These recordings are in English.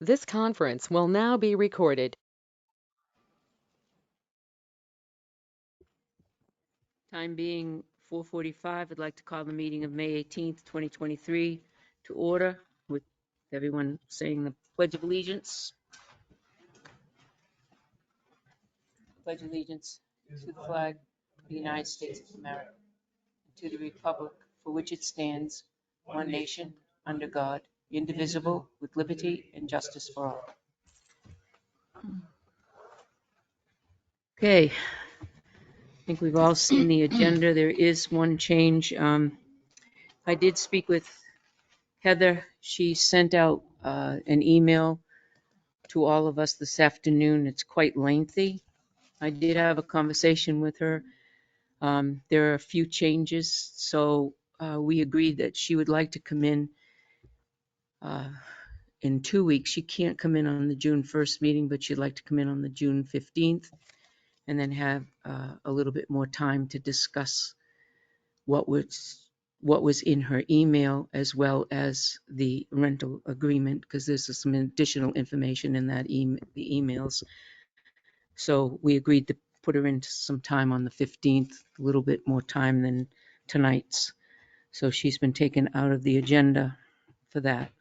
This conference will now be recorded. Time being 4:45, I'd like to call the meeting of May 18th, 2023 to order with everyone saying the Pledge of Allegiance. Pledge allegiance to the flag of the United States of America, and to the republic for which it stands, one nation, under God, indivisible, with liberty and justice for all. Okay, I think we've all seen the agenda. There is one change. I did speak with Heather. She sent out an email to all of us this afternoon. It's quite lengthy. I did have a conversation with her. There are a few changes, so we agreed that she would like to come in 2 weeks. She can't come in on the June 1st meeting, but she'd like to come in on the June 15th and then have a little bit more time to discuss what was in her email as well as the rental agreement, because there's some additional information in that the emails. So we agreed to put her into some time on the 15th, a little bit more time than tonight's. So she's been taken out of the agenda for that.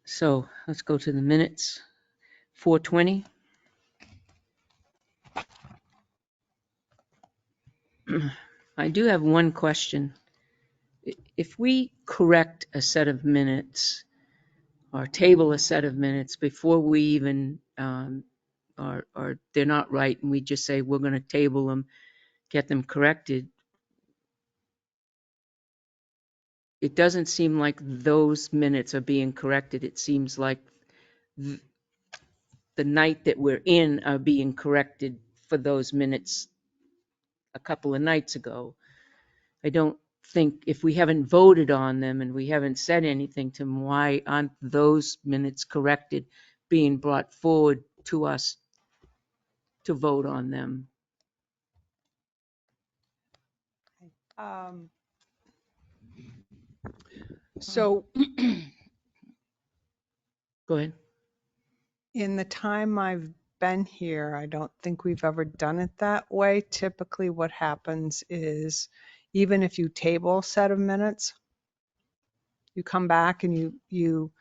So let's go to the minutes. 4:20. I do have one question. If we correct a set of minutes or table a set of minutes before we even, or they're not right, and we just say we're going to table them, get them corrected, it doesn't seem like those minutes are being corrected. It seems like the night that we're in are being corrected for those minutes a couple of nights ago. I don't think, if we haven't voted on them and we haven't said anything to them, why aren't those minutes corrected being brought forward to us to vote on them? So Go ahead. in the time I've been here, I don't think we've ever done it that way. Typically what happens is even if you table a set of minutes, you come back and you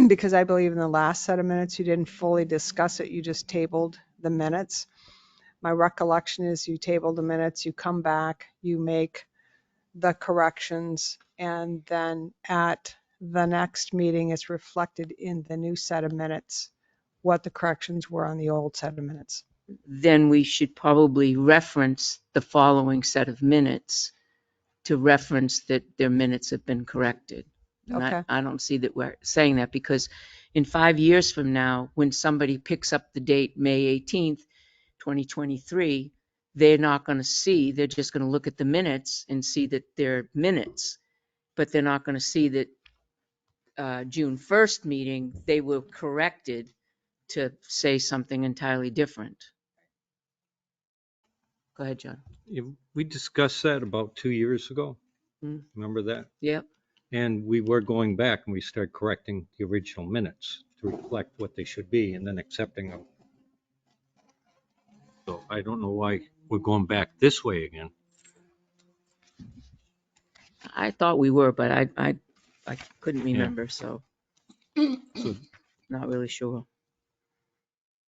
because I believe in the last set of minutes, you didn't fully discuss it. You just tabled the minutes. My recollection is you table the minutes, you come back, you make the corrections, and then at the next meeting, it's reflected in the new set of minutes what the corrections were on the old set of minutes. Then we should probably reference the following set of minutes to reference that their minutes have been corrected. Okay. I don't see that we're saying that, because in 5 years from now, when somebody picks up the date May 18th, 2023, they're not going to see, they're just going to look at the minutes and see that they're minutes, but they're not going to see that June 1st meeting, they were corrected to say something entirely different. Go ahead, John. We discussed that about 2 years ago. Remember that? Yep. And we were going back and we started correcting the original minutes to reflect what they should be and then accepting them. So I don't know why we're going back this way again. I thought we were, but I couldn't remember, so not really sure.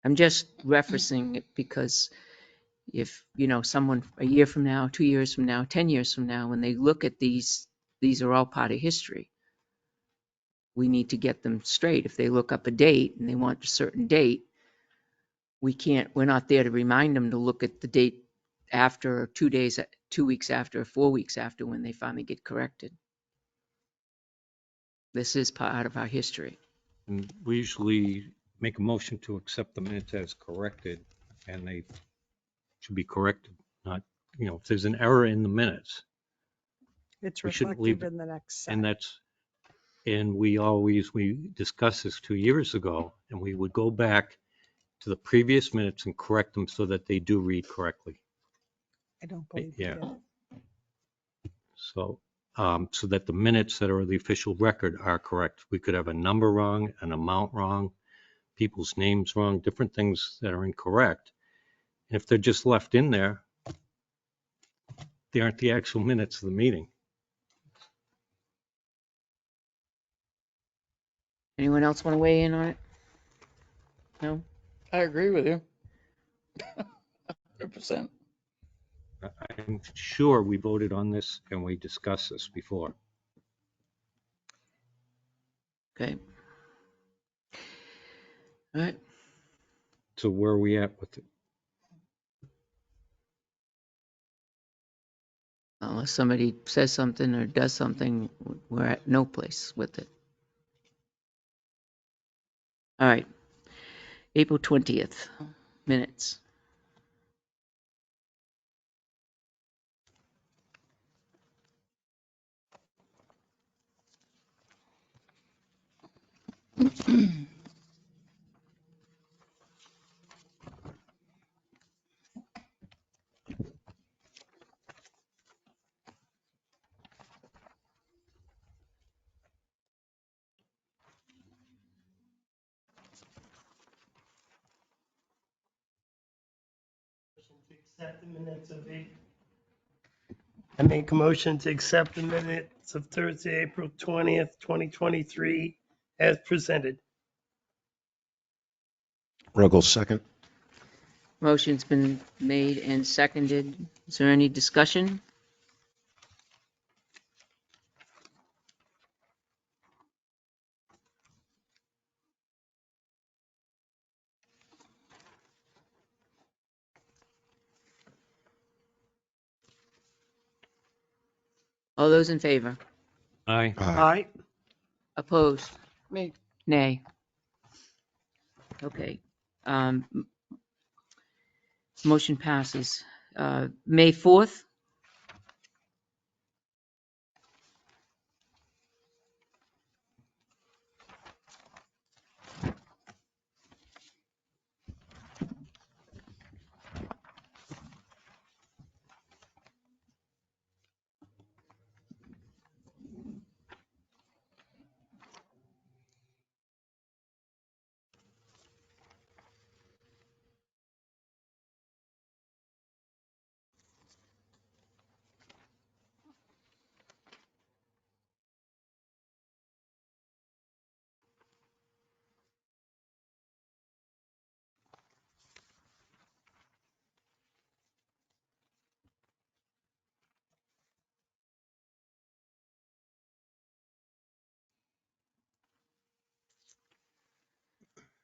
I'm just referencing it because if, someone a year from now, 2 years from now, 10 years from now, when they look at these are all part of history. We need to get them straight. If they look up a date and they want a certain date, we're not there to remind them to look at the date after, 2 days, 2 weeks after, 4 weeks after, when they finally get corrected. This is part of our history. And we usually make a motion to accept the minutes as corrected, and they should be corrected. Not, if there's an error in the minutes, It's we shouldn't leave reflected it. in the next set. And we discussed this 2 years ago, and we would go back to the previous minutes and correct them so that they do read correctly. I don't believe you Yeah. did. So so that the minutes that are the official record are correct. We could have a number wrong, an amount wrong, people's names wrong, different things that are incorrect. And if they're just left in there, they aren't the actual minutes of the meeting. Anyone else want to weigh in on it? No? I agree with you. 100%. I'm sure we voted on this and we discussed this before. Okay. All right. So where are we at with it? Unless somebody says something or does something, we're at no place with it. All right. April 20th, minutes. Accept the minutes of I make a motion to accept the minutes of Thursday, April 20th, 2023 as presented. Ruggles, second. Motion's been made and seconded. Is there any discussion? All those in favor? Aye. Aye. Opposed? Me. Nay. Okay. Motion passes. May 4th?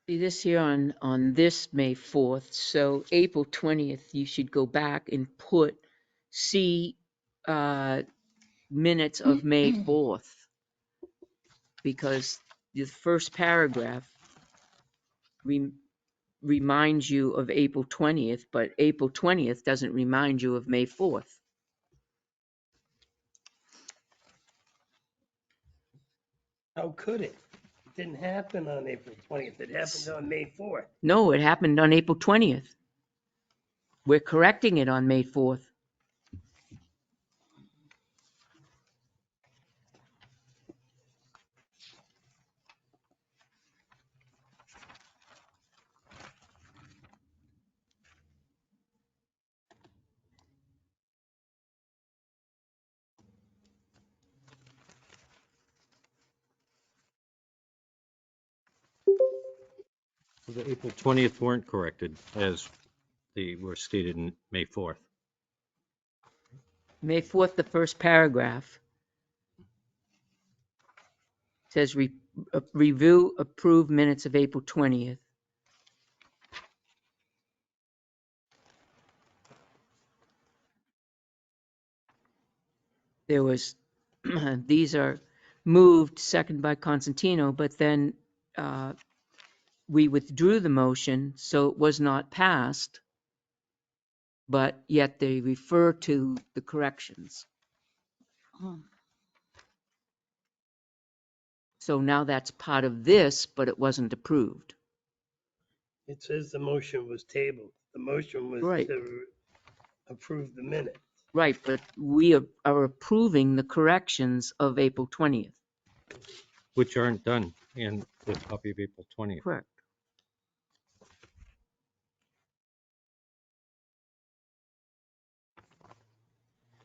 See this here on this May 4th, so April 20th, you should go back and put C minutes of May 4th. Because the first paragraph reminds you of April 20th, but April 20th doesn't remind you of May 4th. How could it? It didn't happen on April 20th. It happened on May 4th. No, it happened on April 20th. We're correcting it on May 4th. The April 20th weren't corrected as they were stated in May 4th. May 4th, the first paragraph says review approved minutes of April 20th. There was, these are moved, second by Constantino, but then we withdrew the motion, so it was not passed, but yet they refer to the corrections. So now that's part of this, but it wasn't approved. It says the motion was tabled. The motion was Right. to approve the minute. Right, but we are approving the corrections of April 20th. which aren't done in the copy of April 20th. Correct.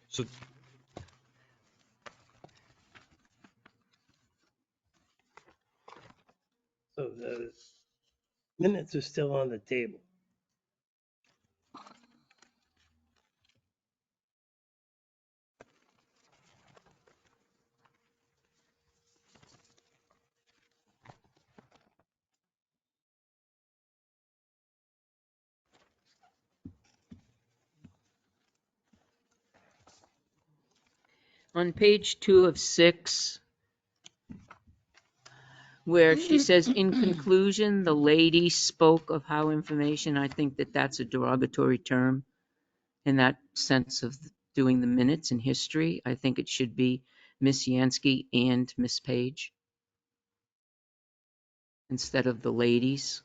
So So the minutes are still on the table. On page 2 of 6, where she says, in conclusion, the lady spoke of how information, I think that that's a derogatory term in that sense of doing the minutes in history. I think it should be Miss Yansky and Miss Page instead of the ladies.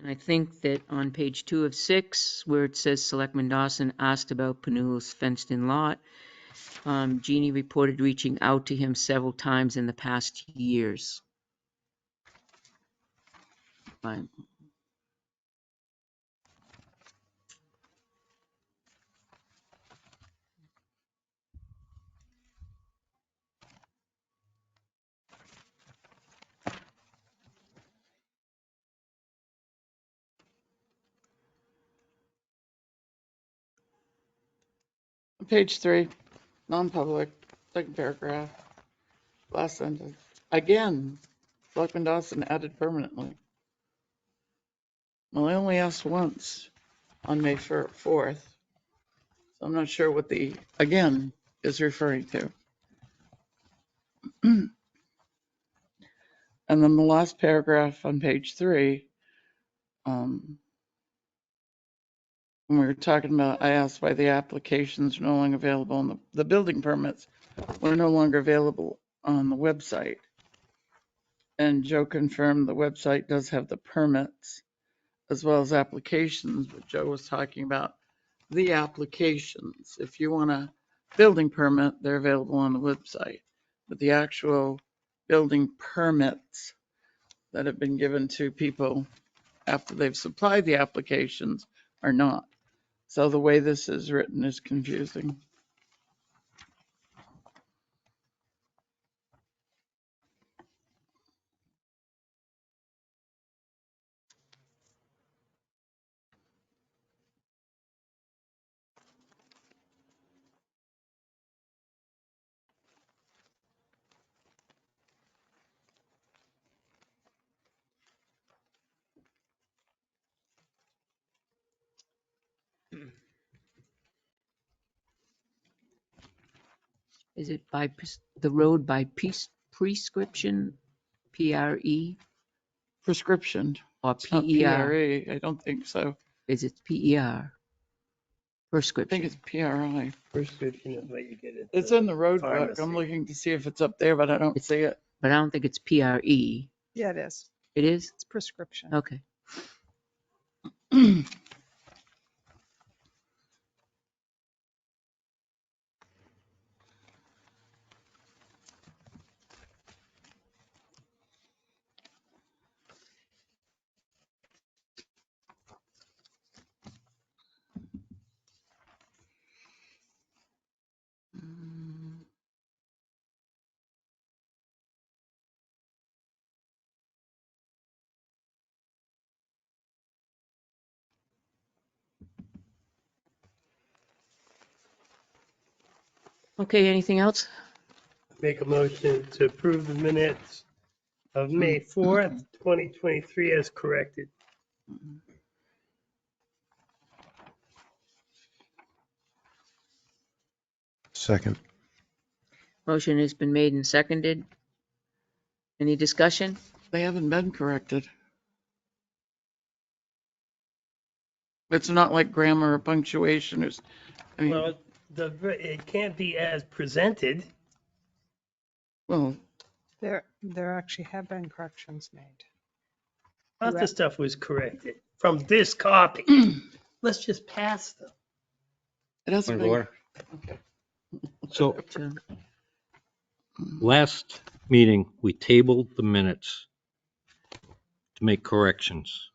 And I think that on page 2 of 6, where it says Selectman Dawson asked about Panula's fenced-in lot, Jeannie reported reaching out to him several times in the past years. Fine. Page 3, non-public, second paragraph, last sentence. Again, Selectman Dawson added permanently. Well, I only asked once on May 4th, so I'm not sure what the again is referring to. And then the last paragraph on page 3, when we were talking about, I asked why the applications are no longer available and the building permits were no longer available on the website. And Joe confirmed the website does have the permits as well as applications, but Joe was talking about the applications. If you want a building permit, they're available on the website. But the actual building permits that have been given to people after they've supplied the applications are not. So the way this is written is confusing. Is it by the road by prescription, PRE, Prescription, or it's not PER? PRE, I don't think so. Is it PER? I think Prescription. it's PRI. Prescription is what you get at It's the in the road book. pharmacy. I'm looking to see if it's up there, but I don't see it. But I don't think it's PRE. Yeah, it is. It is? It's prescription. Okay. Okay, anything else? Make a motion to approve the minutes of May 4th, 2023 as corrected. Second. Motion has been made and seconded. Any discussion? They haven't been corrected. It's not like grammar or punctuation or, I mean, Well, it can't be as presented. well, There actually have been corrections made. Lots of stuff was corrected from this copy. Let's just pass them. it hasn't Point of been. order. Okay. So So, last meeting, we tabled the minutes to make corrections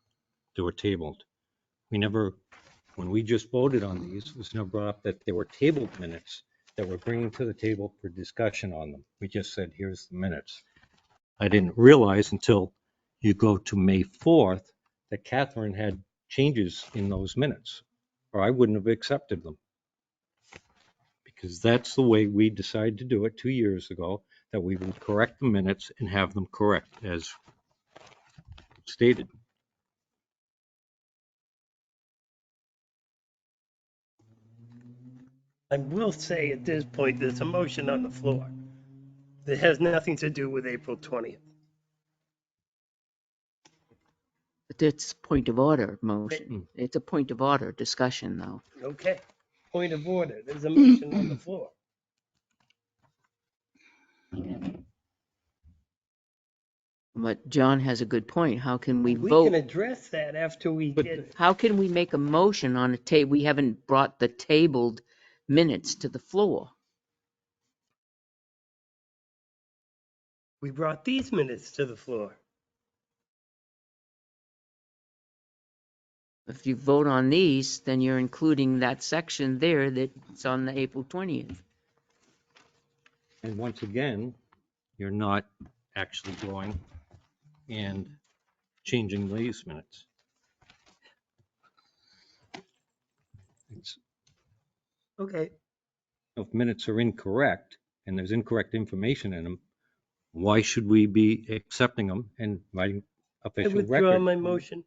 that were tabled. We never, when we just voted on these, it was never brought up that there were tabled minutes that we're bringing to the table for discussion on them. We just said, here's the minutes. I didn't realize until you go to May 4th that Catherine had changes in those minutes, or I wouldn't have accepted them. Because that's the way we decided to do it 2 years ago, that we would correct the minutes and have them correct as stated. I will say at this point, there's a motion on the floor that has nothing to do with April 20th. but it's point of order motion. It's a point of order discussion, though. Okay. Point of order. There's a motion on the floor. But John has a good point. How can we We can vote? address that after we get, How can we make a motion on a table? We haven't brought the tabled minutes to the floor. we brought these minutes to the floor. If you vote on these, then you're including that section there that's on the April 20th. And once again, you're not actually going and changing these minutes. It's- Okay. If minutes are incorrect and there's incorrect information in them, why should we be accepting them and writing I official withdraw record? my motion.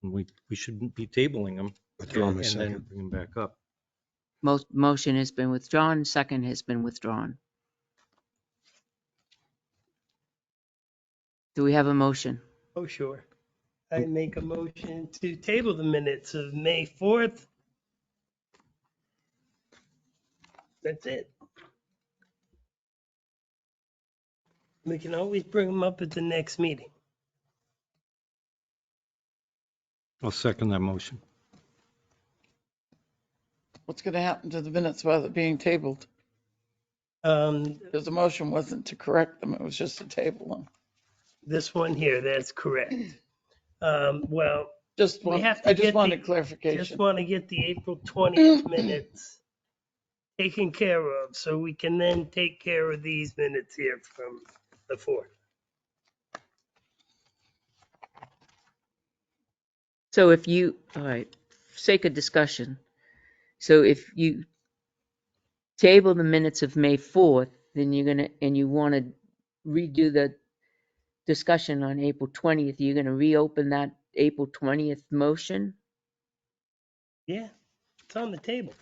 And we shouldn't be tabling them Withdraw my and then second. bring them back up. Motion has been withdrawn, second has been withdrawn. Do we have a motion? Oh, sure. I make a motion to table the minutes of May 4th. That's it. We can always bring them up at the next meeting. I'll second that motion. What's going to happen to the minutes while they're being tabled? Because the motion wasn't to correct them, it was just to table them. This one here, that's correct. Well, Just We want, have to I just get wanted just clarification. want to get the April 20th minutes taken care of, so we can then take care of these minutes here from the 4th. So if you, all right, sake of discussion. So if you table the minutes of May 4th, then you're gonna, and you want to redo the discussion on April 20th, you're gonna reopen that April 20th motion? Yeah, it's on the table.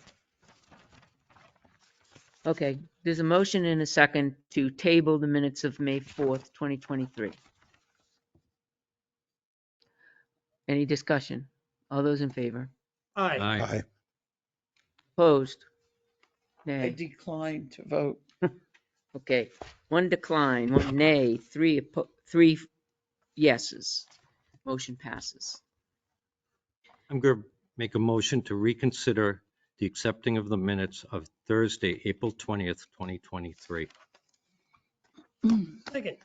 Okay, there's a motion and a second to table the minutes of May 4th, 2023. Any discussion? All those in favor? Aye. Aye. Opposed? I Nay. declined to vote. Okay, one decline, one nay, three yeses. Motion passes. I'm going to make a motion to reconsider the accepting of the minutes of Thursday, April 20th, 2023. Second.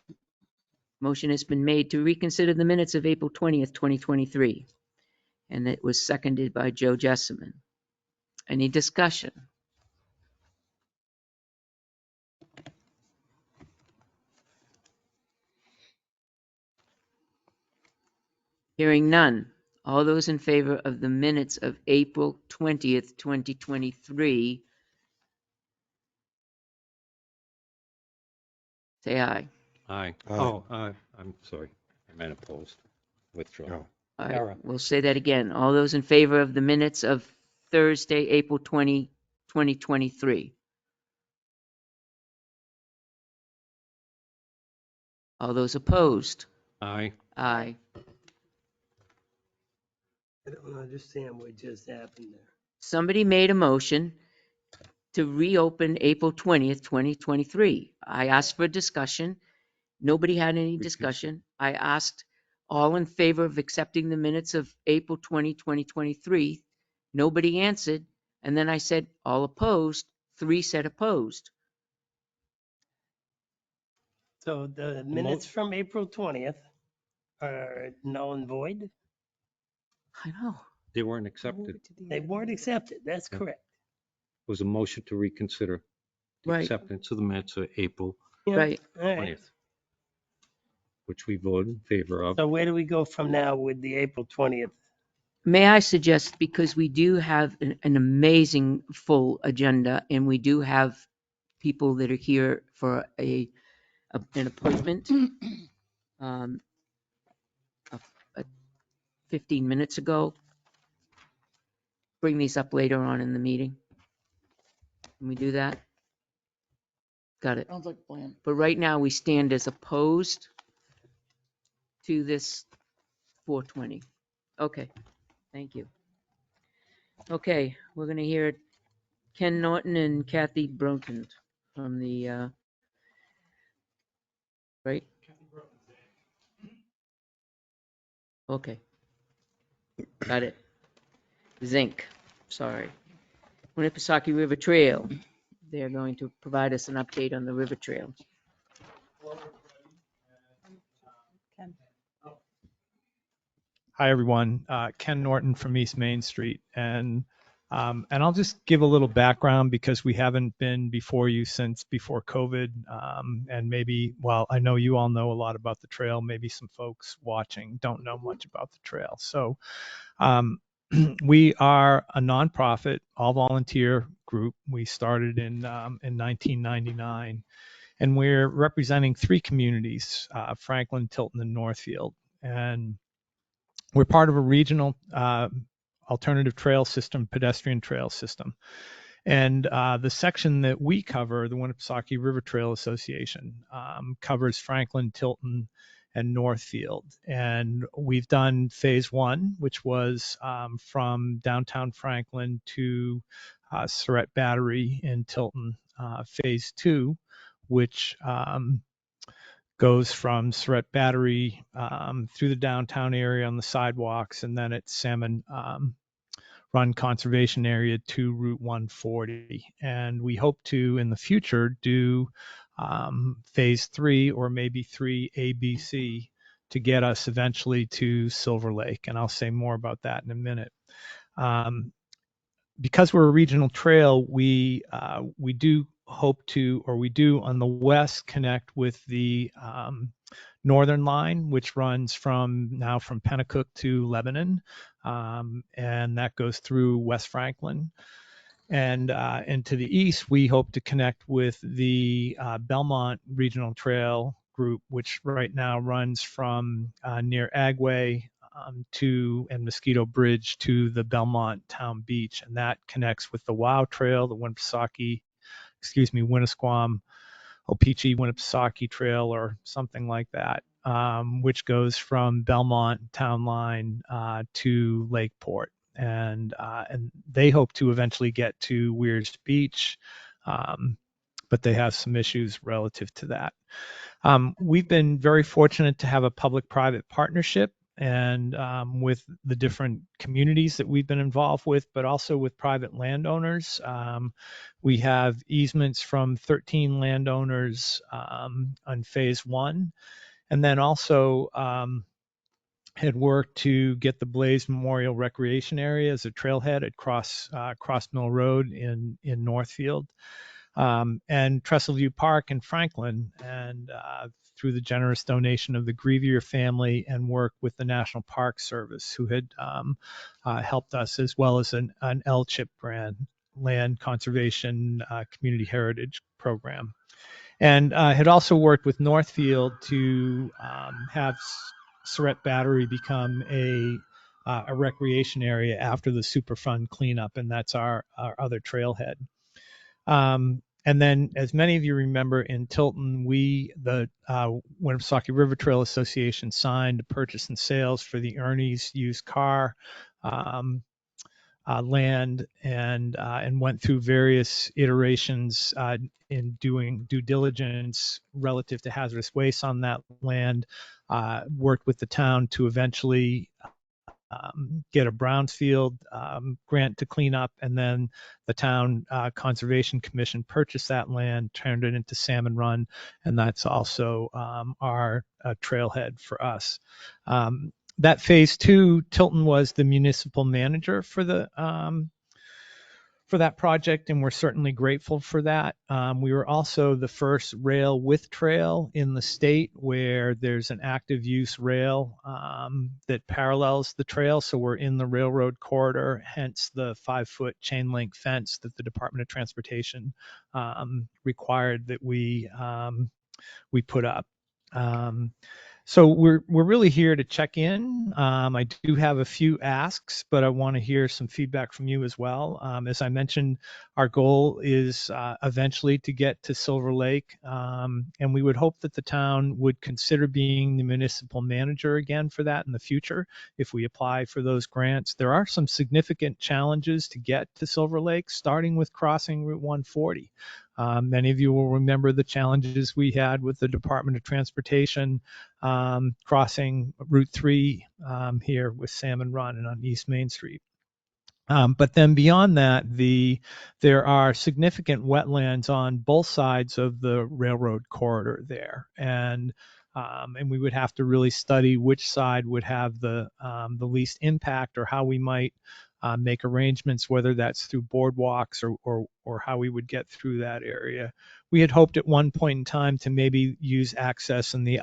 Motion has been made to reconsider the minutes of April 20th, 2023. And it was seconded by Joe Jessamine. Any discussion? Hearing none. All those in favor of the minutes of April 20th, 2023, say aye. Aye. Aye. Oh, I'm sorry. I meant opposed. Withdraw. No. All Sarah. right, we'll say that again. All those in favor of the minutes of Thursday, April 20, 2023. All those opposed? Aye. Aye. I don't understand what just happened there. Somebody made a motion to reopen April 20th, 2023. I asked for discussion. Nobody had any discussion. I asked all in favor of accepting the minutes of April 20, 2023. Nobody answered. And then I said, all opposed. 3 said opposed. So the minutes from April 20th are null and void? I know. They weren't accepted. It They weren't accepted. That's Yeah. correct. was a motion to reconsider the Right. acceptance of the minutes of April Yeah, Right. all right. 20th, which we voted in favor of. So where do we go from now with the April 20th? May I suggest, because we do have an amazing full agenda and we do have people that are here for an appointment, um, a- a 15 minutes ago. Bring these up later on in the meeting. Can we do that? Got it. Sounds like a plan. But right now, we stand as opposed to this 420. Okay, thank you. Okay, we're going to hear Ken Norton and Kathy Broughton from the, right? Okay. Got it. Zinc, sorry. Winnipesaukee River Trail. They're going to provide us an update on the river trail. Hi, everyone. Ken Norton from East Main Street. And I'll just give a little background because we haven't been before you since before COVID. And maybe, well, I know you all know a lot about the trail. Maybe some folks watching don't know much about the trail. So we are a nonprofit, all volunteer group. We started in 1999. And we're representing 3 communities, Franklin, Tilton, and Northfield. And we're part of a regional alternative trail system, pedestrian trail system. And the section that we cover, the Winnipesaukee River Trail Association, covers Franklin, Tilton, and Northfield. And we've done phase 1, which was from downtown Franklin to Surratt Battery in Tilton. Phase 2, which goes from Surratt Battery through the downtown area on the sidewalks, and then it's Salmon Run Conservation Area to Route 140. And we hope to, in the future, do phase 3 or maybe 3 ABC to get us eventually to Silver Lake. And I'll say more about that in a minute. Because we're a regional trail, we do hope to, or we do on the west, connect with the northern line, which runs from Pennacook to Lebanon, and that goes through West Franklin. And to the east, we hope to connect with the Belmont Regional Trail group, which right now runs from near Agway and Mosquito Bridge to the Belmont Town Beach. And that connects with the WOW Trail, the Winnisquam, Opeechee Winnipesaukee Trail or something like that, which goes from Belmont Town Line to Lakeport. And they hope to eventually get to Weirs Beach, but they have some issues relative to that. We've been very fortunate to have a public-private partnership and with the different communities that we've been involved with, but also with private landowners. We have easements from 13 landowners on phase 1, and then also had worked to get the Blaze Memorial Recreation Area as a trailhead at Cross Mill Road in Northfield, and Trestleview Park in Franklin, and through the generous donation of the Grievier family and work with the National Park Service, who had helped us, as well as an LCHIP grant, Land Conservation Community Heritage Program. And had also worked with Northfield to have Surratt Battery become a recreation area after the Superfund cleanup, and that's our other trailhead. And then, as many of you remember, in Tilton, the Winnipesaukee River Trail Association signed a purchase and sales for the Ernie's used car land, and went through various iterations in doing due diligence relative to hazardous waste on that land. Worked with the town to eventually get a brownfield grant to clean up, and then the town conservation commission purchased that land, turned it into Salmon Run, and that's also our trailhead for us. That phase 2, Tilton was the municipal manager for that project, and we're certainly grateful for that. We were also the first rail with trail in the state where there's an active use rail that parallels the trail. So we're in the railroad corridor, hence the 5-foot chain link fence that the Department of Transportation required that we put up. So we're really here to check in. I do have a few asks, but I want to hear some feedback from you as well. As I mentioned, our goal is eventually to get to Silver Lake, and we would hope that the town would consider being the municipal manager again for that in the future if we apply for those grants. There are some significant challenges to get to Silver Lake, starting with crossing Route 140. Many of you will remember the challenges we had with the Department of Transportation crossing Route 3 here with Salmon Run and on East Main Street. But then beyond that, there are significant wetlands on both sides of the railroad corridor there, and we would have to really study which side would have the least impact, or how we might make arrangements, whether that's through boardwalks or how we would get through that area. We had hoped at one point in time to maybe use access in the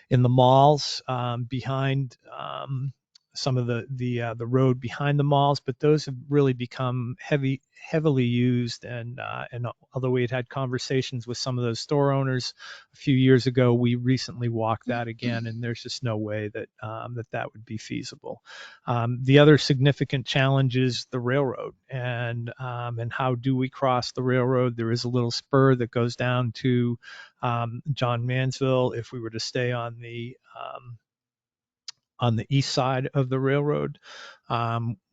malls behind some of the road behind the malls, but those have really become heavily used. And although we had conversations with some of those store owners a few years ago, we recently walked that again, and there's just no way that that would be feasible. The other significant challenge is the railroad, and how do we cross the railroad? There is a little spur that goes down to John Mansville if we were to stay on the east side of the railroad.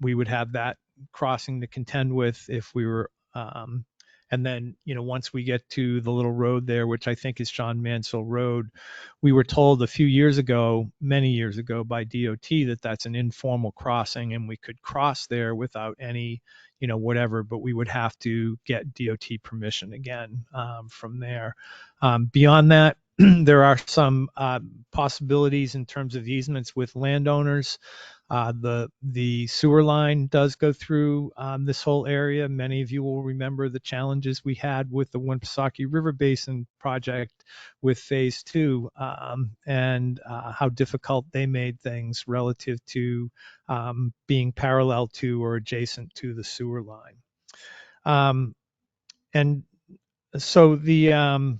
We would have that crossing to contend with if we were, and then, once we get to the little road there, which I think is John Mansell Road, we were told a few years ago, many years ago, by DOT that that's an informal crossing and we could cross there without any, whatever, but we would have to get DOT permission again from there. Beyond that, there are some possibilities in terms of easements with landowners. The sewer line does go through this whole area. Many of you will remember the challenges we had with the Winnipesaukee River Basin project with phase 2 and how difficult they made things relative to being parallel to or adjacent to the sewer line. And so the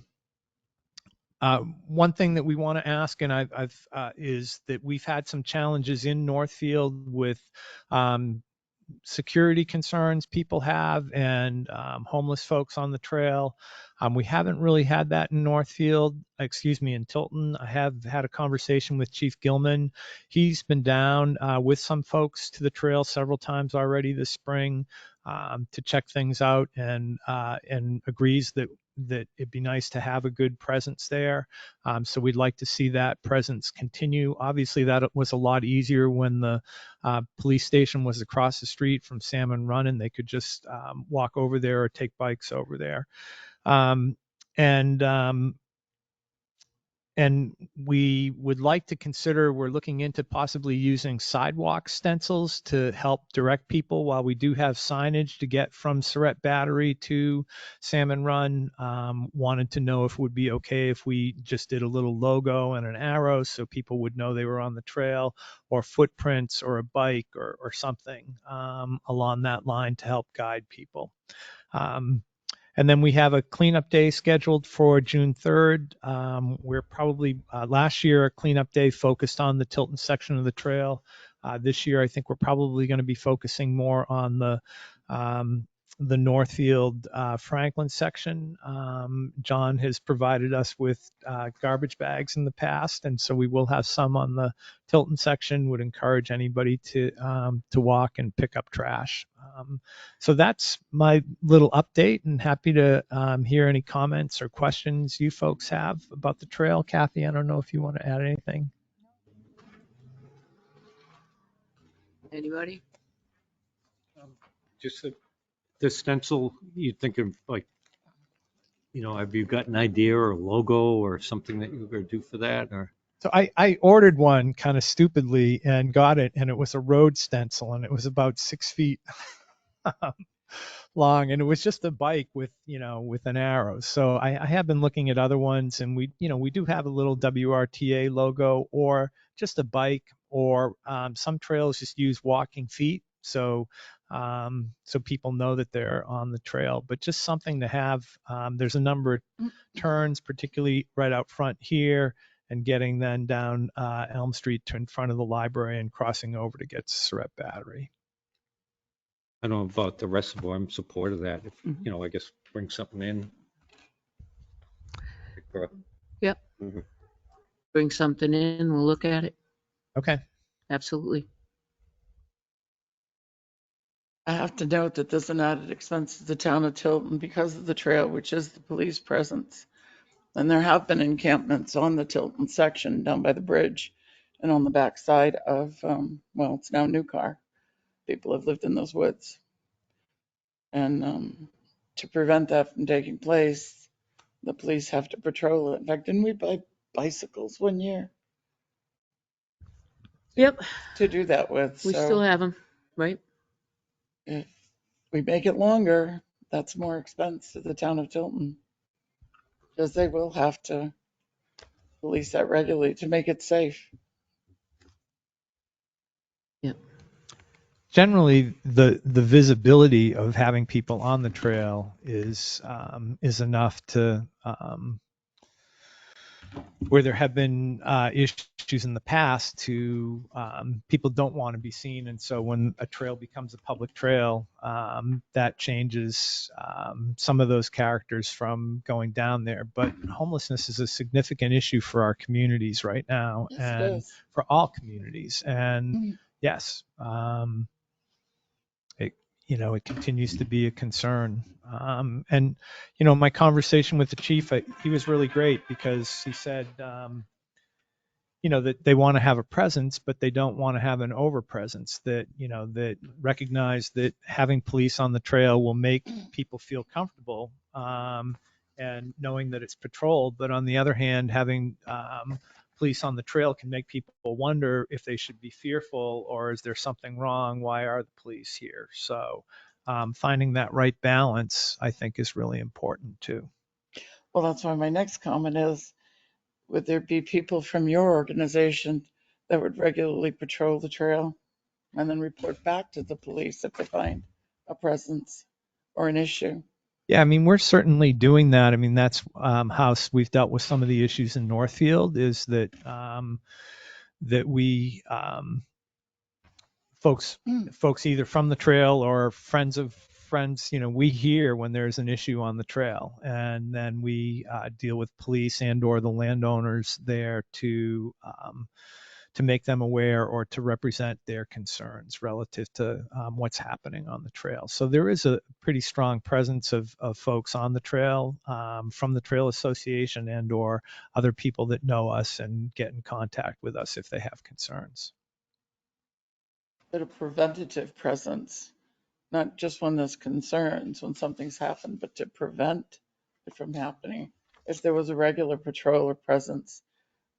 one thing that we want to ask, and is that we've had some challenges in Northfield with security concerns people have, and homeless folks on the trail. We haven't really had that in in Tilton. I have had a conversation with Chief Gilman. He's been down with some folks to the trail several times already this spring to check things out, and agrees that it'd be nice to have a good presence there. So we'd like to see that presence continue. Obviously, that was a lot easier when the police station was across the street from Salmon Run, and they could just walk over there or take bikes over there. And we would like to consider, we're looking into possibly using sidewalk stencils to help direct people while we do have signage to get from Surratt Battery to Salmon Run. Wanted to know if it would be okay if we just did a little logo and an arrow so people would know they were on the trail, or footprints or a bike or something along that line to help guide people. And then we have a cleanup day scheduled for June 3rd. We're probably, last year, a cleanup day focused on the Tilton section of the trail. This year, I think we're probably going to be focusing more on the the Northfield Franklin section. John has provided us with garbage bags in the past, and so we will have some on the Tilton section. Would encourage anybody to walk and pick up trash. So that's my little update, and happy to hear any comments or questions you folks have about the trail. Kathy, I don't know if you want to add anything. Anybody? Just the stencil, you think of like, have you got an idea or a logo or something that you're going to do for that? Or So I ordered one kind of stupidly and got it, and it was a road stencil, and it was about 6 feet long, and it was just a bike with an arrow. So I have been looking at other ones, and we do have a little WRTA logo, or just a bike, or some trails just use walking feet, so people know that they're on the trail. But just something to have. There's a number of turns, particularly right out front here, and getting then down Elm Street to in front of the library and crossing over to get to Surratt Battery. I don't know about the rest of them. I'm in support of that. If, Mhm. I guess bring something in. Yep. Mhm. Bring something in, we'll look at it. Okay. Absolutely. I have to note that there's an added expense to the town of Tilton because of the trail, which is the police presence. And there have been encampments on the Tilton section down by the bridge and on the back side of, it's now New Car. People have lived in those woods. And to prevent that from taking place, the police have to patrol it. In fact, didn't we buy bicycles one year Yep, to do that with? we still have them, right? If we make it longer, that's more expense to the town of Tilton, because they will have to police that regularly to make it safe. Yep. Generally, the visibility of having people on the trail is enough to where there have been issues in the past to people don't want to be seen, and so when a trail becomes a public trail, that changes some of those characters from going down there. But homelessness is a significant issue for our communities right now, Yes, it and is. for all communities. And yes, it continues to be a concern. And my conversation with the chief, he was really great, because he said, that they want to have a presence, but they don't want to have an over presence, that recognize that having police on the trail will make people feel comfortable, and knowing that it's patrolled. But on the other hand, having police on the trail can make people wonder if they should be fearful, or is there something wrong? Why are the police here? So finding that right balance, I think, is really important too. Well, that's why my next comment is, would there be people from your organization that would regularly patrol the trail and then report back to the police if they find a presence or an issue? Yeah, I mean, we're certainly doing that. I mean, that's how we've dealt with some of the issues in Northfield, is that that we folks either from the trail or friends of friends, we hear when there's an issue on the trail, and then we deal with police and or the landowners there to make them aware, or to represent their concerns relative to what's happening on the trail. So there is a pretty strong presence of folks on the trail, from the Trail Association and or other people that know us and get in contact with us if they have concerns. But a preventative presence, not just when there's concerns, when something's happened, but to prevent it from happening. If there was a regular patrol or presence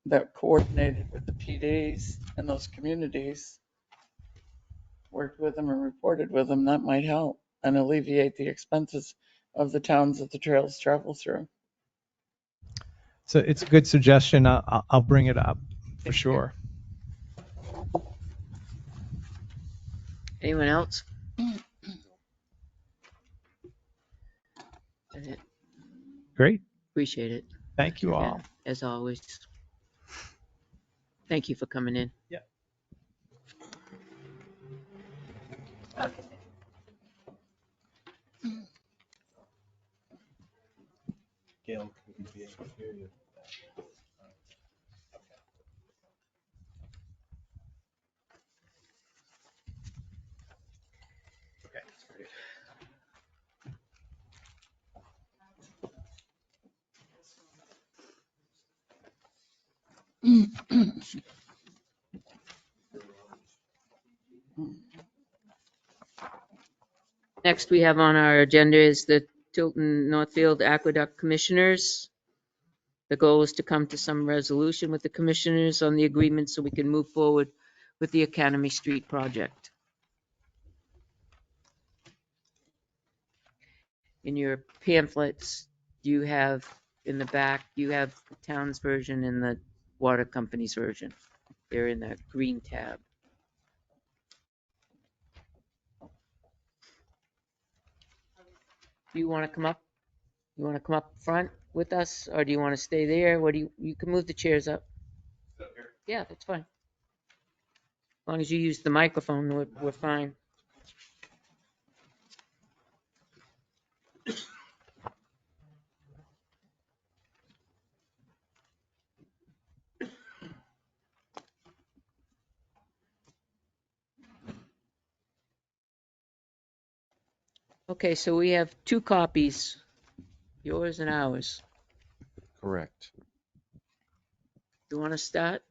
that coordinated with the PDs in those communities, worked with them and reported with them, that might help and alleviate the expenses of the towns that the trails travel through. So it's a good suggestion. I'll bring it up for sure. Anyone else? That's it. Great. Appreciate it. Thank you Yeah, all. as always. Thank you for coming in. Yeah. Gail couldn't be able to hear you. Okay. Next we have on our agenda is the Tilton Northfield Aqueduct Commissioners. The goal is to come to some resolution with the commissioners on the agreement so we can move forward with the Academy Street project. In your pamphlets, you have in the back, you have the town's version and the water company's version. They're in the green tab. Do you want to come up? You want to come up front with us, or do you want to stay there? What do you can move the chairs up. Yeah, that's fine. As long as you use the microphone, we're fine. Okay, so we have two copies, yours and ours. Correct. You want to start?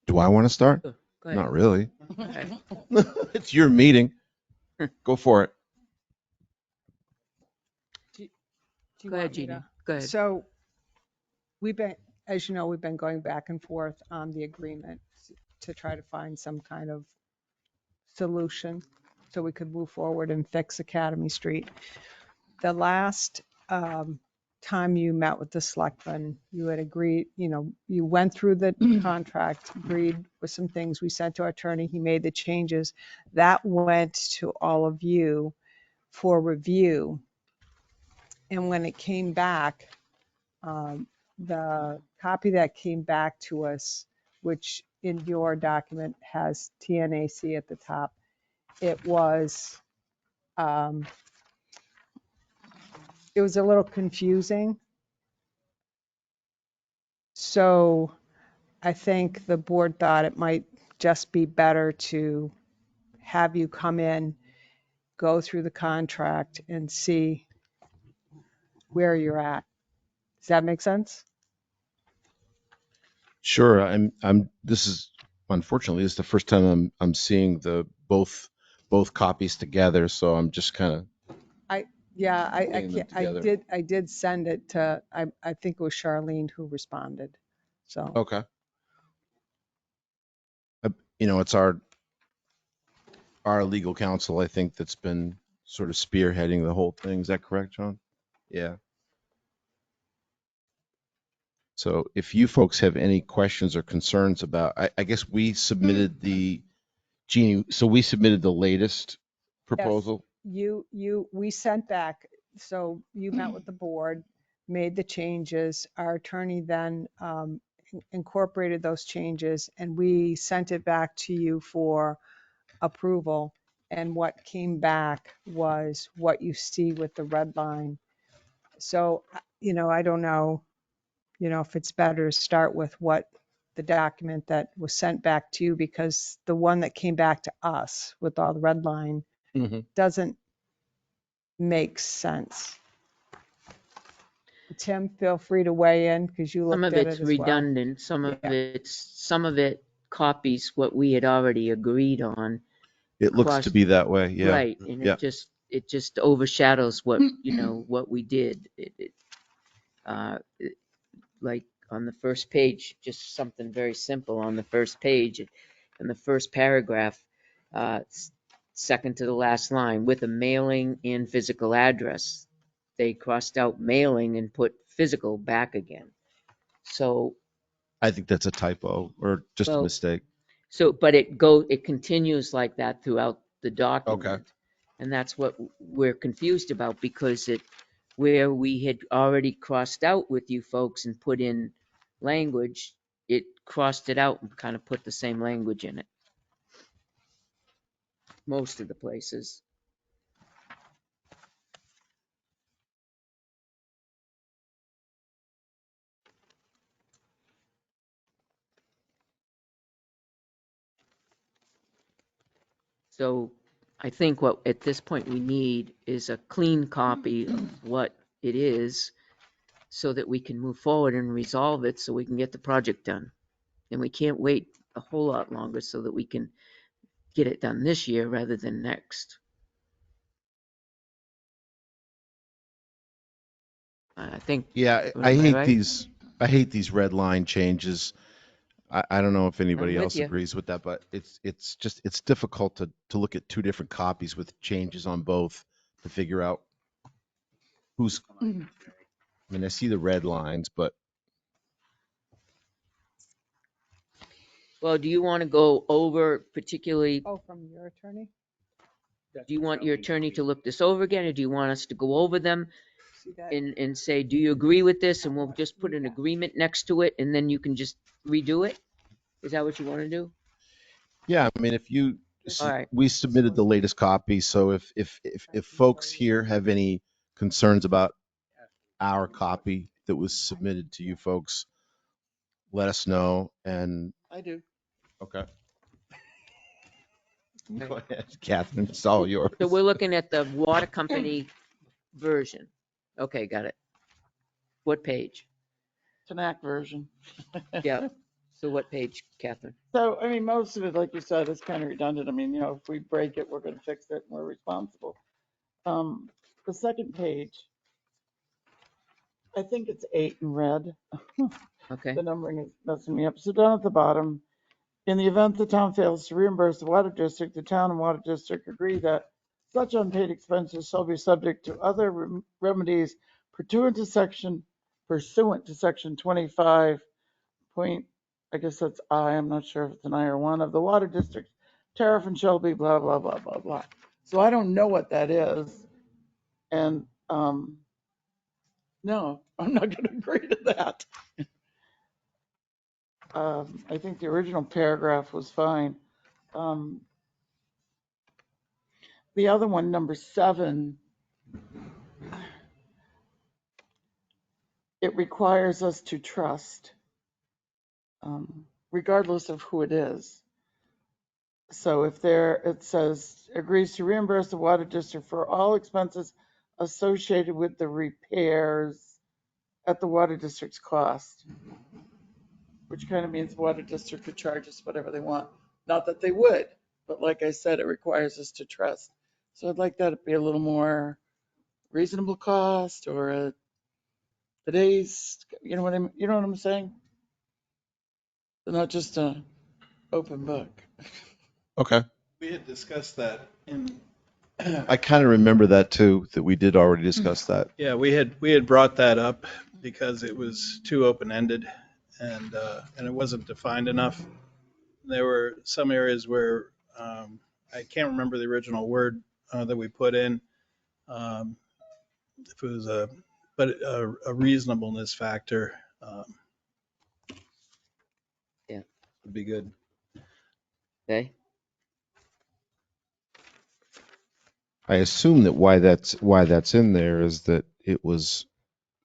Do I want to start? Sure, go ahead. Not really. Okay. It's your meeting. Go for it. Do you Go ahead, want me Jeannie. to- Go ahead. So we've been, as you know, we've been going back and forth on the agreement to try to find some kind of solution so we could move forward and fix Academy Street. The last time you met with the selectmen, you had agreed, you went through the contract, agreed with some things. We sent to our attorney, he made the changes. That went to all of you for review. And when it came back, the copy that came back to us, which in your document has TNAC at the top, it was a little confusing. So I think the board thought it might just be better to have you come in, go through the contract and see where you're at. Does that make sense? Sure. This is, unfortunately, this is the first time I'm seeing both copies together. So I'm just kind of, Yeah, Putting them together. I did send it to, I think it was Charlene who responded. So, okay. It's our legal counsel, I think, that's been sort of spearheading the whole thing. Is that correct, John? Yeah. So if you folks have any questions or concerns about, I guess we submitted we submitted the latest proposal. we sent back, so you met with the board, made the changes. Our attorney then incorporated those changes and we sent it back to you for approval. And what came back was what you see with the red line. So, I don't know, if it's better to start with what the document that was sent back to you, because the one that came back to us with all the red line Mhm. doesn't make sense. Tim, feel free to weigh in because you Some looked of at it's it as well. redundant, some of Yeah. some of it copies what we had already agreed on. It looks to be that way. Yeah. Right, and Yeah. it just overshadows what, what we did. Like on the first page, just something very simple on the first page, in the first paragraph, second to the last line, with a mailing and physical address. They crossed out mailing and put physical back again. So, I think that's a typo or just a Well, mistake. but it continues like that throughout the document. Okay. And that's what we're confused about, because where we had already crossed out with you folks and put in language, it crossed it out and kind of put the same language in it. Most of the places. So I think what, at this point, we need is a clean copy of what it is so that we can move forward and resolve it so we can get the project done. And we can't wait a whole lot longer so that we can get it done this year rather than next. I think, Yeah, am I right? I hate these red line changes. I don't know if anybody with else you. agrees with that, but it's just it's difficult to look at two different copies with changes on both to figure out who's. Mhm. I mean, I see the red lines, but Well, do you want to go over particularly, Oh, from your attorney? do you want your attorney to look this over again, or do you want us to go over them See that? and say, do you agree with this? And we'll just put an agreement next to it and then you can just redo it? Is that what you want to do? yeah, I mean, All right. we submitted the latest copy, so if folks here have any concerns about our copy that was submitted to you folks, let us know. And I do. okay, go ahead, Catherine, it's all yours. So we're looking at the water company version. Okay, got it. What page? Tanak version. Yeah. So what page, Catherine? So, I mean, most of it, like you said, is kind of redundant. I mean, you know, if we break it, we're going to fix it and we're responsible. The second page, I think it's 8 in red. Okay. The numbering is messing me up. So down at the bottom, in the event the town fails to reimburse the water district, the town and water district agree that such unpaid expenses shall be subject to other remedies pursuant to section 25 point, I guess that's I, I'm not sure if it's an I or one, of the water district tariff and shall be blah, blah, blah, blah, blah. So I don't know what that is. And, no, I'm not going to agree to that. I think the original paragraph was fine. The other one, number 7, it requires us to trust, regardless of who it is. So if it says agrees to reimburse the water district for all expenses associated with the repairs at the water district's cost, which kind of means the water district could charge us whatever they want. Not that they would, but like I said, it requires us to trust. So I'd like that to be a little more reasonable cost or today's, you know what I'm saying? Not just a open book. Okay, We had discussed that in, I kind of remember that too, that we did already discuss that. yeah, we had brought that up because it was too open-ended and it wasn't defined enough. There were some areas where I can't remember the original word that we put in. If it was a reasonableness factor Yeah. would be good. Okay. I assume that why that's in there is that it was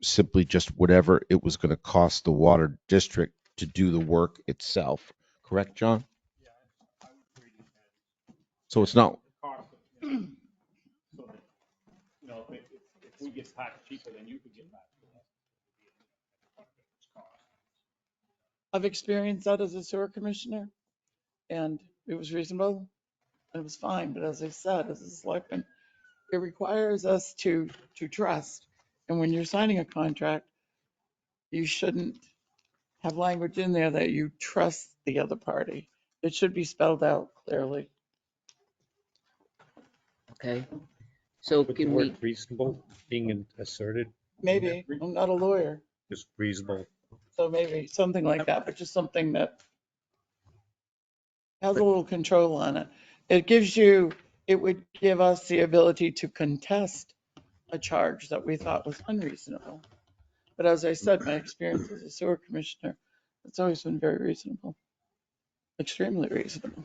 simply just whatever it was going to cost the water district to do the work itself. Correct, John? So it's not. I've experienced that as a sewer commissioner, and it was reasonable, and it was fine. But as I said, as a selectman, it requires us to trust. And when you're signing a contract, you shouldn't have language in there that you trust the other party. It should be spelled out clearly. Okay. So With the can we, word reasonable being asserted, Maybe, I'm not a lawyer, just reasonable. so maybe something like that, but just something that has a little control on it. It would give us the ability to contest a charge that we thought was unreasonable. But as I said, my experience as a sewer commissioner, it's always been very reasonable, extremely reasonable.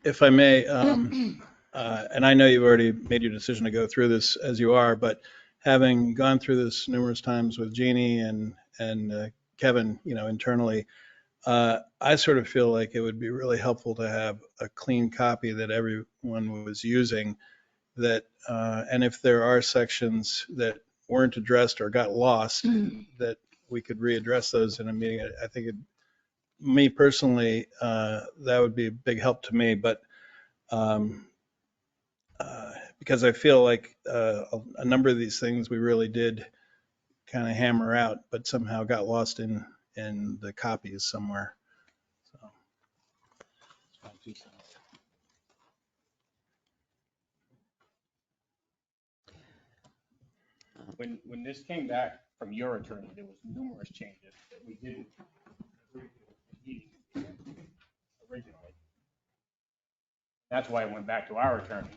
If I may, and I know you've already made your decision to go through this as you are, but having gone through this numerous times with Jeannie and Kevin, internally, I sort of feel like it would be really helpful to have a clean copy that everyone was using that, and if there are sections that weren't addressed or got lost, that we could readdress those in a meeting. I think me personally, that would be a big help to me, but um, because I feel like a number of these things we really did kind of hammer out, but somehow got lost in the copies somewhere. So. When this came back from your attorney, there was numerous changes that we didn't agree to at the meeting originally. That's why it went back to our attorney.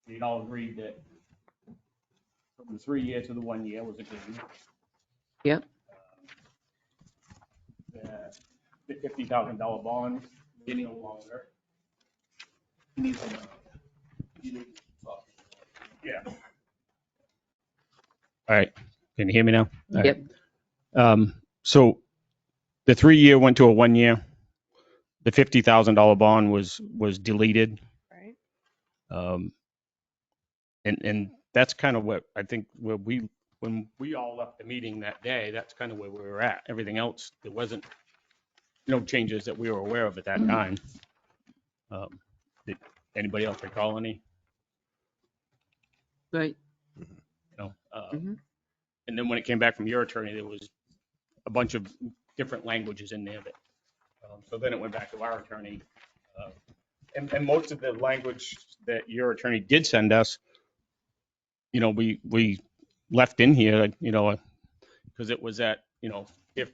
We'd all agreed that from the 3 year to the 1 year was agreed. Yep. The $50,000 bond is no longer. Yeah. All right. Can you hear me now? All right. Yep. So the 3 year went to a 1 year. The $50,000 bond was deleted. Right. And that's kind of what I think when we all left the meeting that day, that's kind of where we were at. Everything else, there wasn't no changes that we were aware of at that time. Did anybody else recall any? Right. No. Mhm. And then when it came back from your attorney, there was a bunch of different languages in there that, so then it went back to our attorney. And most of the language that your attorney did send us, we left in here, because it was at, if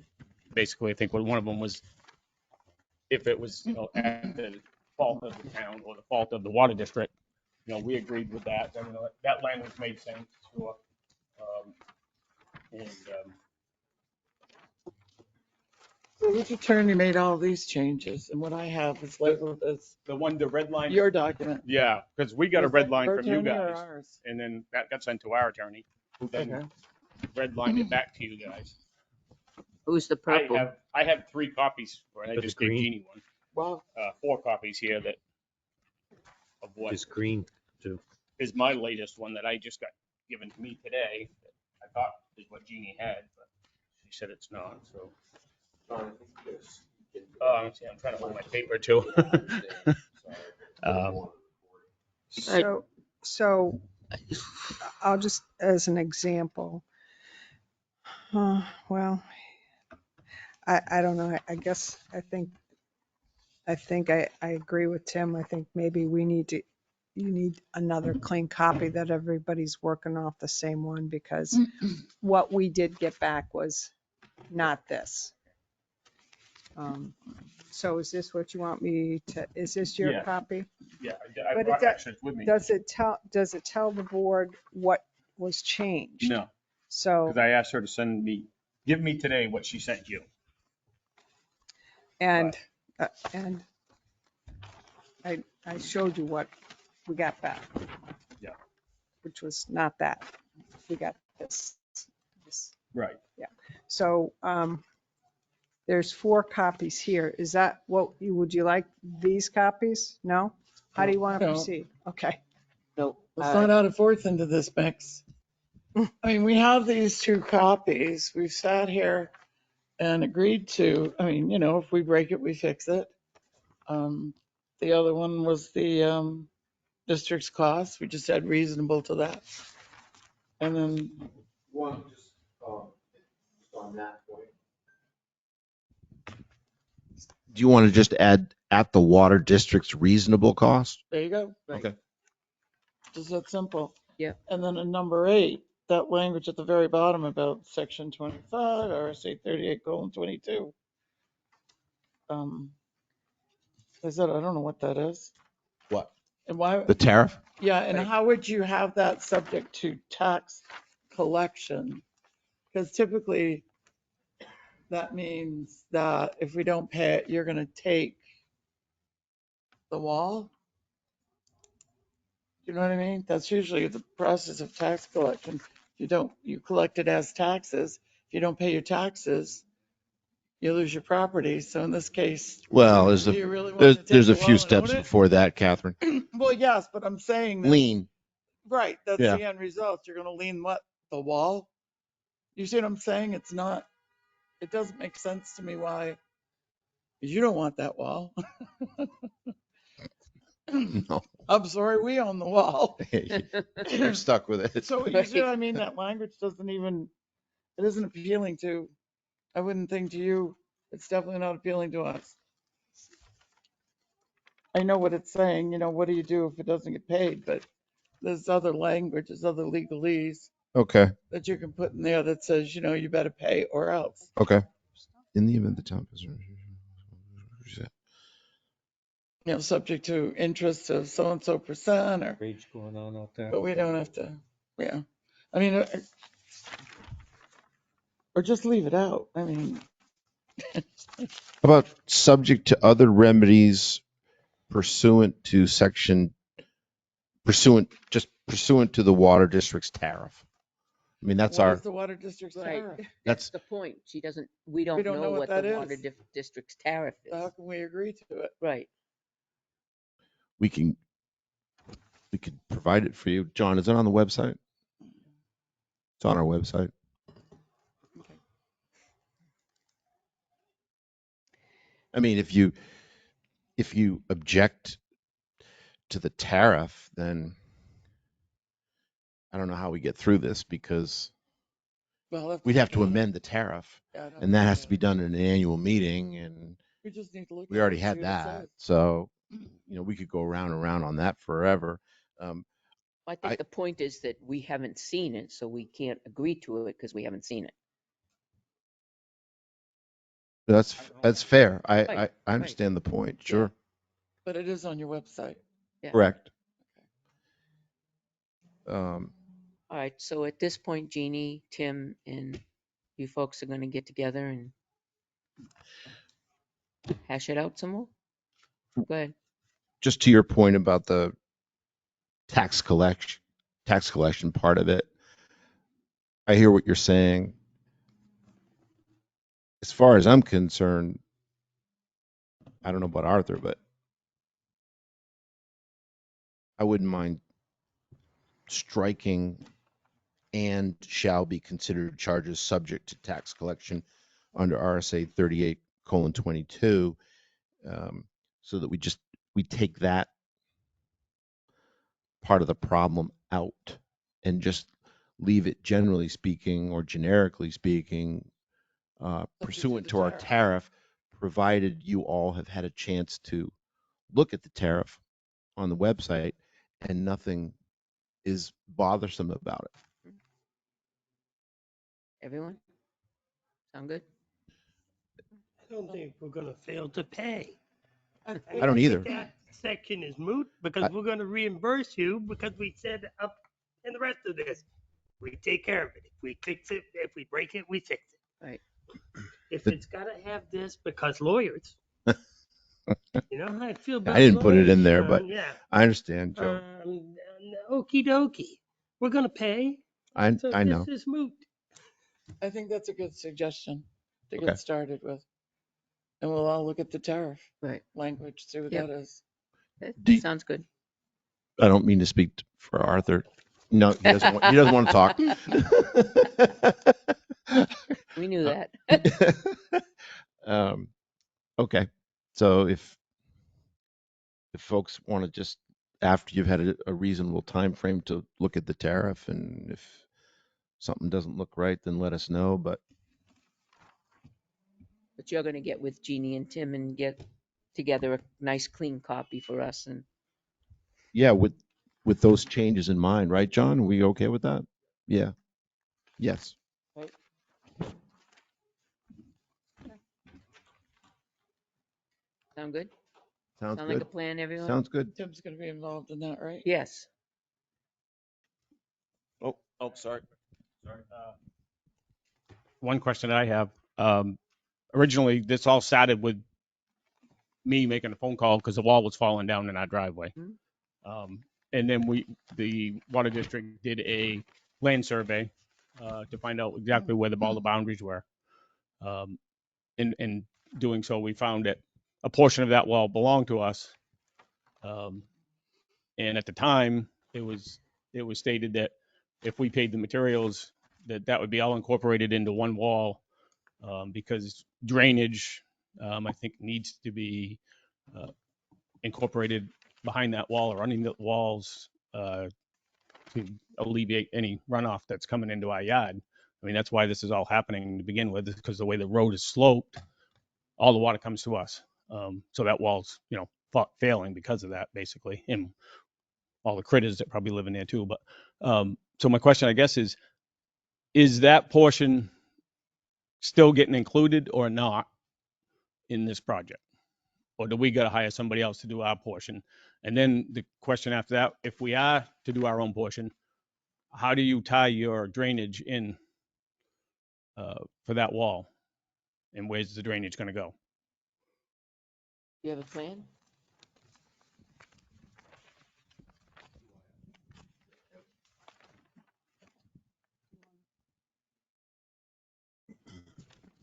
basically I think one of them was if it was, at the fault of the town or the fault of the water district, we agreed with that. I mean, that language made sense to us. Which attorney made all these changes? And what I have is labeled as the red line. your document. Yeah, because we got a Was red that line your from you attorney or guys, ours? and then that got sent to our attorney, who then Okay. redlined it back to you guys. Who's the purple? I have 3 copies, or I But just the gave green- Jeannie one. Wow. 4 copies here of what It's green too. is my latest one that I just got given to me today. That I thought is what Jeannie had, but she said it's not. So. I'm trying to hold my paper too. So I'll just, as an example, well, I don't know. I guess I think I agree with Tim. I think maybe you need another clean copy that everybody's working off the same one, because what we did get back was not this. So is this what you want me to, is this your Yeah. copy? Yeah, I But brought extras with me. Does it tell the board what was changed? No, So, because I asked her to give me today what she sent you. and I showed you what we got back. Yeah. Which was not that. We got this. Right. Yeah. So, there's 4 copies here. Is that would you like these copies? No? How do you want to No. proceed? Okay. No. Let's not add a fourth into this mix. I mean, we have these 2 copies. We've sat here and agreed to, if we break it, we fix it. The other one was the district's cost. We just said reasonable to that. And then, One, just on that point. Do you want to just add at the water district's reasonable cost? there you go. Right. Okay. Just that simple. Yeah. And then in number 8, that language at the very bottom about section 25, RSA 38:22. I said, I don't know what that is. What? And why? The tariff? Yeah, and Right. how would you have that subject to tax collection? Because typically that means that if we don't pay it, you're gonna take the wall. You know what I mean? That's usually the process of tax collection. You collect it as taxes. If you don't pay your taxes, you lose your property. So in this case, Well, do you really want to take there's the a few well and own steps it? before that, Catherine. Well, yes, but I'm saying that, Lean. right, that's Yeah. the end result. You're going to lean what? The wall? You see what I'm saying? It's not, it doesn't make sense to me why you don't want that wall. No. I'm sorry, we own the wall. You're stuck with it. So you see what I mean? That language doesn't even, it isn't appealing to, I wouldn't think to you, it's definitely not appealing to us. I know what it's saying, you know, what do you do if it doesn't get paid? But there's other language, there's other legalese Okay. that you can put in there that says, you know, you better pay or else. Okay. In the event the town. You know, subject to interest of so-and-so percent or, Rage going on out there. but we don't have to, yeah. I mean, or just leave it out. I mean, How about subject to other remedies pursuant to pursuant to the water district's tariff? I mean, that's what our, is the water district's Right. tariff? That's the point. We don't know what that the water is. district's tariff So how is. can we agree to it? Right. we could provide it for you. John, is it on the website? It's on our website. Okay. I mean, if you object to the tariff, then I don't know how we get through this, because Well, we'd have to amend the tariff, Yeah, I'd have and that look has at to be it. done in an annual meeting, and We just need to look. we at already it, had see what it that. says. So, we could go around and around on that forever. I think the point is that we haven't seen it, so we can't agree to it because we haven't seen it. That's fair. Right, I understand the point. Sure. But it is on your website. Yeah. Correct. All right, so at this point, Jeannie, Tim, and you folks are gonna get together and hash it out some more? Go ahead. Just to your point about the tax collection part of it, I hear what you're saying. As far as I'm concerned, I don't know about Arthur, but I wouldn't mind striking "and shall be considered charges subject to tax collection" under RSA 38:22, so that we take that part of the problem out and just leave it, generally speaking or generically speaking, pursuant to our tariff, provided you all have had a chance to look at the tariff on the website and nothing is bothersome about it. Everyone? Sound good? I don't think we're gonna fail to pay. I don't either. think that section is moot because we're gonna reimburse you because we said up in the rest of this. We take care of it. If we fix it, if we break it, we fix it. Right. If it's gotta have this because lawyers, you know how I feel about I didn't put it lawyers, in there, John, but yeah. I understand, Joe. Okie dokie. We're gonna pay. I So know. this is moot. I think that's a good suggestion to Okay. get started with. And we'll all look at the tariff Right. language, see what Yep. that is. That sounds good. I don't mean to speak for Arthur. No, he doesn't want to talk. We knew that. Okay. So if folks want to just, after you've had a reasonable time frame to look at the tariff, and if something doesn't look right, then let us know. But You're gonna get with Jeannie and Tim and get together a nice clean copy for us, and yeah, with those changes in mind, right, John? Are we okay with that? Yeah. Yes. right? Sound good? Sounds Sound good. like a plan, everyone? Sounds good. Tim's going to be involved in that, right? Yes. Oh, sorry. One question I have, originally, this all started with me making a phone call because the wall was falling down in our driveway. And then the water district did a land survey to find out exactly where all the boundaries were. in doing so, we found that a portion of that wall belonged to us. And at the time, it was stated that if we paid the materials, that would be all incorporated into one wall, because drainage, I think, needs to be incorporated behind that wall or underneath the walls, to alleviate any runoff that's coming into our yard. I mean, that's why this is all happening to begin with, because the way the road is sloped, all the water comes to us. So that wall's, failing because of that, basically, and all the critters that probably live in there too. But so my question, I guess, is that portion still getting included or not in this project? Or do we got to hire somebody else to do our portion? And then the question after that, if we are to do our own portion, how do you tie your drainage in for that wall? And where's the drainage going to go? You have a plan?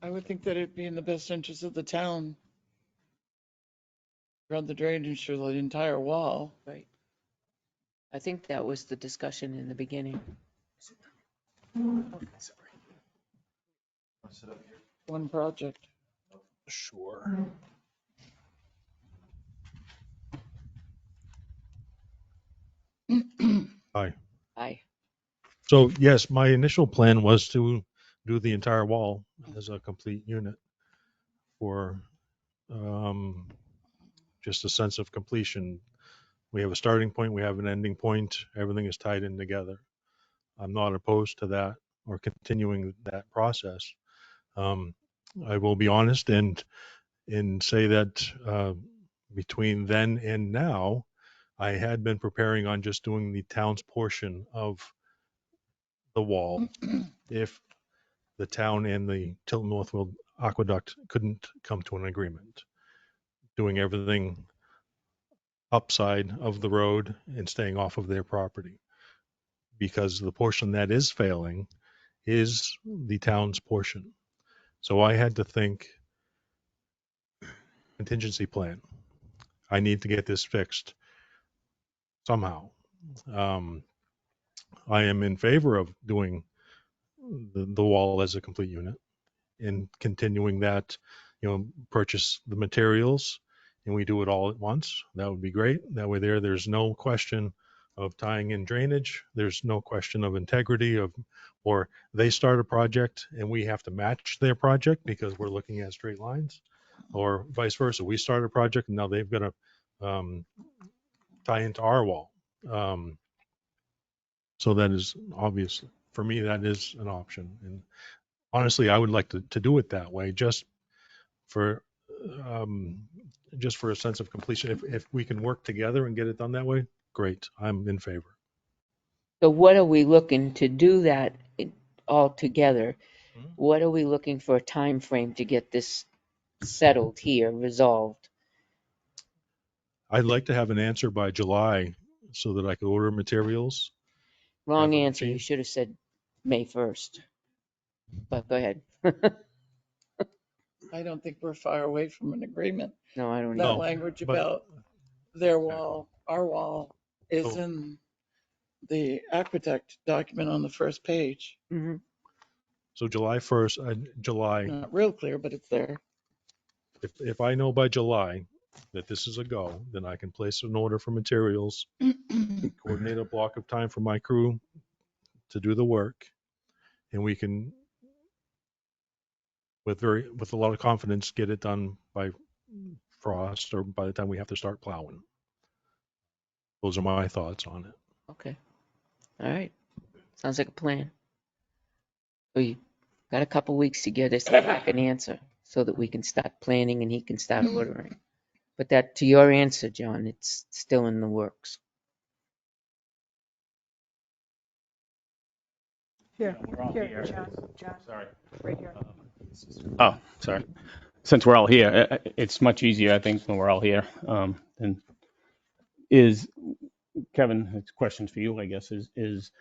I would think that it'd be in the best interest of the town. Run the drainage through the entire wall. Right. I think that was the discussion in the beginning. One project. Sure. Hi. Aye. So yes, my initial plan was to do the entire wall as a complete unit for just a sense of completion. We have a starting point, we have an ending point, everything is tied in together. I'm not opposed to that or continuing that process. I will be honest and say that between then and now, I had been preparing on just doing the town's portion of the wall if the town and the Tilton Northfield Aqueduct couldn't come to an agreement. Doing everything upside of the road and staying off of their property. Because the portion that is failing is the town's portion. So I had to think contingency plan. I need to get this fixed somehow. I am in favor of doing the wall as a complete unit and continuing that, purchase the materials and we do it all at once. That would be great. That way there's no question of tying in drainage. There's no question of integrity or they start a project and we have to match their project because we're looking at straight lines, or vice versa. We start a project and now they've got to tie into our wall. So that is obvious. For me, that is an option. And honestly, I would like to do it that way, just for a sense of completion. If we can work together and get it done that way, great. I'm in favor. So what are we looking to do that all together? Mhm. What are we looking for a time frame to get this settled here, resolved? I'd like to have an answer by July so that I could order materials. Wrong Have a answer. You machine. should have said May 1st. But go ahead. I don't think we're far away from an agreement. No, I don't That No, know. language but- about their wall, our wall, is So- in the aqueduct document on the first page. Mhm. So July 1st, July, Not real clear, but it's there. if I know by July that this is a go, then I can place an order for materials, coordinate a block of time for my crew to do the work, and we can, with a lot of confidence, get it done by frost or by the time we have to start plowing. Those are my thoughts on it. Okay. All right. Sounds like a plan. We got a couple weeks to get us back an answer so that we can start planning and he can start ordering. But that, to your answer, John, it's still in the works. Here, We're all here, here. John, Sorry. right here. Oh, sorry. Since we're all here, it's much easier, I think, when we're all here. And Kevin, it's questions for you, I guess, is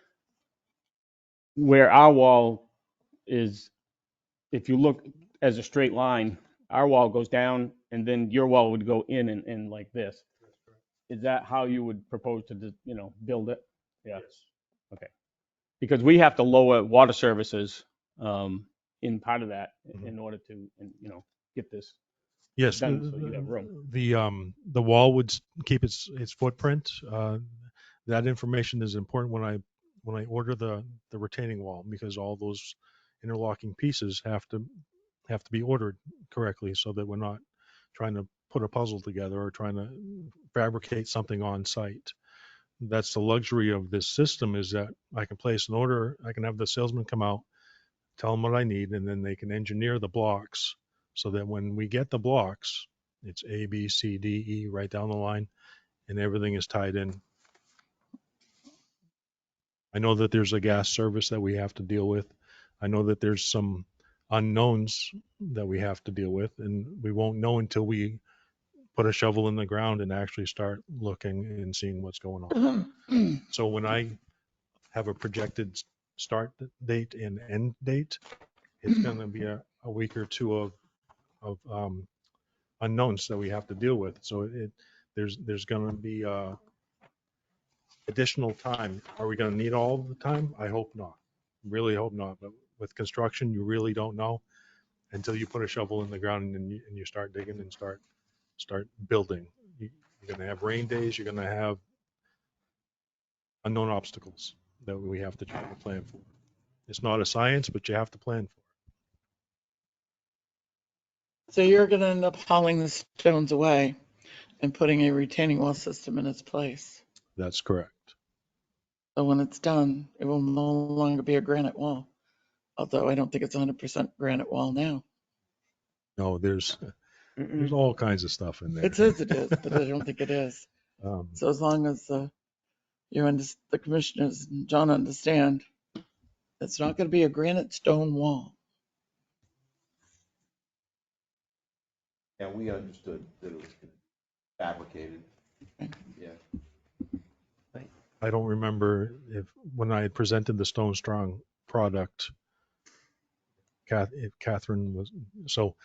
where our wall is, if you look as a straight line, our wall goes down and then your wall would go in and like this. Is that how you would propose to, build it? Yeah. Okay. Because we have to lower water services in part of that in order to, get this Yes, done so you have room. the wall would keep its footprint. That information is important when I order the retaining wall, because all those interlocking pieces have to be ordered correctly, so that we're not trying to put a puzzle together or trying to fabricate something on site. That's the luxury of this system, is that I can place an order, I can have the salesman come out, tell them what I need, and then they can engineer the blocks so that when we get the blocks, it's A, B, C, D, E right down the line, and everything is tied in. I know that there's a gas service that we have to deal with. I know that there's some unknowns that we have to deal with, and we won't know until we put a shovel in the ground and actually start looking and seeing what's going on. So when I have a projected start date and end date, it's going to be a week or two of unknowns that we have to deal with. So there's going to be additional time. Are we going to need all the time? I hope not. Really hope not. But with construction, you really don't know until you put a shovel in the ground and you start digging and start building. You're going to have rain days. You're going to have unknown obstacles that we have to try to plan for. It's not a science, but you have to plan for it. So you're going to end up hauling the stones away and putting a retaining wall system in its place. That's correct. So when it's done, it will no longer be a granite wall. Although I don't think it's 100% granite wall now. No, there's all kinds of stuff in there. It says it is, but I don't think it is. So as long as the commissioners and John understand, it's not going to be a granite stone wall. Yeah, we understood that it was fabricated. Yeah. I don't remember when I had presented the Stone Strong product, if Catherine was, so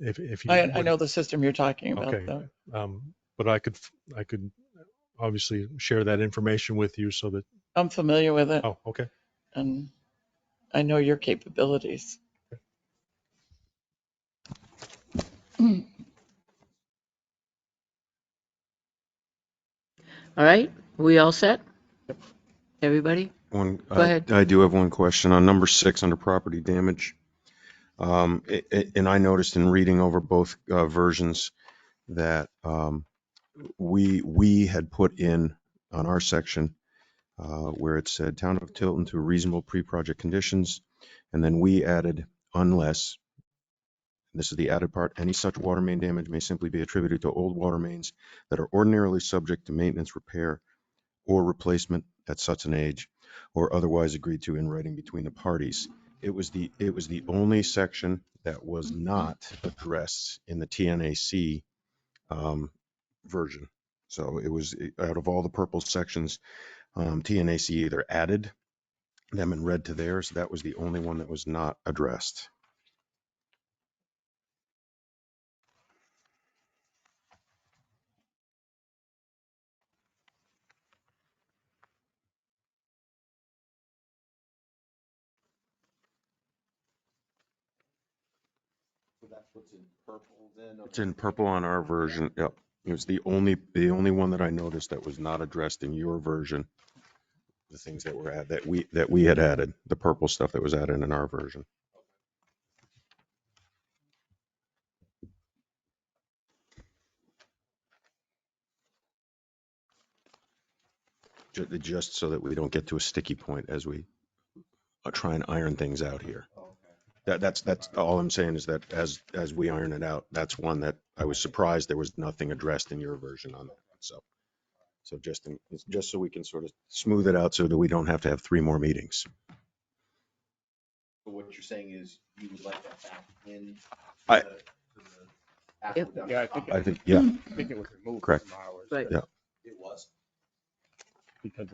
if you. I know the system you're talking about, Okay. though. But I could obviously share that information with you so that. I'm familiar with it. Oh, okay. And I know your capabilities. All right, we all set? Everybody? Go ahead. I do have one question on number 6 under property damage. And I noticed in reading over both versions that we had put in on our section where it said Town of Tilton to reasonable pre-project conditions, and then we added unless. This is the added part. Any such water main damage may simply be attributed to old water mains that are ordinarily subject to maintenance, repair, or replacement at such an age, or otherwise agreed to in writing between the parties. It was the only section that was not addressed in the TNAC version. So it was, out of all the purple sections, TNAC either added them in red to theirs. That was the only one that was not addressed. So that's what's in purple then? It's in purple on our version. Yep. It was the only one that I noticed that was not addressed in your version. The things that were that we had added, the purple stuff that was added in our version. Just so that we don't get to a sticky point as we try and iron things out here. That's all I'm saying, is that as we iron it out, that's one that I was surprised there was nothing addressed in your version on that. So just so we can sort of smooth it out so that we don't have to have 3 more meetings. So what you're saying is you would like that back in? Yeah, I think, yeah. I think it was removed Correct. from ours. Right. Yeah. It was. Because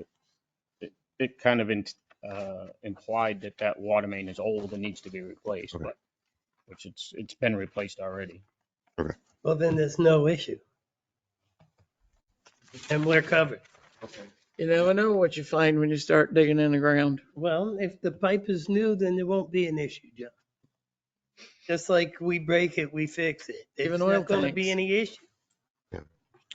it kind of implied that water main is old and needs to be replaced, Okay. but which it's been replaced already. Well, then there's no issue. And we're covered. You never know what you find when you start digging in the ground. Well, if the pipe is new, then there won't be an issue, John. Just like we break it, we fix it. Even It's oil not gonna be tanks. any issue.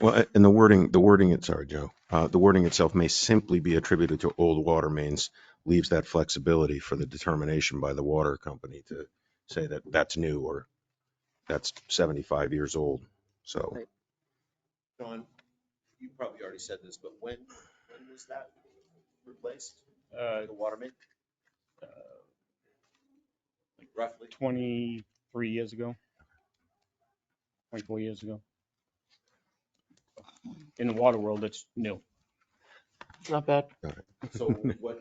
Well, and sorry, Joe, the wording itself may simply be attributed to old water mains, leaves that flexibility for the determination by the water company to say that that's new or that's 75 years old. So, Right. John, you probably already said this, but when was that replaced? The water main, like roughly? 23 years ago, 24 years ago. In the water world, it's new. It's not bad. So what,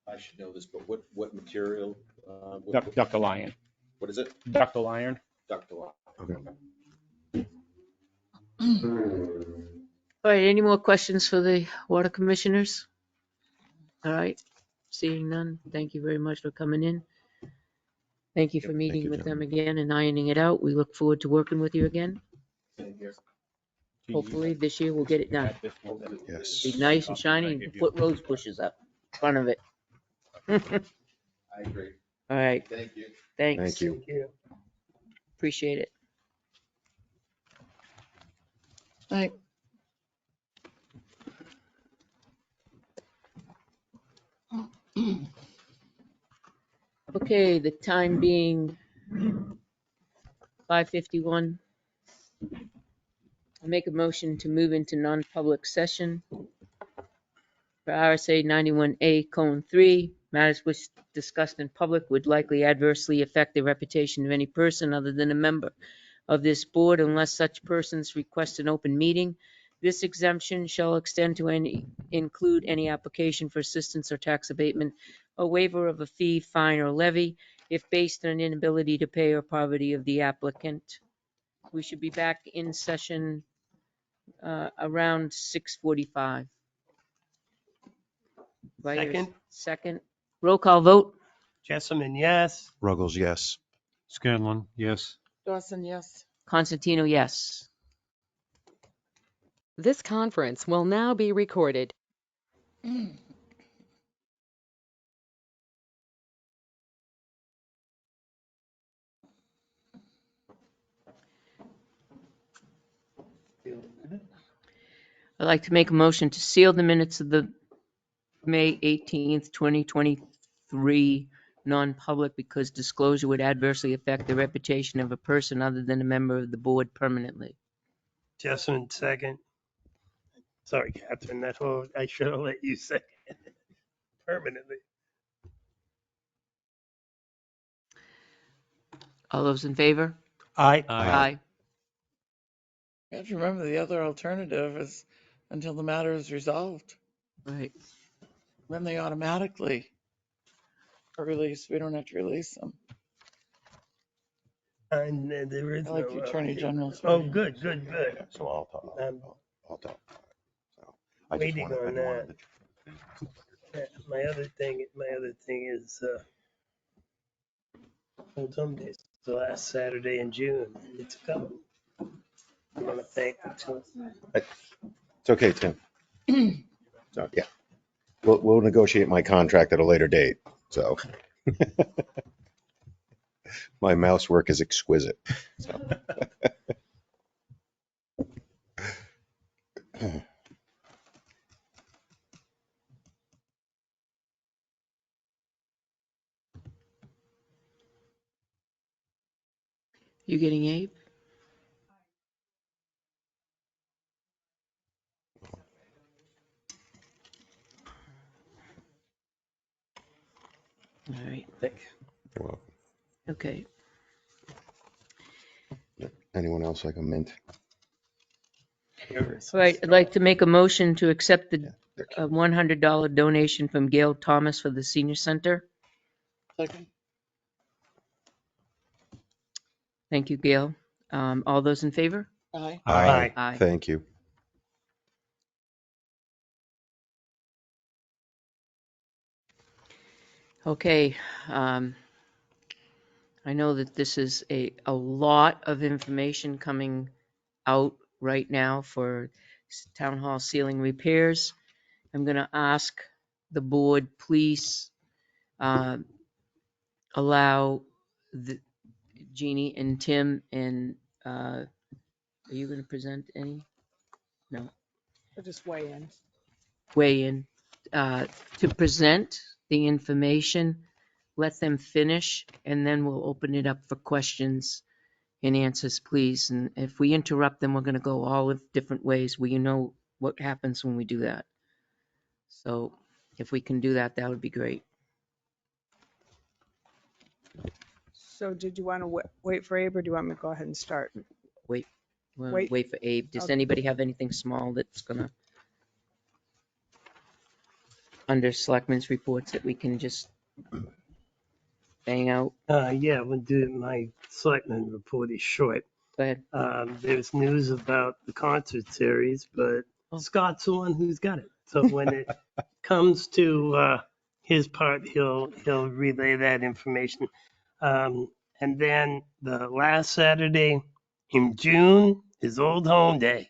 I should know this, but what material? Ductile iron. What is it? Ductile iron. Ductile. okay. All right, any more questions for the water commissioners? All right, seeing none, thank you very much for coming in. Thank you for Yep, thank meeting you, with them gentlemen. again and ironing it out. We look forward to working with you again. Hopefully this year we'll get it done. Yes. Be nice and shiny and put rose bushes up in front of it. I agree. All right, Thank you. thanks. Thank you. Thank you. Appreciate it. Right. Okay, the time being 5:51. I make a motion to move into non-public session for RSA 91A:3, matters which discussed in public would likely adversely affect the reputation of any person other than a member of this board unless such persons request an open meeting. This exemption shall extend to include any application for assistance or tax abatement, a waiver of a fee, fine, or levy if based on inability to pay or poverty of the applicant. We should be back in session around 6:45. Right? Second, Second. Roll call vote. Jessamine, yes. Ruggles, yes. Scanlon, yes. Dawson, yes. Constantino, yes. This conference will now be recorded. I'd like to make a motion to seal the minutes of the May 18th, 2023 non-public because disclosure would adversely affect the reputation of a person other than a member of the board permanently. Jessamine, second. Sorry, Catherine, I should have let you second. Permanently. All those in favor? Aye. Aye. You have to remember the other alternative is until the matter is resolved. Right. Then they automatically are released. We don't have to release them. And there is I like no, the Attorney General's. Oh, wording. good, good, good. So I'll talk. I'm I'll talk. So I just waiting wanted, I on wanted that. to. My other thing is, Old Home Days, the last Saturday in June, and it's coming. I want to thank the children. It's okay, Tim. So, yeah, we'll negotiate my contract at a later date. So my mouse work is exquisite. So. You getting Abe? All right. Well, Okay. anyone else like a mint? All right. I'd like to make a motion to accept the They're a $100 donation from Gail Thomas for the senior center. Second. Thank you, Gail. All those in favor? Aye. Aye. Aye. Thank you. Okay. I know that this is a lot of information coming out right now for town hall ceiling repairs. I'm going to ask the board, please allow Jeannie and Tim and are you going to present any? No, I'll just weigh in. weigh in to present the information. Let them finish, and then we'll open it up for questions and answers, please. And if we interrupt them, we're going to go all of different ways. Well, you know what happens when we do that. So if we can do that, that would be great. So did you want to wait for Abe, or do you want me to go ahead and start? Wait, we'll Wait. wait for Abe. Does Okay. anybody have anything small that's gonna, under selectmen's reports, that we can just bang out? Yeah, we'll do my selectman report is short. Go ahead. There's news about the concert series, but Oh. Scott's the one who's got it. So when it comes to his part, he'll relay that information. And then the last Saturday in June is Old Home Day.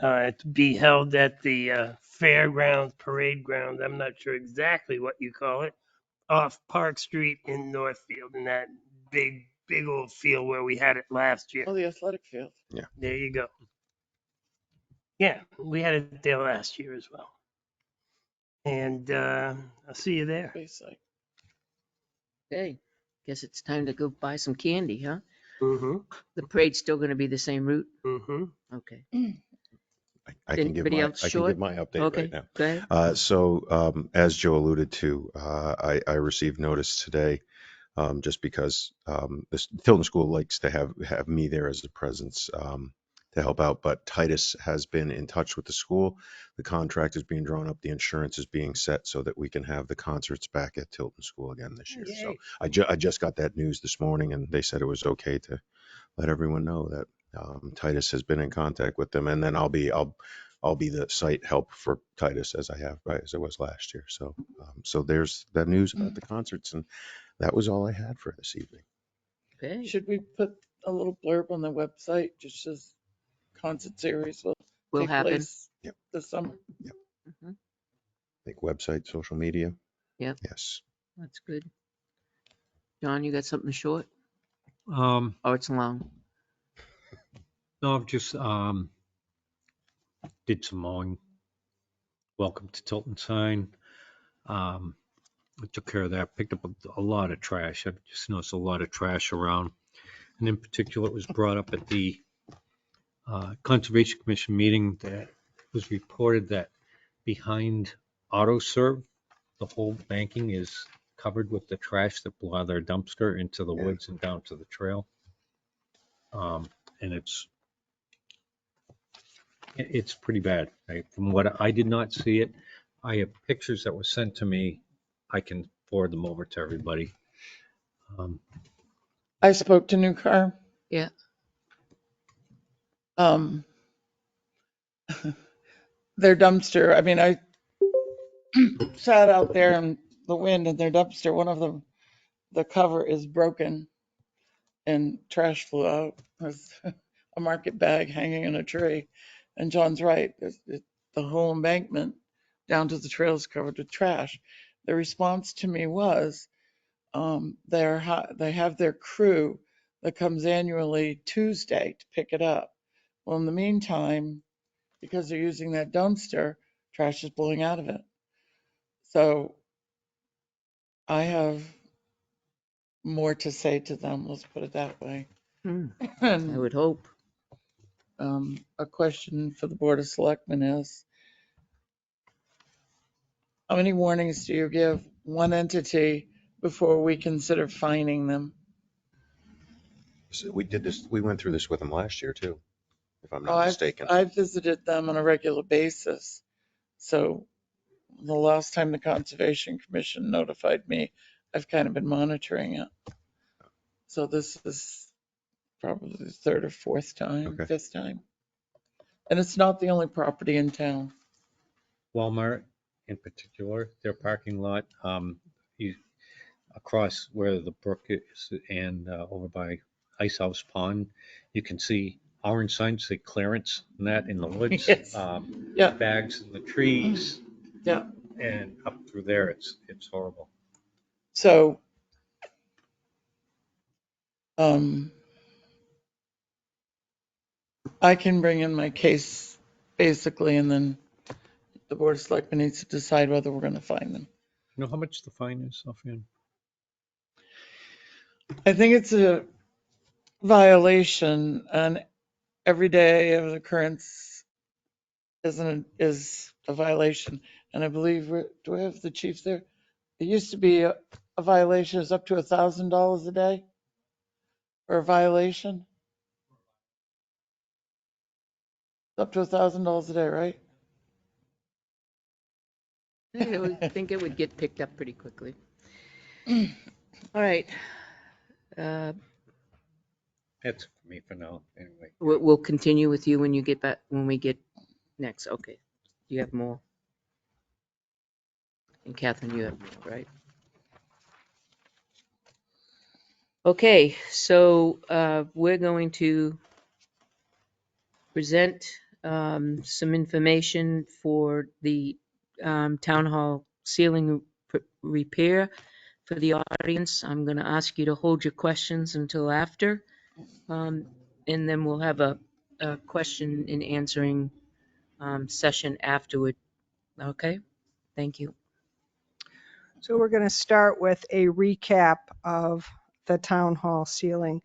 To be held at the fairgrounds, parade grounds. I'm not sure exactly what you call it, off Park Street in Northfield, in that big old field where we had it last year. Oh, the athletic field. There you go. Yeah, we had it there last year as well. And I'll see you there. Bayside. Okay, guess it's time to go buy some candy, huh? Mm-hmm. The parade's still gonna be the same route? Mm-hmm. Okay. I can give Anybody my, else I can short? give my update Okay, right now. go ahead. So as Joe alluded to, I received notice today, just because this Tilton School likes to have me there as a presence to help out. But Titus has been in touch with the school. The contract is being drawn up. The insurance is being set so that we can have the concerts back at Tilton School again this year. So I just got that news this morning, and they said it was okay to let everyone know that Titus has been in contact with them, and then I'll be the site help for Titus as I was last year. So so there's that news about the concerts, and that was all I had for this evening. Okay, Should we put a little blurb on the website just as concert series will take happen. place this summer? Mhm. I think website, social media. Yep. Yes. That's good. John, you got something short? Um, Oh, it's long. no, I've just did some mowing. Welcome to Tilton sign. I took care of that. Picked up a lot of trash. I've just noticed a lot of trash around, and in particular, it was brought up at the Conservation Commission meeting that was reported that behind AutoServe, the whole banking is covered with the trash that blew out of their dumpster into the woods and down to the trail. And it's pretty bad. From what I did not see it, I have pictures that were sent to me. I can forward them over to everybody. I spoke to New Car. Yeah. Their dumpster, I mean, I sat out there in the wind and their dumpster, one of them, the cover is broken and trash flew out. There's a market bag hanging in a tree. And John's right, the whole embankment down to the trail is covered with trash. The response to me was, they have their crew that comes annually Tuesday to pick it up. Well, in the meantime, because they're using that dumpster, trash is blowing out of it. So I have more to say to them, let's put it that way. I And would hope. a question for the Board of Selectmen is, how many warnings do you give one entity before we consider fining them? So we went through this with them last year too, if I'm Oh, not mistaken. I've visited them on a regular basis. So the last time the Conservation Commission notified me, I've kind of been monitoring it. So this is probably the third or fourth time, Okay. fifth time. And it's not the only property in town. Walmart in particular, their parking lot, across where the brook is and over by Ice House Pond, you can see orange signs, say clearance and that in the woods. Yes. Yeah. Bags in the trees. Yeah. And up through there, it's horrible. So, I can bring in my case basically, and then the Board of Selectmen needs to decide whether we're going to fine them. You know how much the fine is offhand? I think it's a violation, and every day of occurrence is a violation. And I believe, do we have the chief there? It used to be a violation is up to $1,000 a day for a violation. Up to $1,000 a day, right? I think it would get picked up pretty quickly. All right. That's it for me for now, anyway. We'll continue with you when you get back, when we get next. Okay. You have more? And Catherine, you have more, right? Okay, so we're going to present some information for the town hall ceiling repair for the audience. I'm going to ask you to hold your questions until after, and then we'll have a question and answering session afterward. Okay, thank you. So we're going to start with a recap of the town hall ceiling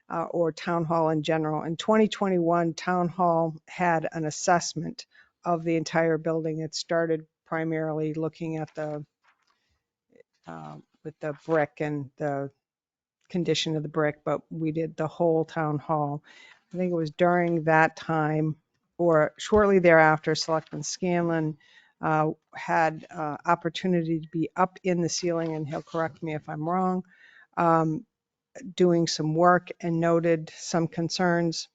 or town hall in general. In 2021, town hall had an assessment of the entire building. It started primarily looking at with the brick and the condition of the brick, but we did the whole town hall. I think it was during that time or shortly thereafter, Selectman Scanlon had opportunity to be up in the ceiling, and he'll correct me if I'm wrong, doing some work and noted some concerns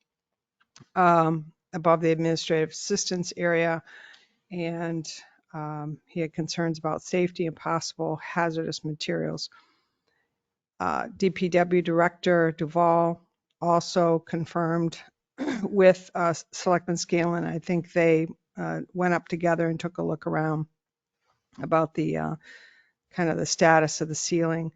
above the administrative assistance area. And he had concerns about safety and possible hazardous materials. DPW Director Duval also confirmed with Selectman Scanlon. I think they went up together and took a look around about the kind of the status of the ceiling.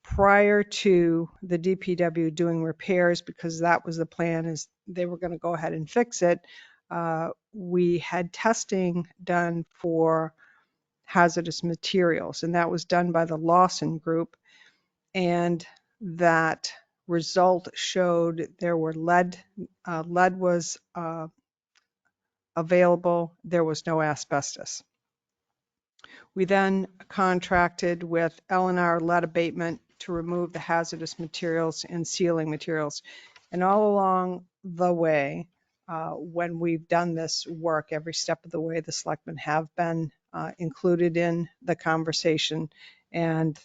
Prior to the DPW doing repairs, because that was the plan, is they were going to go ahead and fix it. We had testing done for hazardous materials, and that was done by the Lawson Group. And that result showed there were lead was available. There was no asbestos. We then contracted with L&R Lead Abatement to remove the hazardous materials and sealing materials. And all along the way, when we've done this work, every step of the way, the selectmen have been included in the conversation and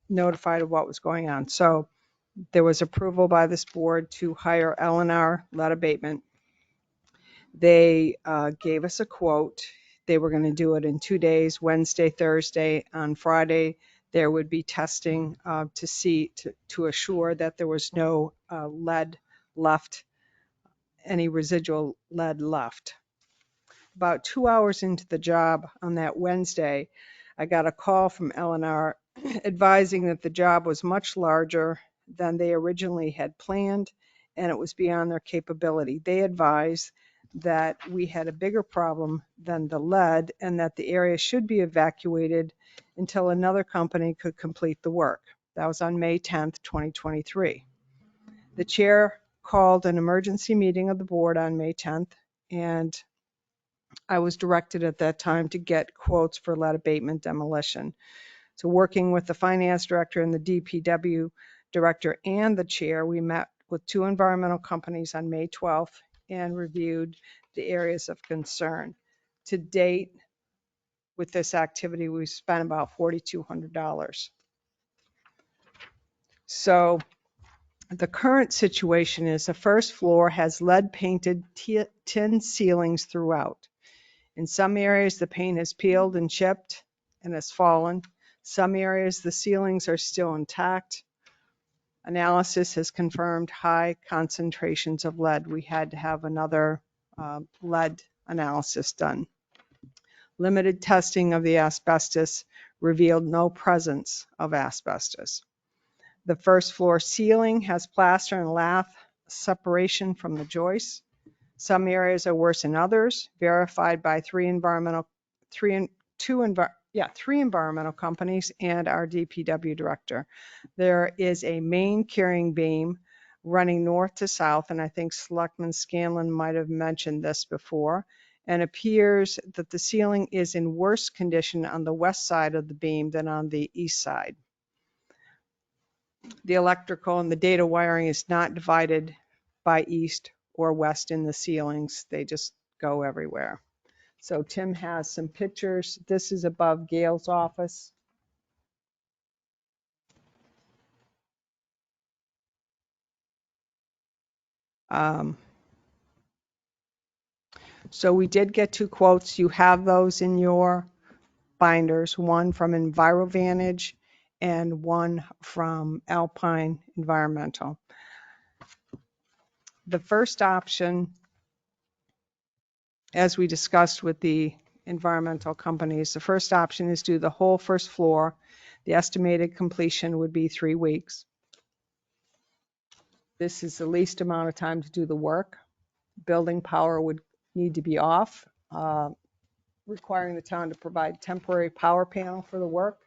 notified of what was going on. So there was approval by this board to hire L&R Lead Abatement. They gave us a quote. They were going to do it in 2 days, Wednesday, Thursday. On Friday, there would be testing to assure that there was no lead left, any residual lead left. About 2 hours into the job on that Wednesday, I got a call from L&R advising that the job was much larger than they originally had planned, and it was beyond their capability. They advised that we had a bigger problem than the lead and that the area should be evacuated until another company could complete the work. That was on May 10th, 2023. The chair called an emergency meeting of the board on May 10th, and I was directed at that time to get quotes for lead abatement demolition. So working with the finance director and the DPW director and the chair, we met with 2 environmental companies on May 12th and reviewed the areas of concern. To date, with this activity, we've spent about $4,200. So the current situation is the first floor has lead painted tin ceilings throughout. In some areas, the paint has peeled and chipped and has fallen. Some areas, the ceilings are still intact. Analysis has confirmed high concentrations of lead. We had to have another lead analysis done. Limited testing of the asbestos revealed no presence of asbestos. The first floor ceiling has plaster and lath separation from the joists. Some areas are worse than others, verified by three environmental companies and our DPW director. There is a main carrying beam running north to south, and I think Selectman Scanlon might have mentioned this before, and appears that the ceiling is in worse condition on the west side of the beam than on the east side. The electrical and the data wiring is not divided by east or west in the ceilings. They just go everywhere. So Tim has some pictures. This is above Gail's office. So we did get 2 quotes. You have those in your binders, one from EnviroVantage and one from Alpine Environmental. The first option, as we discussed with the environmental companies, the first option is do the whole first floor. The estimated completion would be 3 weeks. This is the least amount of time to do the work. Building power would need to be off, requiring the town to provide temporary power panel for the work.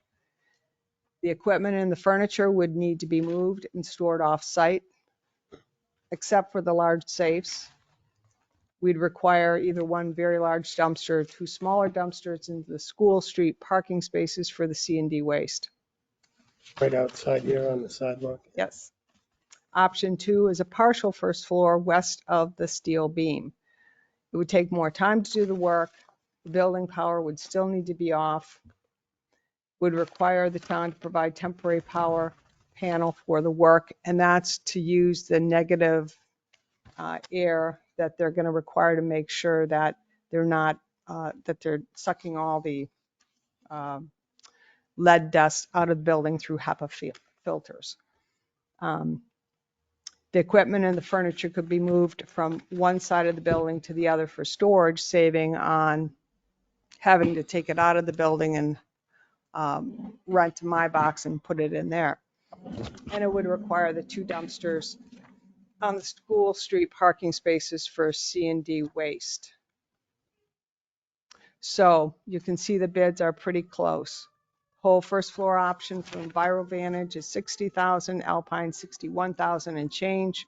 The equipment and the furniture would need to be moved and stored off-site, except for the large safes. We'd require either one very large dumpster or 2 smaller dumpsters into the School Street parking spaces for the C&D waste. Right outside here on the sidewalk. Yes. Option 2 is a partial first floor west of the steel beam. It would take more time to do the work. The building power would still need to be off. Would require the town to provide temporary power panel for the work, and that's to use the negative air that they're going to require to make sure that they're not, that they're sucking all the lead dust out of the building through HEPA filters. The equipment and the furniture could be moved from one side of the building to the other for storage, saving on having to take it out of the building and rent my box and put it in there. And it would require the 2 dumpsters on the School Street parking spaces for C&D waste. So you can see the bids are pretty close. Whole first floor option from EnviroVantage is $60,000, Alpine $61,000 and change.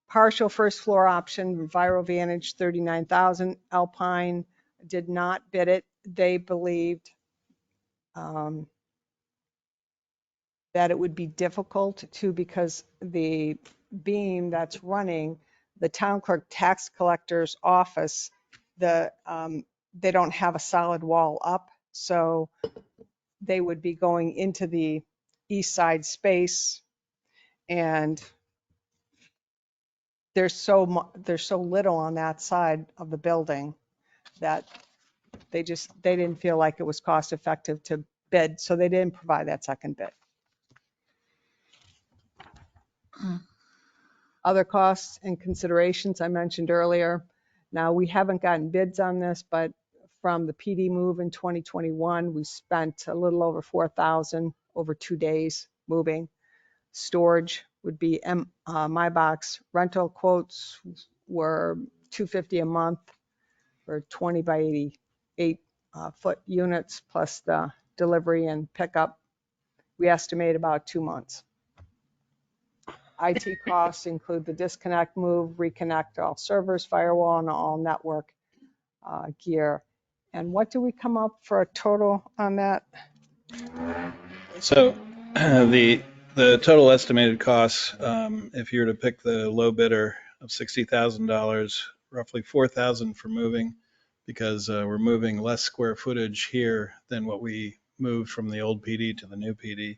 Partial first floor option, EnviroVantage $39,000. Alpine did not bid it. They believed that it would be difficult to, because the beam that's running, the town clerk tax collector's office, they don't have a solid wall up, so they would be going into the east side space, and there's so little on that side of the building that they didn't feel like it was cost effective to bid, so they didn't provide that second bid. Other costs and considerations I mentioned earlier. Now, we haven't gotten bids on this, but from the PD move in 2021, we spent a little over $4,000 over 2 days moving. Storage would be my box. Rental quotes were $250 a month for 20 by 88 foot units, plus the delivery and pickup. We estimate about 2 months. IT costs include the disconnect, move, reconnect all servers, firewall, and all network gear. And what do we come up for a total on that? So the total estimated costs, if you were to pick the low bidder of $60,000, roughly $4,000 for moving, because we're moving less square footage here than what we moved from the old PD to the new PD.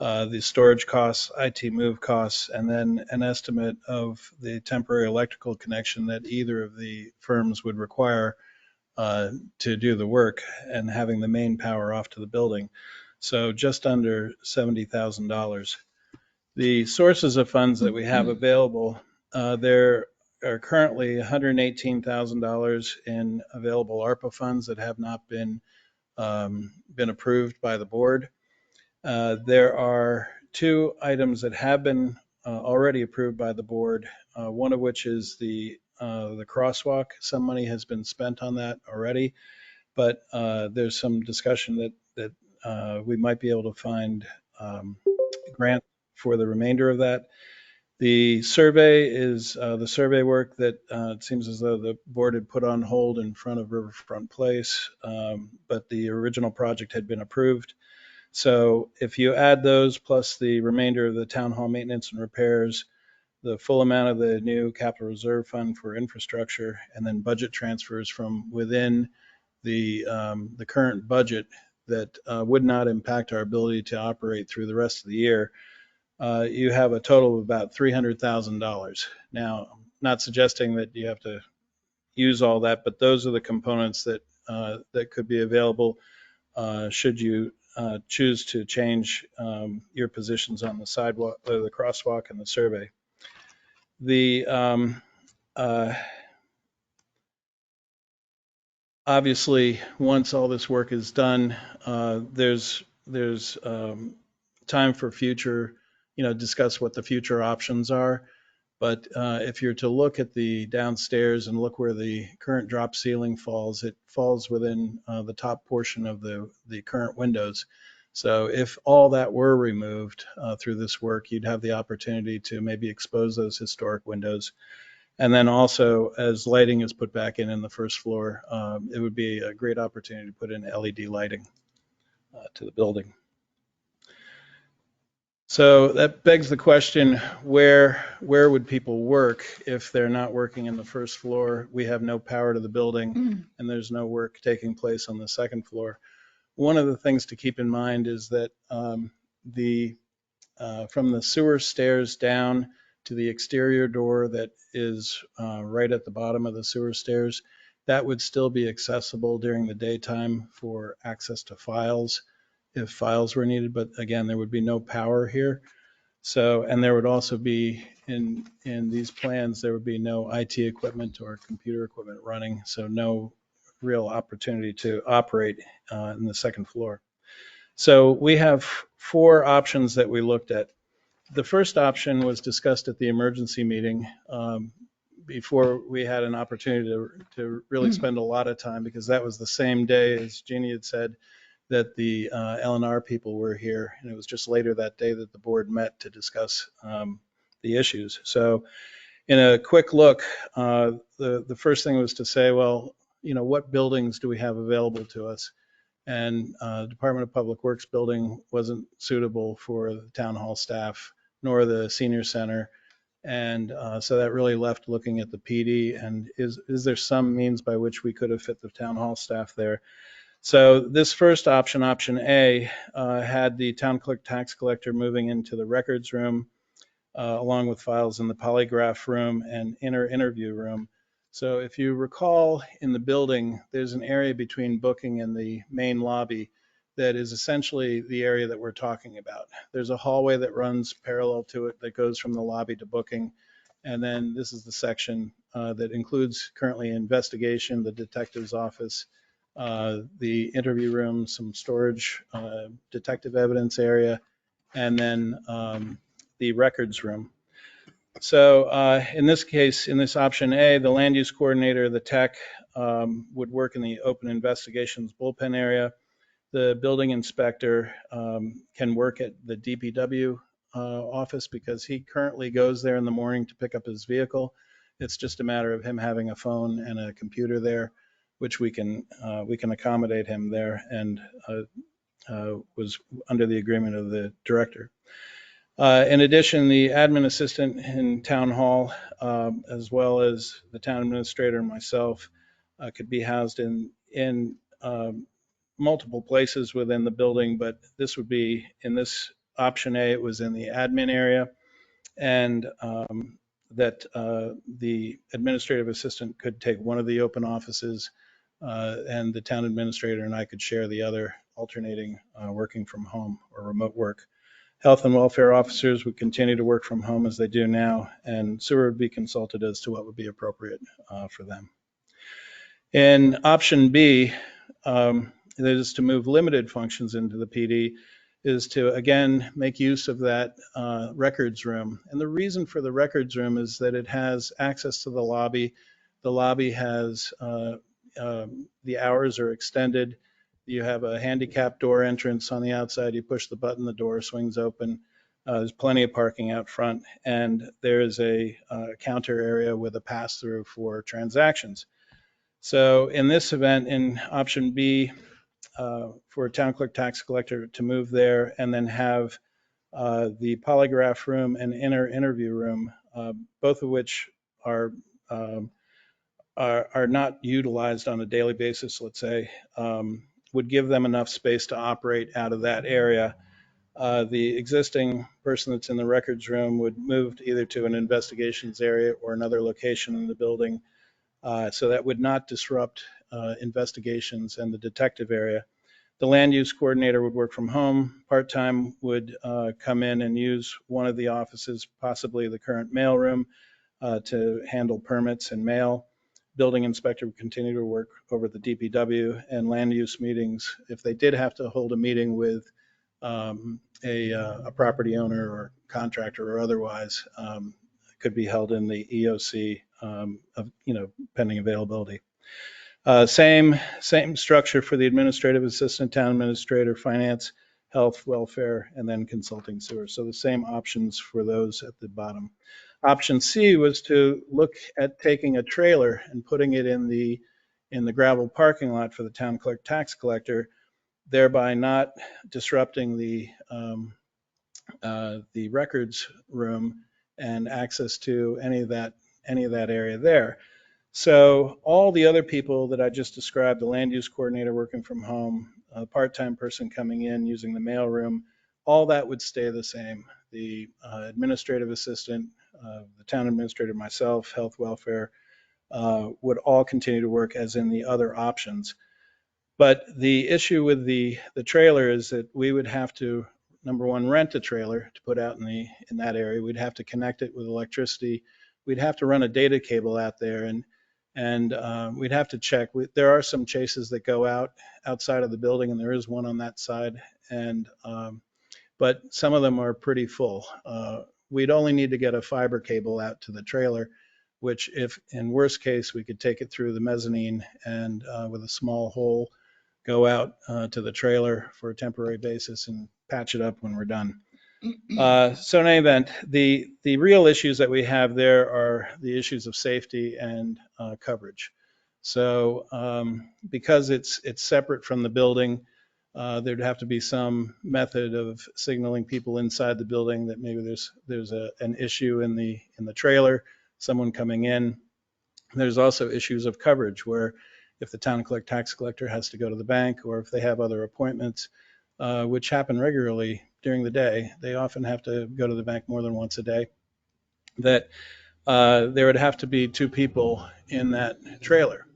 The storage costs, IT move costs, and then an estimate of the temporary electrical connection that either of the firms would require to do the work, and having the main power off to the building. so just under $70,000. The sources of funds that we have available, there are currently $118,000 in available ARPA funds that have not been approved by the board. There are two items that have been already approved by the board, one of which is the crosswalk. Some money has been spent on that already, but there's some discussion that we might be able to find grant for the remainder of that. The survey is the survey work that it seems as though the board had put on hold in front of Riverfront Place, but the original project had been approved. So if you add those plus the remainder of the town hall maintenance and repairs, the full amount of the new capital reserve fund for infrastructure, and then budget transfers from within the current budget that would not impact our ability to operate through the rest of the year, you have a total of about $300,000. Now, I'm not suggesting that you have to use all that, but those are the components that that could be available should you choose to change your positions on the sidewalk, the crosswalk, and the survey. The obviously, once all this work is done, there's time for future, discuss what the future options are. But if you're to look at the downstairs and look where the current drop ceiling falls, it falls within the top portion of the current windows. So if all that were removed through this work, you'd have the opportunity to maybe expose those historic windows. And then also, as lighting is put back in the first floor, it would be a great opportunity to put in LED lighting to the building. So that begs the question, where would people work if they're not working in the first floor? We have no power to the building, and there's no work taking place on the second floor. One of the things to keep in mind is that from the sewer stairs down to the exterior door that is right at the bottom of the sewer stairs, that would still be accessible during the daytime for access to files if files were needed. But again, there would be no power here. So, and there would also be in these plans, there would be no IT equipment or computer equipment running. So no real opportunity to operate in the second floor. So we have four options that we looked at. The first option was discussed at the emergency meeting before we had an opportunity to really spend a lot of time, because that was the same day, as Jeannie had said, that the L&R people were here. And it was just later that day that the board met to discuss the issues. So in a quick look, the first thing was to say, well, what buildings do we have available to us? And Department of Public Works building wasn't suitable for the town hall staff, nor the senior center. And so that really left looking at the PD and is there some means by which we could have fit the town hall staff there? So this first option, option A, had the town clerk tax collector moving into the records room, along with files in the polygraph room and interview room. So if you recall, in the building, there's an area between booking and the main lobby that is essentially the area that we're talking about. There's a hallway that runs parallel to it that goes from the lobby to booking. And then this is the section that includes currently investigation, the detective's office, the interview room, some storage, detective evidence area, and then the records room. So in this case, in this option A, the land use coordinator, the tech, would work in the open investigations bullpen area. The building inspector can work at the DPW office because he currently goes there in the morning to pick up his vehicle. It's just a matter of him having a phone and a computer there, which we can accommodate him there, and was under the agreement of the director. In addition, the admin assistant in town hall, as well as the town administrator and myself, could be housed in multiple places within the building, but this would be in this option A, it was in the admin area, and that the administrative assistant could take one of the open offices, and the town administrator and I could share the other alternating working from home or remote work. Health and welfare officers would continue to work from home as they do now, and sewer would be consulted as to what would be appropriate for them. In option B, that is to move limited functions into the PD, is to, again, make use of that records room. And the reason for the records room is that it has access to the lobby. The lobby has, the hours are extended. You have a handicap door entrance on the outside. You push the button, the door swings open. There's plenty of parking out front, and there is a counter area with a pass-through for transactions. So in this event, in option B, for a town clerk tax collector to move there and then have the polygraph room and inner interview room, both of which are not utilized on a daily basis, let's say, would give them enough space to operate out of that area. The existing person that's in the records room would move either to an investigations area or another location in the building. So that would not disrupt investigations and the detective area. The land use coordinator would work from home. Part-time would come in and use one of the offices, possibly the current mail room, to handle permits and mail. Building inspector would continue to work over the DPW and land use meetings. If they did have to hold a meeting with a property owner or contractor or otherwise, could be held in the EOC of, pending availability. Same structure for the administrative assistant, town administrator, finance, health, welfare, and then consulting sewer. So the same options for those at the bottom. Option C was to look at taking a trailer and putting it in the gravel parking lot for the town clerk tax collector, thereby not disrupting the records room and access to any of that area there. So all the other people that I just described, the land use coordinator working from home, a part-time person coming in using the mail room, all that would stay the same. The administrative assistant, the town administrator, myself, health, welfare, would all continue to work as in the other options. But the issue with the trailer is that we would have to, number one, rent a trailer to put out in that area. We'd have to connect it with electricity. We'd have to run a data cable out there, and we'd have to check. There are some chases that go outside of the building, and there is one on that side, and but some of them are pretty full. We'd only need to get a fiber cable out to the trailer, which, if in worst case, we could take it through the mezzanine and with a small hole, go out to the trailer for a temporary basis and patch it up when we're done. So in any event, the real issues that we have there are the issues of safety and coverage. So because it's separate from the building, there'd have to be some method of signaling people inside the building that maybe there's an issue in the trailer, someone coming in. There's also issues of coverage where if the town clerk tax collector has to go to the bank, or if they have other appointments, which happen regularly during the day, they often have to go to the bank more than once a day, that there would have to be two people in that trailer.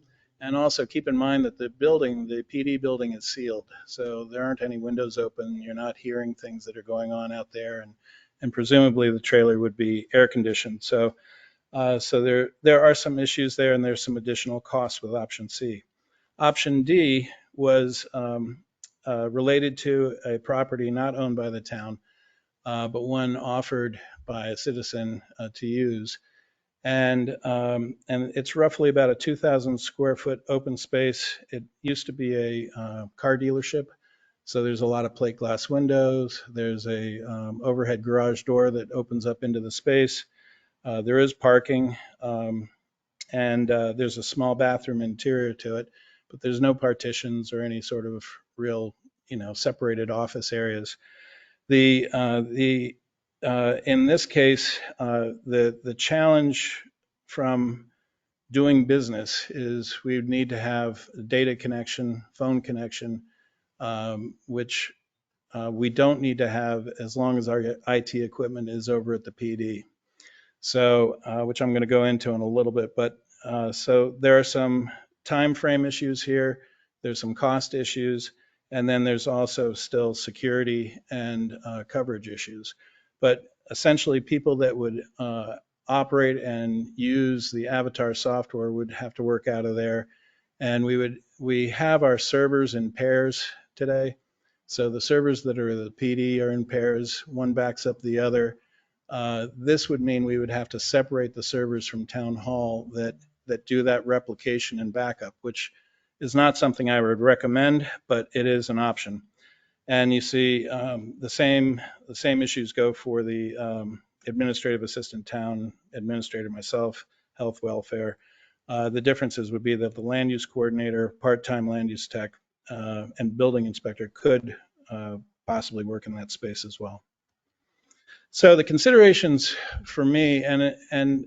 And also keep in mind that the PD building is sealed, so there aren't any windows open. You're not hearing things that are going on out there, and presumably the trailer would be air conditioned. So there are some issues there, and there's some additional costs with option C. Option D was related to a property not owned by the town, but one offered by a citizen to use. And it's roughly about a 2,000 square foot open space. It used to be a car dealership. So there's a lot of plate glass windows. There's a overhead garage door that opens up into the space. There is parking, and there's a small bathroom interior to it, but there's no partitions or any sort of real, separated office areas. In this case, the challenge from doing business is we would need to have a data connection, phone connection, which we don't need to have as long as our IT equipment is over at the PD. So, which I'm going to go into in a little bit, but so there are some time frame issues here. There's some cost issues, And then there's also still security and coverage issues. But essentially, people that would operate and use the Avatar software would have to work out of there. And we have our servers in pairs today. So the servers that are the PD are in pairs, one backs up the other. This would mean we would have to separate the servers from town hall that do that replication and backup, which is not something I would recommend, but it is an option. And you see the same issues go for the administrative assistant, town administrator, myself, health, welfare. The differences would be that the land use coordinator, part-time land use tech, and building inspector could possibly work in that space as well. So the considerations for me, and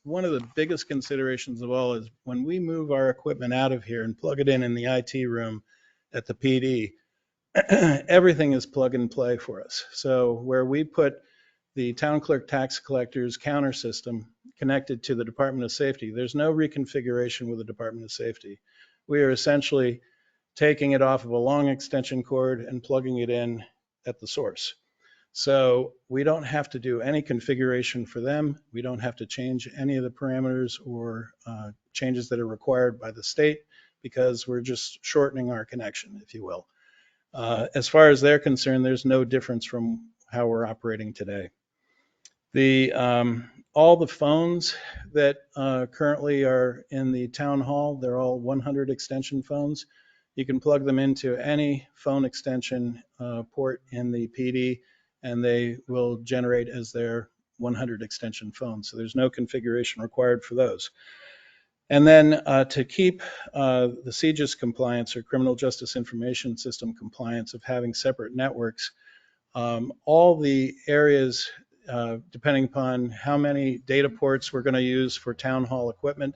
one of the biggest considerations of all is when we move our equipment out of here and plug it in the IT room at the PD, everything is plug and play for us. So where we put the town clerk tax collector's counter system connected to the Department of Safety, there's no reconfiguration with the Department of Safety. We are essentially taking it off of a long extension cord and plugging it in at the source. So we don't have to do any configuration for them. We don't have to change any of the parameters or changes that are required by the state, because we're just shortening our connection, if you will. As far as they're concerned, there's no difference from how we're operating today. All the phones that currently are in the town hall, they're all 100 extension phones. You can plug them into any phone extension port in the PD, and they will generate as their 100 extension phones. So there's no configuration required for those. And then to keep the CJIS compliance, or Criminal Justice Information System compliance, of having separate networks, all the areas, depending upon how many data ports we're going to use for town hall equipment,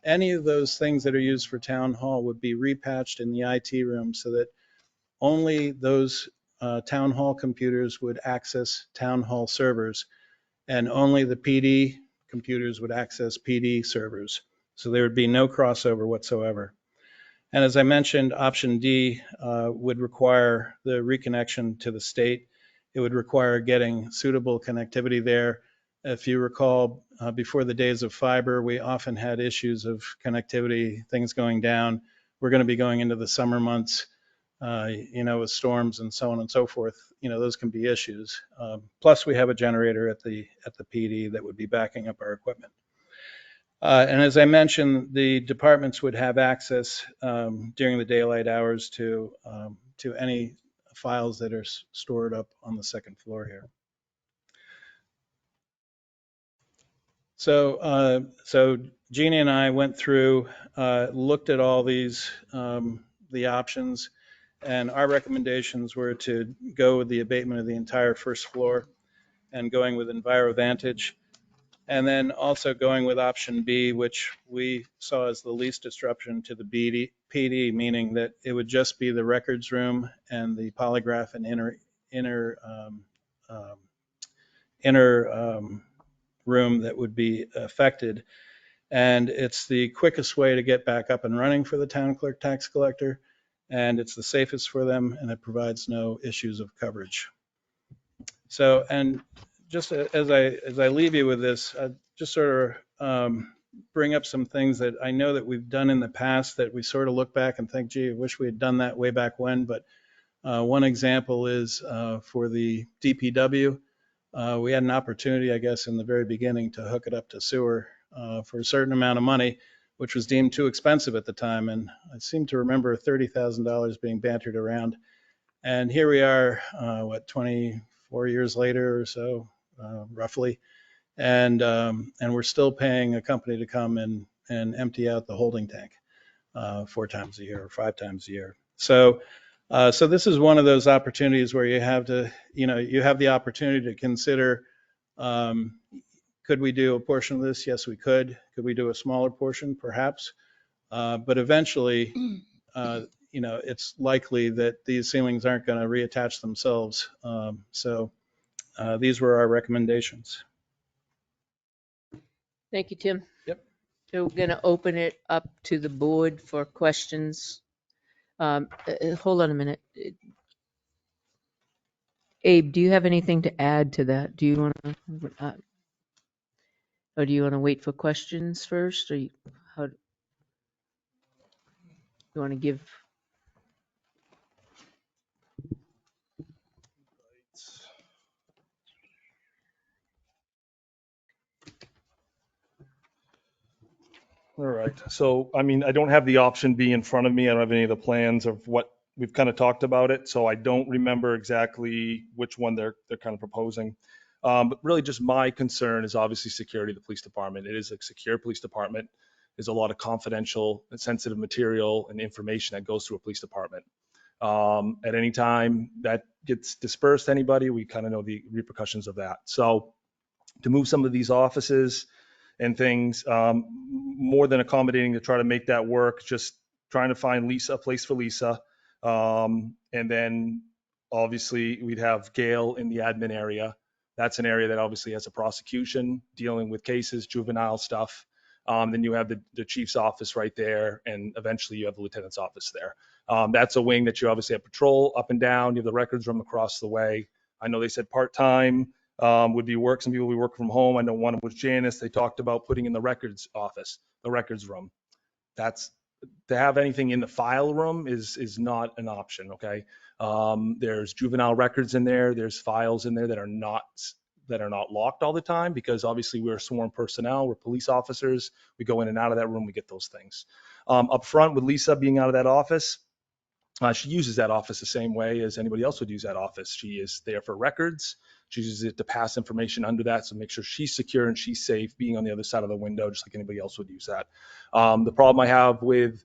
any of those things that are used for town hall would be repatched in the IT room so that only those town hall computers would access town hall servers, and only the PD computers would access PD servers. So there would be no crossover whatsoever. And as I mentioned, option D would require the reconnection to the state. It would require getting suitable connectivity there. If you recall, before the days of fiber, we often had issues of connectivity, things going down. We're going to be going into the summer months, with storms and so on and so forth. Those can be issues. Plus, we have a generator at the PD that would be backing up our equipment. And as I mentioned, the departments would have access during the daylight hours to any files that are stored up on the second floor here. So Jeannie and I went through, looked at all these, the options, and our recommendations were to go with the abatement of the entire first floor and going with EnviroVantage. And then also going with option B, which we saw as the least disruption to the PD, meaning that it would just be the records room and the polygraph and inner room that would be affected. And it's the quickest way to get back up and running for the town clerk tax collector, and it's the safest for them, and it provides no issues of coverage. So, and just as I leave you with this, I just sort of bring up some things that I know that we've done in the past that we sort of look back and think, gee, I wish we had done that way back when. But one example is for the DPW, we had an opportunity, I guess, in the very beginning to hook it up to sewer for a certain amount of money, which was deemed too expensive at the time. And I seem to remember $30,000 being bantered around. And here we are, 24 years later or so, roughly, and we're still paying a company to come and empty out the holding tank 4 times a year or 5 times a year. So this is one of those opportunities where you have to, you have the opportunity to consider, could we do a portion of this? Yes, we could. Could we do a smaller portion? Perhaps. But eventually, it's likely that these ceilings aren't going to reattach themselves. So these were our recommendations. Thank you, Tim. Yep. So we're going to open it up to the board for questions Hold on a minute. Abe, do you have anything to add to that? Do you want to, or do you want to wait for questions first, or how, you want to give? All right. So, I mean, I don't have the option B in front of me. I don't have any of the plans of what we've kind of talked about it. So I don't remember exactly which one they're kind of proposing. But really just my concern is obviously security of the police department. It is a secure police department. There's a lot of confidential and sensitive material and information that goes through a police department. At any time that gets dispersed to anybody, we kind of know the repercussions of that. So to move some of these offices and things, more than accommodating to try to make that work, just trying to find Lisa, a place for Lisa. And then obviously we'd have Gail in the admin area. That's an area that obviously has a prosecution dealing with cases, juvenile stuff. Then you have the chief's office right there, and eventually you have the lieutenant's office there. That's a wing that you obviously have patrol up and down. You have the records room across the way. I know they said part-time would be work. Some people would be working from home. I know one was Janice. They talked about putting in the records office, the records room. That's, to have anything in the file room is not an option. Okay. There's juvenile records in there. There's files in there that are not locked all the time, because obviously we're sworn personnel. We're police officers. We go in and out of that room. We get those things. Up front with Lisa being out of that office, she uses that office the same way as anybody else would use that office. She is there for records. She uses it to pass information under that, so make sure she's secure and she's safe being on the other side of the window, just like anybody else would use that. The problem I have with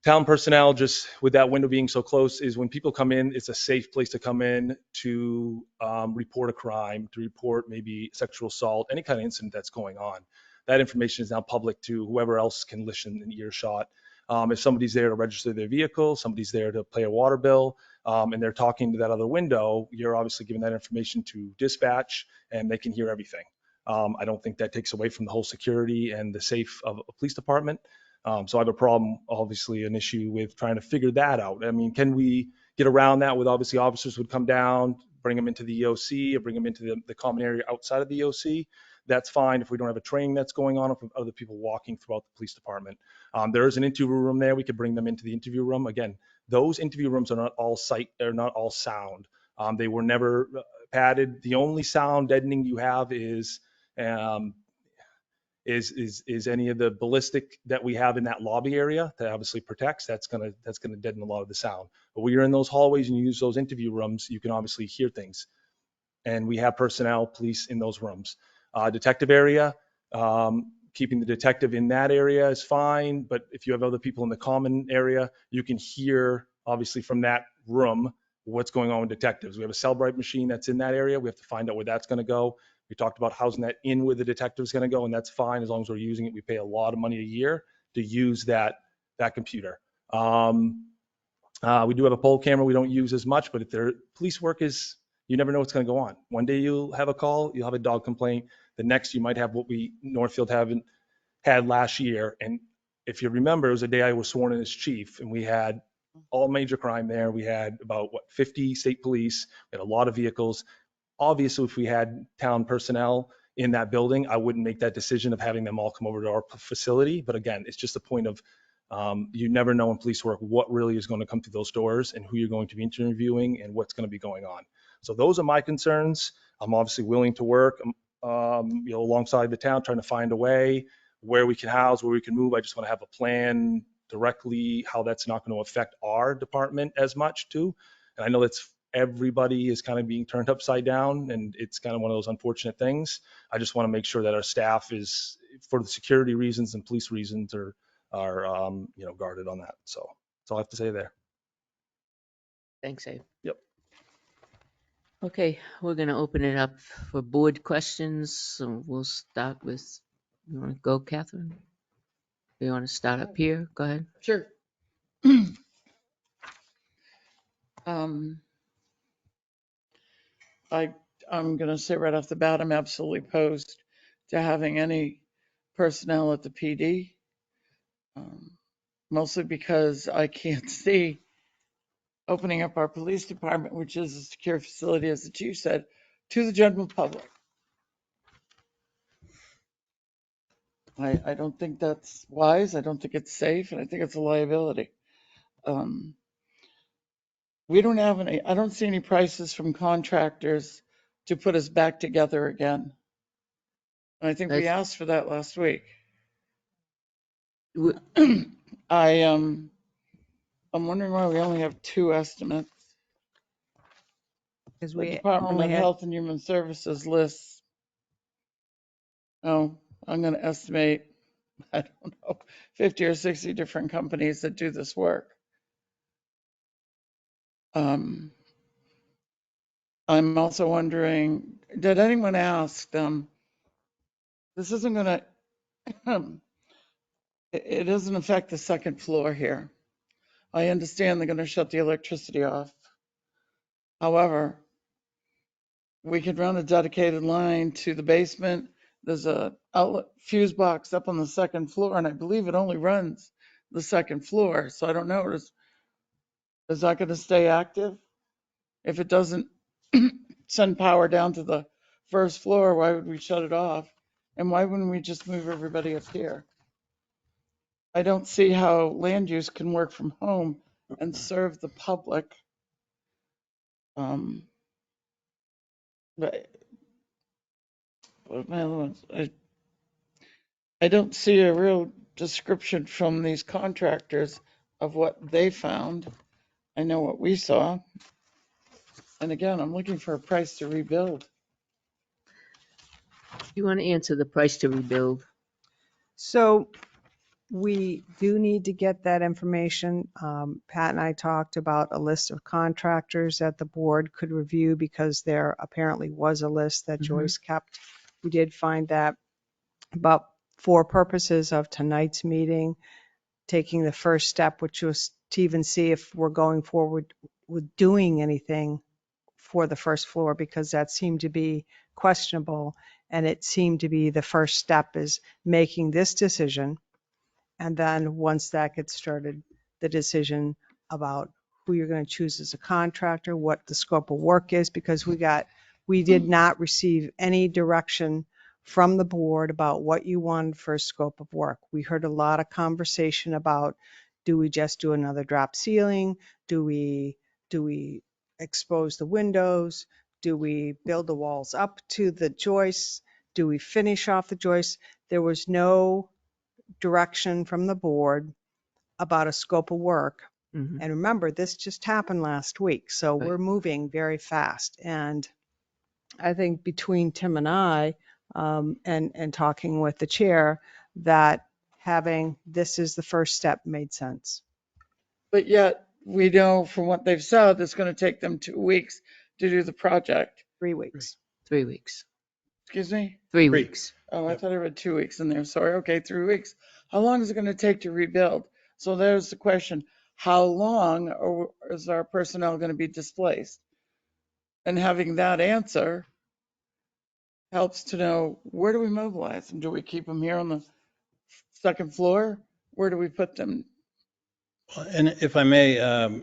town personnel, just with that window being so close, is when people come in, it's a safe place to come in to report a crime, to report maybe sexual assault, any kind of incident that's going on. That information is now public to whoever else can listen in earshot. If somebody's there to register their vehicle, somebody's there to pay a water bill, and they're talking to that other window, you're obviously giving that information to dispatch, and they can hear everything. I don't think that takes away from the whole security and the safe of a police department. So I have a problem, obviously an issue with trying to figure that out. I mean, can we get around that with, obviously officers would come down, bring them into the EOC or bring them into the common area outside of the EOC? That's fine if we don't have a training that's going on, or if other people walking throughout the police department. There is an interview room there. We could bring them into the interview room. Again, those interview rooms are not all sound. They were never padded. The only sound deadening you have is any of the ballistic that we have in that lobby area that obviously protects. That's gonna deaden a lot of the sound. But when you're in those hallways and you use those interview rooms, you can obviously hear things. And we have personnel, police in those rooms. Detective area, keeping the detective in that area is fine. But if you have other people in the common area, you can hear obviously from that room what's going on with detectives. We have a Cellbrite machine that's in that area. We have to find out where that's going to go. We talked about housing that in where the detective is going to go, and that's fine as long as we're using it. We pay a lot of money a year to use that computer. We do have a poll camera we don't use as much, but if there police work is, you never know what's going to go on. One day you'll have a call, you'll have a dog complaint. The next you might have what we Northfield had last year. And if you remember, it was a day I was sworn in as chief, and we had all major crime there. We had about 50 state police. We had a lot of vehicles. Obviously, if we had town personnel in that building, I wouldn't make that decision of having them all come over to our facility. But again, it's just a point of you never know in police work what really is going to come through those doors and who you're going to be interviewing and what's going to be going on. So those are my concerns. I'm obviously willing to work alongside the town, trying to find a way where we can house, where we can move. I just want to have a plan directly how that's not going to affect our department as much too. And I know that's everybody is kind of being turned upside down, and it's kind of one of those unfortunate things. I just want to make sure that our staff is, for the security reasons and police reasons, are guarded on that. So that's all I have to say there. Thanks, Abe. Yep. Okay, we're going to open it up for board questions. So we'll start with, you want to go, Catherine? You want to start up here? Go ahead. Sure. I'm going to say right off the bat, I'm absolutely opposed to having any personnel at the PD. mostly because I can't see opening up our police department, which is a secure facility, as the chief said, to the general public. I don't think that's wise. I don't think it's safe, and I think it's a liability. We don't have any, I don't see any prices from contractors to put us back together again. And I think we That's- asked for that last week. w- I'm wondering why we only have 2 estimates. Because The we Department only of had, Health and Human Services lists, oh, I'm going to estimate, I don't know, 50 or 60 different companies that do this work. I'm also wondering, did anyone ask them, this isn't going to, it doesn't affect the second floor here. I understand they're going to shut the electricity off. However, we could run a dedicated line to the basement. There's a outlet fuse box up on the second floor, and I believe it only runs the second floor. So I don't know, is that going to stay active? If it doesn't send power down to the first floor, why would we shut it off? And why wouldn't we just move everybody up here? I don't see how land use can work from home and serve the public. But I don't see a real description from these contractors of what they found. I know what we saw. And again, I'm looking for a price to rebuild. You want to answer the price to rebuild? so we do need to get that information. Pat and I talked about a list of contractors that the board could review because there apparently was a list that Joyce kept. We did find that. But for purposes of tonight's meeting, taking the first step, which was to even see if we're going forward with doing anything for the first floor, because that seemed to be questionable. And it seemed to be the first step is making this decision. And then once that gets started, the decision about who you're going to choose as a contractor, what the scope of work is, because we did not receive any direction from the board about what you wanted for a scope of work. We heard a lot of conversation about, do we just do another drop ceiling? Do we expose the windows? Do we build the walls up to the joists? Do we finish off the joists? There was no direction from the board about a scope of work. Mhm. And remember, this just happened last week, so Right. we're moving very fast. And I think between Tim and I, and talking with the chair, that having this is the first step made sense. But yet we know from what they've said, it's going to take them 2 weeks to do the project. 3 weeks. 3 weeks. Excuse me? 3 Three. weeks. Oh, I thought I read 2 weeks in there. Sorry. Okay, 3 weeks. How long is it going to take to rebuild? So there's the question. How long is our personnel going to be displaced? And having that answer helps to know, where do we mobilize them? Do we keep them here on the second floor? Where do we put them? And if I may,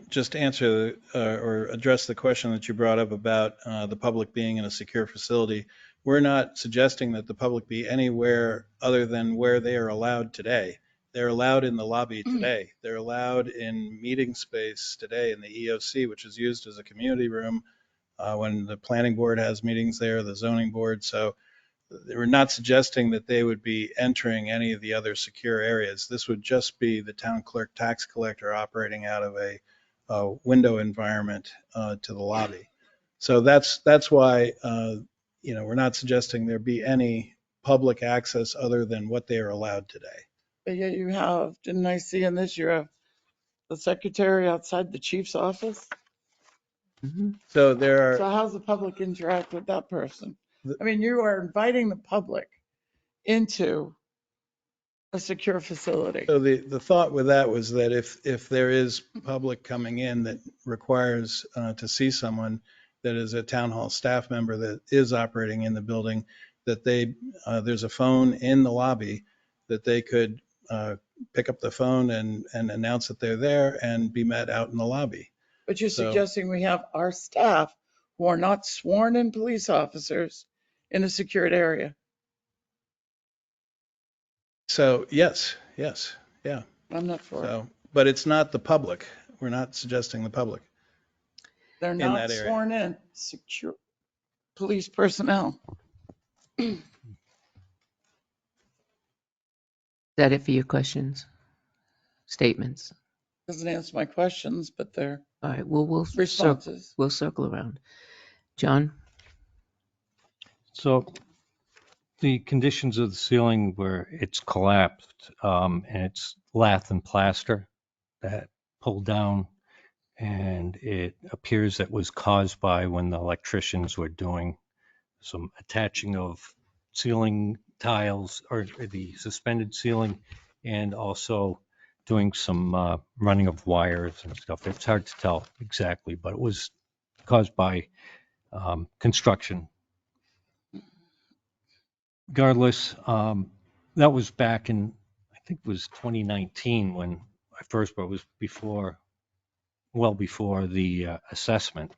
just answer or address the question that you brought up about the public being in a secure facility. We're not suggesting that the public be anywhere other than where they are allowed today. They're allowed in the lobby today. They're allowed in meeting space today in the EOC, which is used as a community room when the planning board has meetings there, the zoning board. So we're not suggesting that they would be entering any of the other secure areas. This would just be the town clerk tax collector operating out of a window environment to the lobby. So that's why we're not suggesting there be any public access other than what they are allowed today. But yet you have, didn't I see in this, you have the secretary outside the chief's office? Mhm. So there So are how's the public interact with that person? I mean, you are inviting the public into a secure facility. So the thought with that was that if there is public coming in that requires to see someone that is a town hall staff member that is operating in the building, that there's a phone in the lobby that they could pick up the phone and announce that they're there and be met out in the lobby. But you're So- suggesting we have our staff who are not sworn in police officers in a secured area. So yes, yeah. I'm not for it. So, but it's not the public. We're not suggesting the public. They're in not that area. sworn in, secure police personnel. Is that it for your questions? Statements? Doesn't answer my questions, but they're All right, well, responses. we'll circle around. John? So the conditions of the ceiling where it's collapsed, and it's lath and plaster that pulled down, and it appears that was caused by when the electricians were doing some attaching of ceiling tiles or the suspended ceiling, and also doing some running of wires and stuff. It's hard to tell exactly, but it was caused by construction. Regardless, that was back in, I think it was 2019 when I first, but it was before, well before the assessment.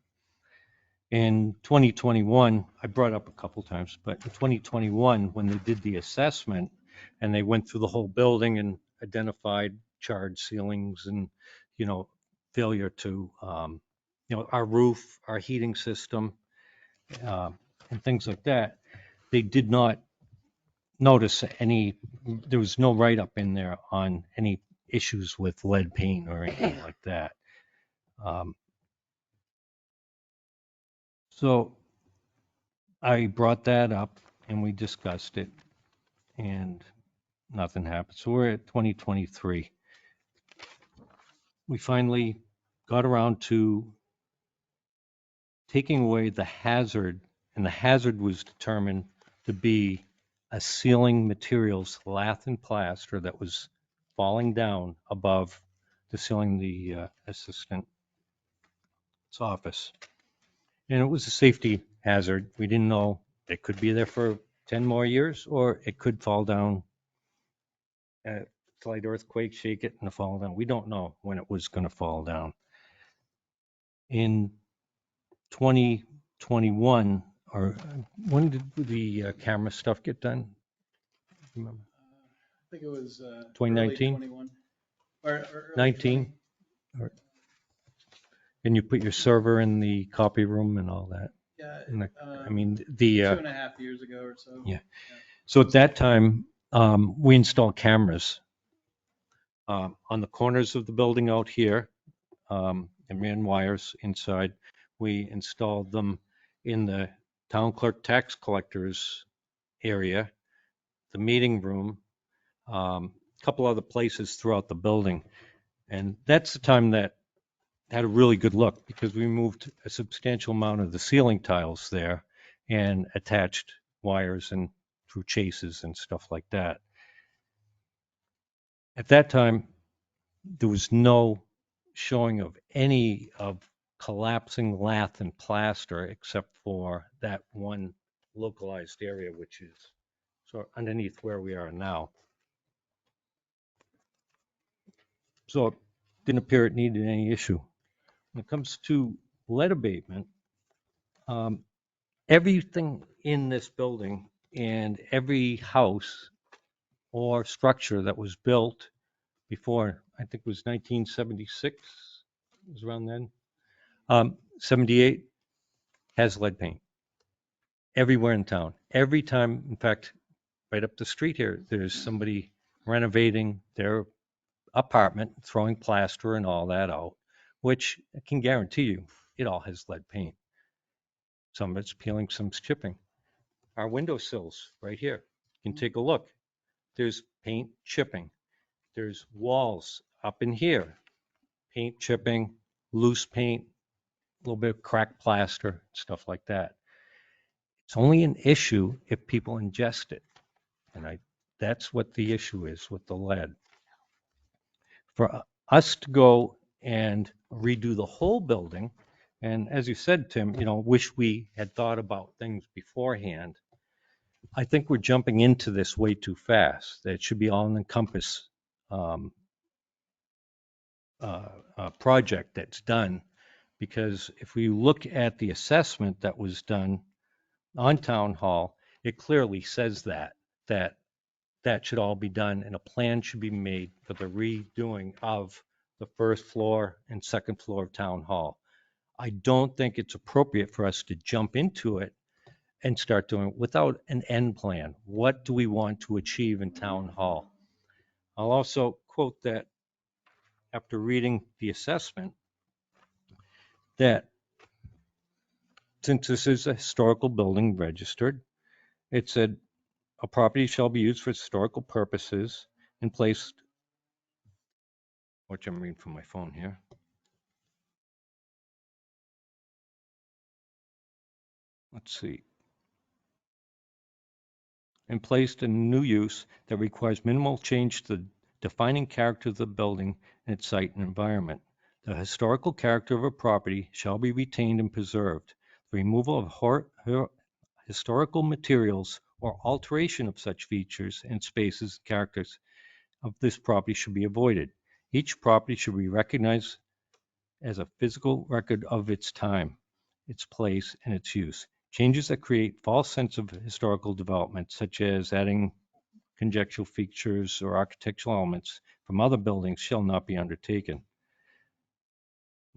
In 2021, I brought up a couple times, but in 2021, when they did the assessment and they went through the whole building and identified charred ceilings and, failure to, our roof, our heating system, and things like that, they did not notice there was no write-up in there on any issues with lead paint or anything like that. So I brought that up and we discussed it and nothing happened. So we're at 2023. We finally got around to taking away the hazard, and the hazard was determined to be a ceiling materials, lath and plaster, that was falling down above the ceiling, the assistant's office. And it was a safety hazard. We didn't know it could be there for 10 more years, or it could fall down, a slight earthquake, shake it, and fall down. We don't know when it was going to fall down. In 2021, or when did the camera stuff get done? Remember? I think it was 2019? early 21 or early 19? 20. And you put your server in the copy room and all that? Yeah. I mean, 2.5 years ago or so. Yeah. So at that time, we installed cameras on the corners of the building out here, and ran wires inside. We installed them in the town clerk tax collector's area, the meeting room, a couple other places throughout the building. And that's the time that had a really good look, because we moved a substantial amount of the ceiling tiles there and attached wires and through chases and stuff like that. At that time, there was no showing of any of collapsing lath and plaster except for that one localized area, which is sort of underneath where we are now. So it didn't appear it needed any issue. When it comes to lead abatement, everything in this building and every house or structure that was built before, I think it was 1976, it was around then, 78, has lead paint everywhere in town. Every time, in fact, right up the street here, there's somebody renovating their apartment, throwing plaster and all that out, which I can guarantee you, it all has lead paint. Some of it's peeling, some's chipping. Our windowsills right here, you can take a look. There's paint chipping. There's walls up in here, paint chipping, loose paint, a little bit of cracked plaster, stuff like that. It's only an issue if people ingest it. And that's what the issue is with the lead. For us to go and redo the whole building, and as you said, Tim, wish we had thought about things beforehand. I think we're jumping into this way too fast. That it should be all encompass um, project that's done, because if we look at the assessment that was done on Town Hall, it clearly says that that should all be done and a plan should be made for the redoing of the first floor and second floor of Town Hall. I don't think it's appropriate for us to jump into it and start doing it without an end plan. What do we want to achieve in Town Hall? I'll also quote that after reading the assessment, that since this is a historical building registered, it said a property shall be used for historical purposes and placed, which I'm reading from my phone here. Let's see. And placed in new use that requires minimal change to the defining character of the building and its site and environment. The historical character of a property shall be retained and preserved. The removal of historical materials or alteration of such features and spaces and characters of this property should be avoided. Each property should be recognized as a physical record of its time, its place, and its use. Changes that create false sense of historical development, such as adding conjectural features or architectural elements from other buildings, shall not be undertaken.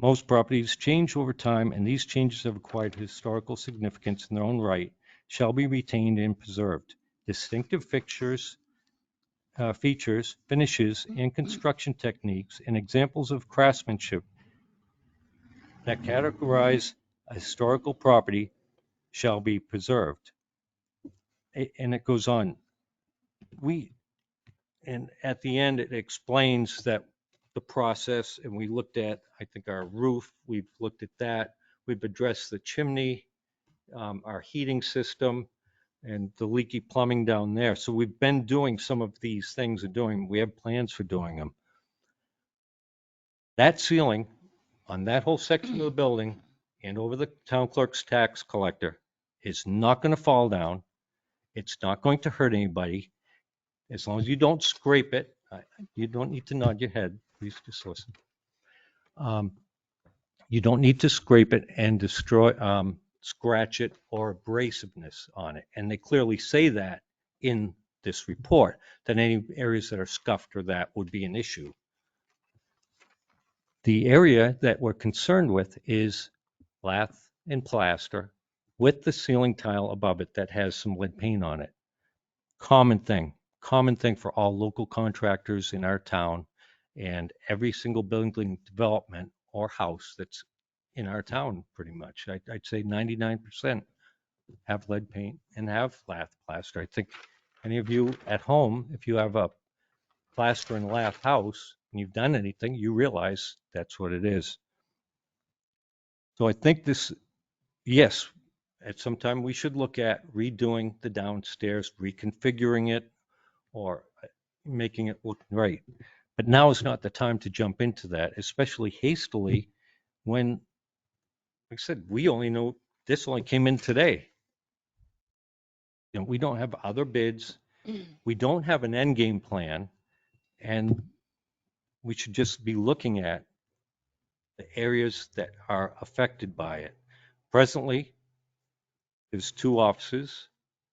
Most properties change over time, and these changes have acquired historical significance in their own right, shall be retained and preserved. Distinctive features, finishes, and construction techniques, and examples of craftsmanship that categorize a historical property shall be preserved. And it goes on. And at the end, it explains that the process, and we looked at, I think, our roof, we've looked at that. We've addressed the chimney, our heating system, and the leaky plumbing down there. So we've been doing some of these things we have plans for doing them. That ceiling on that whole section of the building and over the town clerk's tax collector is not going to fall down. It's not going to hurt anybody. As long as you don't scrape it, you don't need to nod your head. Please just listen. You don't need to scrape it and destroy, scratch it or abrasiveness on it. And they clearly say that in this report, that any areas that are scuffed or that would be an issue. The area that we're concerned with is lath and plaster with the ceiling tile above it that has some lead paint on it. Common thing for all local contractors in our town and every single building development or house that's in our town, pretty much. I'd say 99% have lead paint and have lath plaster. I think any of you at home, if you have a plaster and lath house and you've done anything, you realize that's what it is. So I think this, yes, at some time we should look at redoing the downstairs, reconfiguring it, or making it look right. But now is not the time to jump into that, especially hastily when, like I said, we only know this only came in today. You know, we don't have other bids. We don't have an end game plan, and we should just be looking at the areas that are affected by it. Presently, there's 2 offices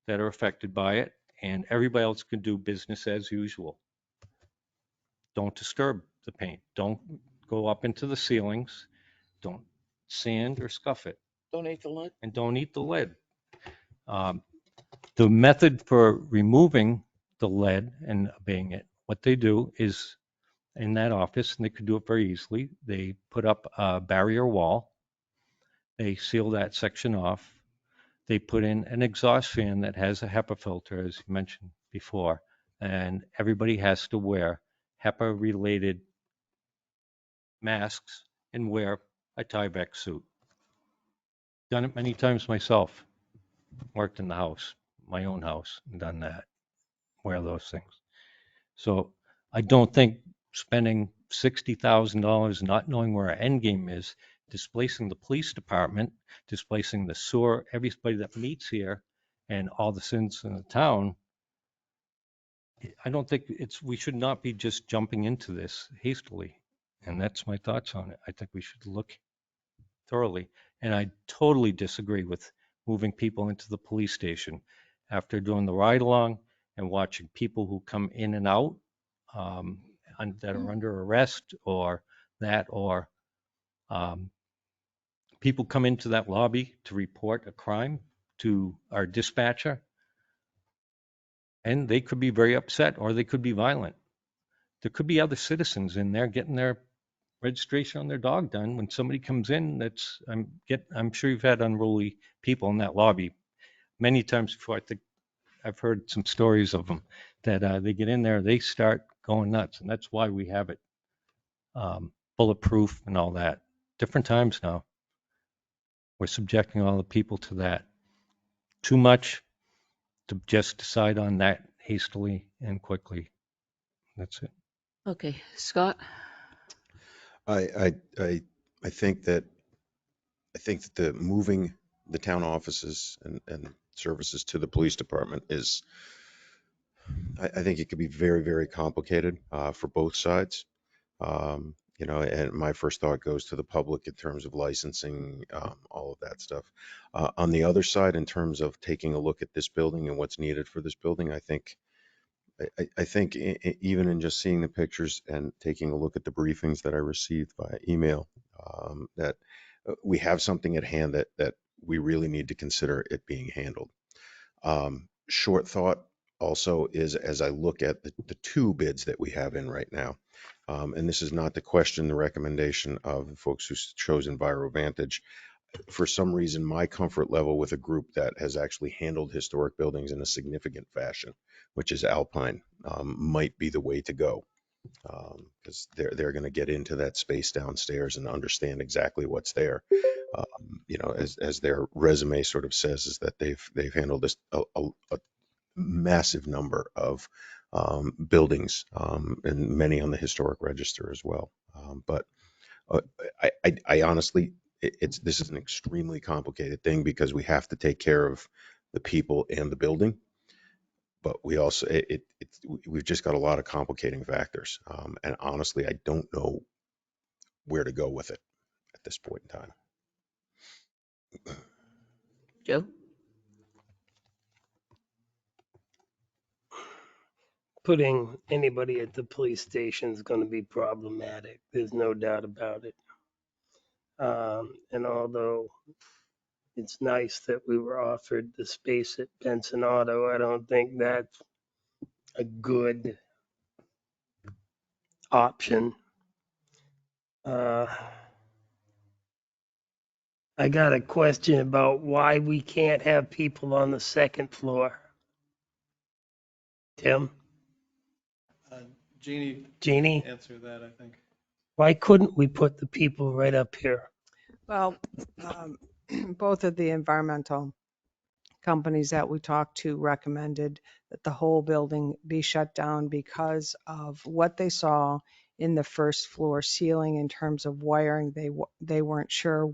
that are affected by it, and everybody else can do business as usual. Don't disturb the paint. Don't go up into the ceilings. Don't sand or scuff it. Don't eat the lead. And don't eat the lead. The method for removing the lead and abating it, what they do is in that office, and they could do it very easily, they put up a barrier wall. They seal that section off. They put in an exhaust fan that has a HEPA filter, as you mentioned before, and everybody has to wear HEPA-related masks and wear a Tyvek suit. Done it many times myself. Worked in the house, my own house, and done that. Wear those things. So I don't think spending $60,000 not knowing where our end game is, displacing the police department, displacing the sewer, everybody that meets here, and all the citizens in the town, I don't think we should not be just jumping into this hastily. And that's my thoughts on it. I think we should look thoroughly. And I totally disagree with moving people into the police station after doing the ride along and watching people who come in and out that are under arrest or people come into that lobby to report a crime to our dispatcher, and they could be very upset or they could be violent. There could be other citizens in there getting their registration on their dog done when somebody comes in. I'm sure you've had unruly people in that lobby many times before. I think I've heard some stories of them that they get in there, they start going nuts, and that's why we have it bulletproof and all that. Different times now. We're subjecting all the people to that. Too much to just decide on that hastily and quickly. That's it. Okay, Scott? I think that the moving the town offices and services to the police department is, I think it could be very, very complicated for both sides. You know, and my first thought goes to the public in terms of licensing, all of that stuff. On the other side, in terms of taking a look at this building and what's needed for this building, I think even in just seeing the pictures and taking a look at the briefings that I received via email, that we have something at hand that we really need to consider it being handled. Short thought also is, as I look at the two bids that we have in right now, and this is not to question the recommendation of the folks who chose EnviroVantage. For some reason, my comfort level with a group that has actually handled historic buildings in a significant fashion, which is Alpine, might be the way to go, because they're going to get into that space downstairs and understand exactly what's there. You know, as their resume sort of says, is that they've handled this a massive number of buildings, and many on the historic register as well. But I honestly, this is an extremely complicated thing because we have to take care of the people and the building, but we also we've just got a lot of complicating factors, and honestly, I don't know where to go with it at this point in time. Joe? Putting anybody at the police station is going to be problematic. There's no doubt about it. And although it's nice that we were offered the space at Benson Auto, I don't think that's a good option. I got a question about why we can't have people on the second floor. Tim? Jeannie? Answer that, I think. Why couldn't we put the people right up here? Well, both of the environmental companies that we talked to recommended that the whole building be shut down because of what they saw in the first floor ceiling in terms of wiring. They weren't sure.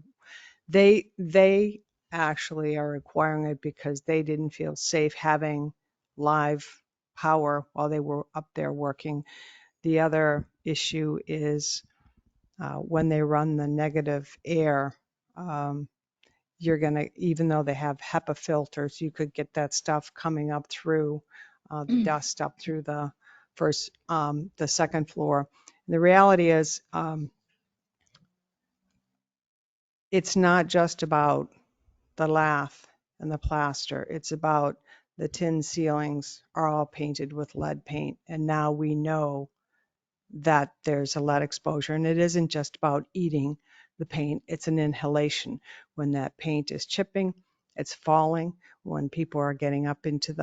They actually are requiring it because they didn't feel safe having live power while they were up there working. The other issue is when they run the negative air, you're going to, even though they have HEPA filters, you could get that stuff coming up through the dust up through the second floor. And the reality is, it's not just about the lath and the plaster. It's about the tin ceilings are all painted with lead paint. And now we know that there's a lead exposure, and it isn't just about eating the paint, it's an inhalation. When that paint is chipping, it's falling. When people are getting up into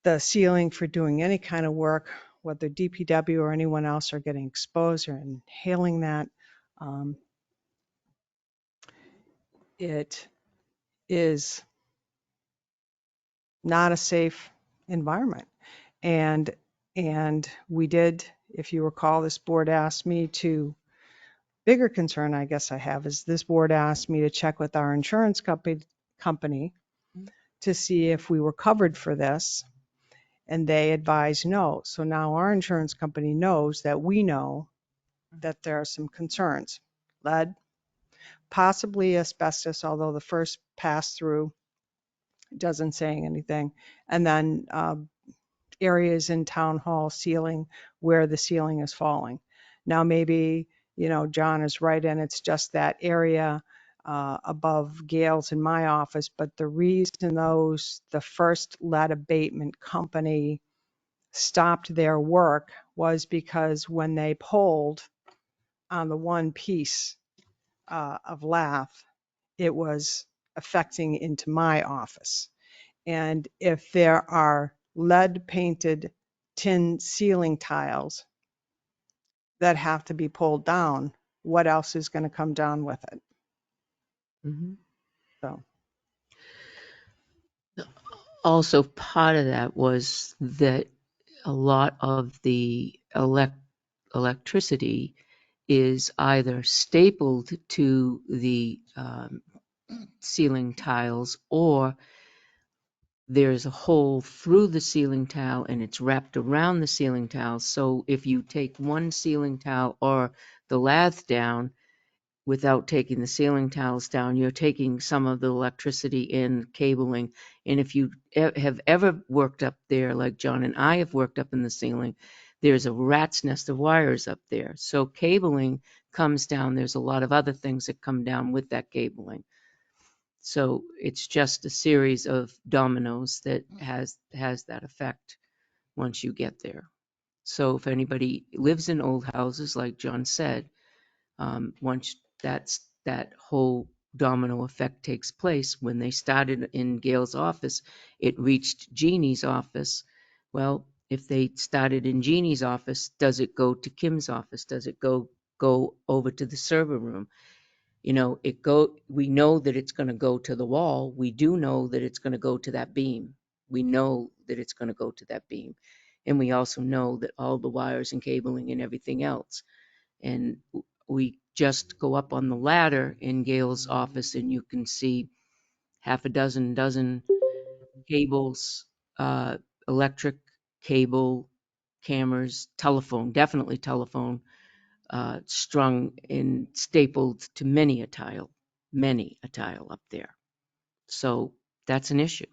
the ceiling for doing any kind of work, whether DPW or anyone else are getting exposed or inhaling that, it is not a safe environment. And we did, if you recall, this board asked me to, bigger concern I guess I have is this board asked me to check with our insurance company to see if we were covered for this. And they advise no. So now our insurance company knows that we know that there are some concerns. Lead, possibly asbestos, although the first pass through doesn't say anything. And then areas in town hall ceiling where the ceiling is falling. Now maybe, John is right, and it's just that area above Gale's in my office, but the reason the first lead abatement company stopped their work was because when they pulled on the one piece of lath, it was affecting into my office. And if there are lead painted tin ceiling tiles that have to be pulled down, what else is going to come down with it? Mhm. So, Also, part of that was that a lot of the electricity is either stapled to the ceiling tiles, or there's a hole through the ceiling tile and it's wrapped around the ceiling tile. So if you take one ceiling tile or the lath down without taking the ceiling tiles down, you're taking some of the electricity and cabling. And if you have ever worked up there, like John and I have worked up in the ceiling, there's a rat's nest of wires up there. So cabling comes down. There's a lot of other things that come down with that cabling. So it's just a series of dominoes that has that effect once you get there. So if anybody lives in old houses, like John said, once that whole domino effect takes place, when they started in Gail's office, it reached Jeannie's office. Well, if they started in Jeannie's office, does it go to Kim's office? Does it go over to the server room? We know that it's going to go to the wall. We do know that it's going to go to that beam. We know that it's going to go to that beam. And we also know that all the wires and cabling and everything else. And we just go up on the ladder in Gail's office and you can see half a dozen cables, electric cable, cameras, telephone, definitely telephone, strung and stapled to many a tile up there. So that's an issue.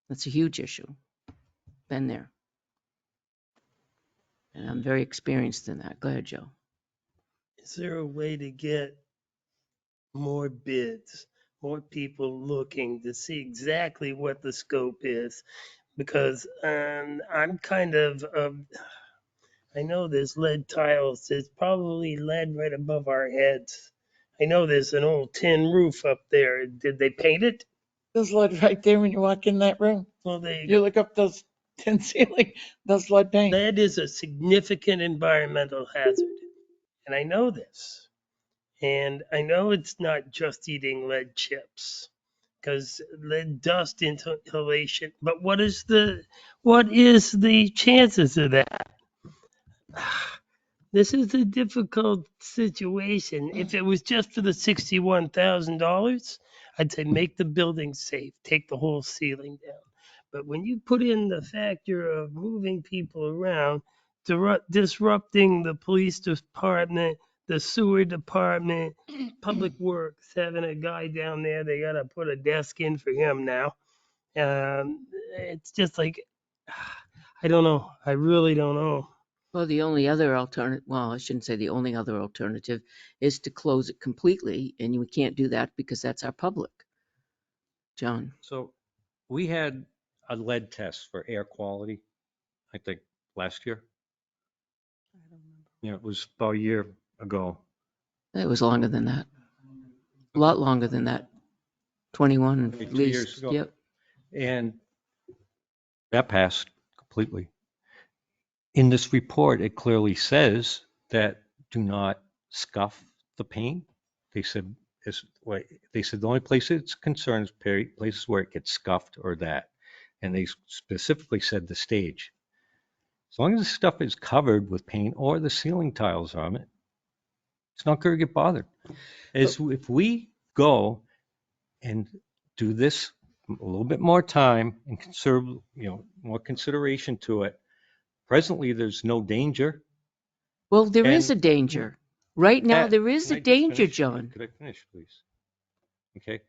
That's a huge issue. Been there. And I'm very experienced in that. Go ahead, Joe. Is there a way to get more bids, more people looking to see exactly what the scope is? Because I'm kind of, I know there's lead tiles. There's probably lead right above our heads. I know there's an old tin roof up there. Did they paint it? There's lead right there when you walk in that room. Well, there you You go. look up those tin ceiling, those lead paint. Lead is a significant environmental hazard. And I know this. And I know it's not just eating lead chips, because lead dust inhalation. But what is the chances of that? This is a difficult situation. If it was just for the $61,000, I'd say make the building safe, take the whole ceiling down. But when you put in the factor of moving people around, disrupting the police department, the sewer department, public works, having a guy down there, they got to put a desk in for him now. It's just like, I don't know. I really don't know. Well, the only other alternative, well, I shouldn't say the only other alternative, is to close it completely, and we can't do that because that's our public. John? So we had a lead test for air quality, I think, last year. Yeah, it was about a year ago. It was longer than that. A lot longer than that. 21 Maybe at 2 years least. ago. Yep. And that passed completely. In this report, it clearly says that do not scuff the paint. They said the only place it's concerned is places where it gets scuffed or that. And they specifically said the stage. As long as the stuff is covered with paint or the ceiling tiles on it, it's not going to get bothered. If we go and do this a little bit more time and conserve, more consideration to it. Presently, there's no danger. Well, there is a And danger. Right now, Pat, there is can a I just danger, finish? John. Could I finish, please? Okay.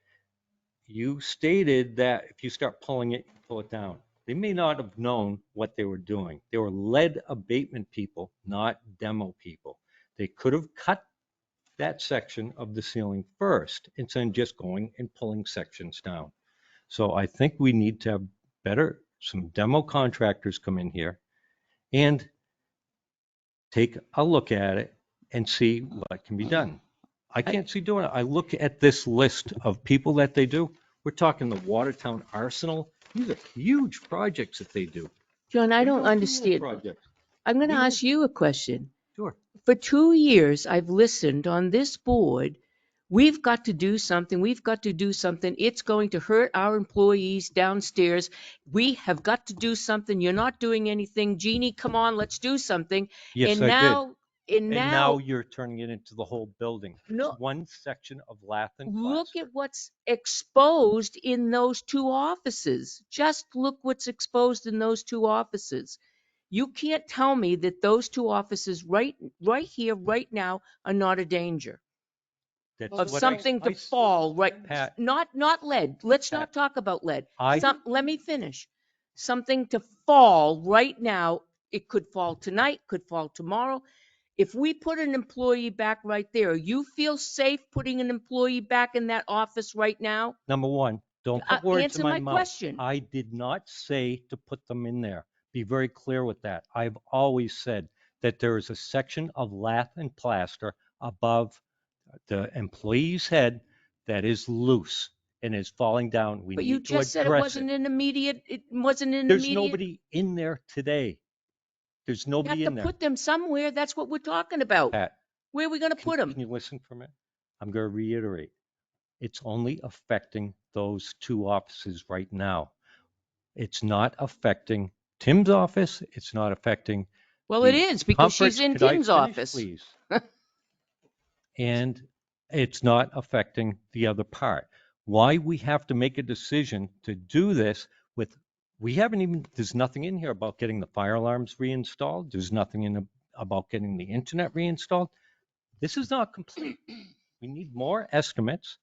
You stated that if you start pulling it, you pull it down. They may not have known what they were doing. They were lead abatement people, not demo people. They could have cut that section of the ceiling first instead of just going and pulling sections down. So I think we need to have some demo contractors come in here and take a look at it and see what can be done. I can't see doing it. I look at this list of people that they do. We're talking the Watertown Arsenal. These are huge projects that they do. John, I We don't do little understand. projects. I'm going to We ask you a question. Sure. For 2 years, I've listened on this board. We've got to do something. We've got to do something. It's going to hurt our employees downstairs. We have got to do something. You're not doing anything. Jeannie, come on, let's do something. Yes, And I did. now, And now you're turning it into the whole building. No. It's one section of lath and Look plaster. at what's exposed in those 2 offices. Just look what's exposed in those 2 offices. You can't tell me that those 2 offices right here, right now, are not a danger That's of what something to fall, right? Pat, Not lead. Let's Pat, not talk about lead. I- Let me finish. Something to fall right now. It could fall tonight, could fall tomorrow. If we put an employee back right there, you feel safe putting an employee back in that office right now? Number one, don't put words Answer in my my mouth. question. I did not say to put them in there. Be very clear with that. I've always said that there is a section of lath and plaster above the employee's head that is loose and is falling down. We But you need to just said it address wasn't it. an immediate, it wasn't an There's immediate. nobody in there today. There's You nobody have in to there. put them somewhere. That's what we're talking about. Pat, Where are we going to put them? can you listen for a minute? I'm going to reiterate. It's only affecting those 2 offices right now. It's not affecting Tim's office. It's not affecting. Well, it is because she's in Could I Tim's finish, office. please? And it's not affecting the other part. Why we have to make a decision to do this there's nothing in here about getting the fire alarms reinstalled. There's nothing about getting the internet reinstalled. This is not complete. We need more estimates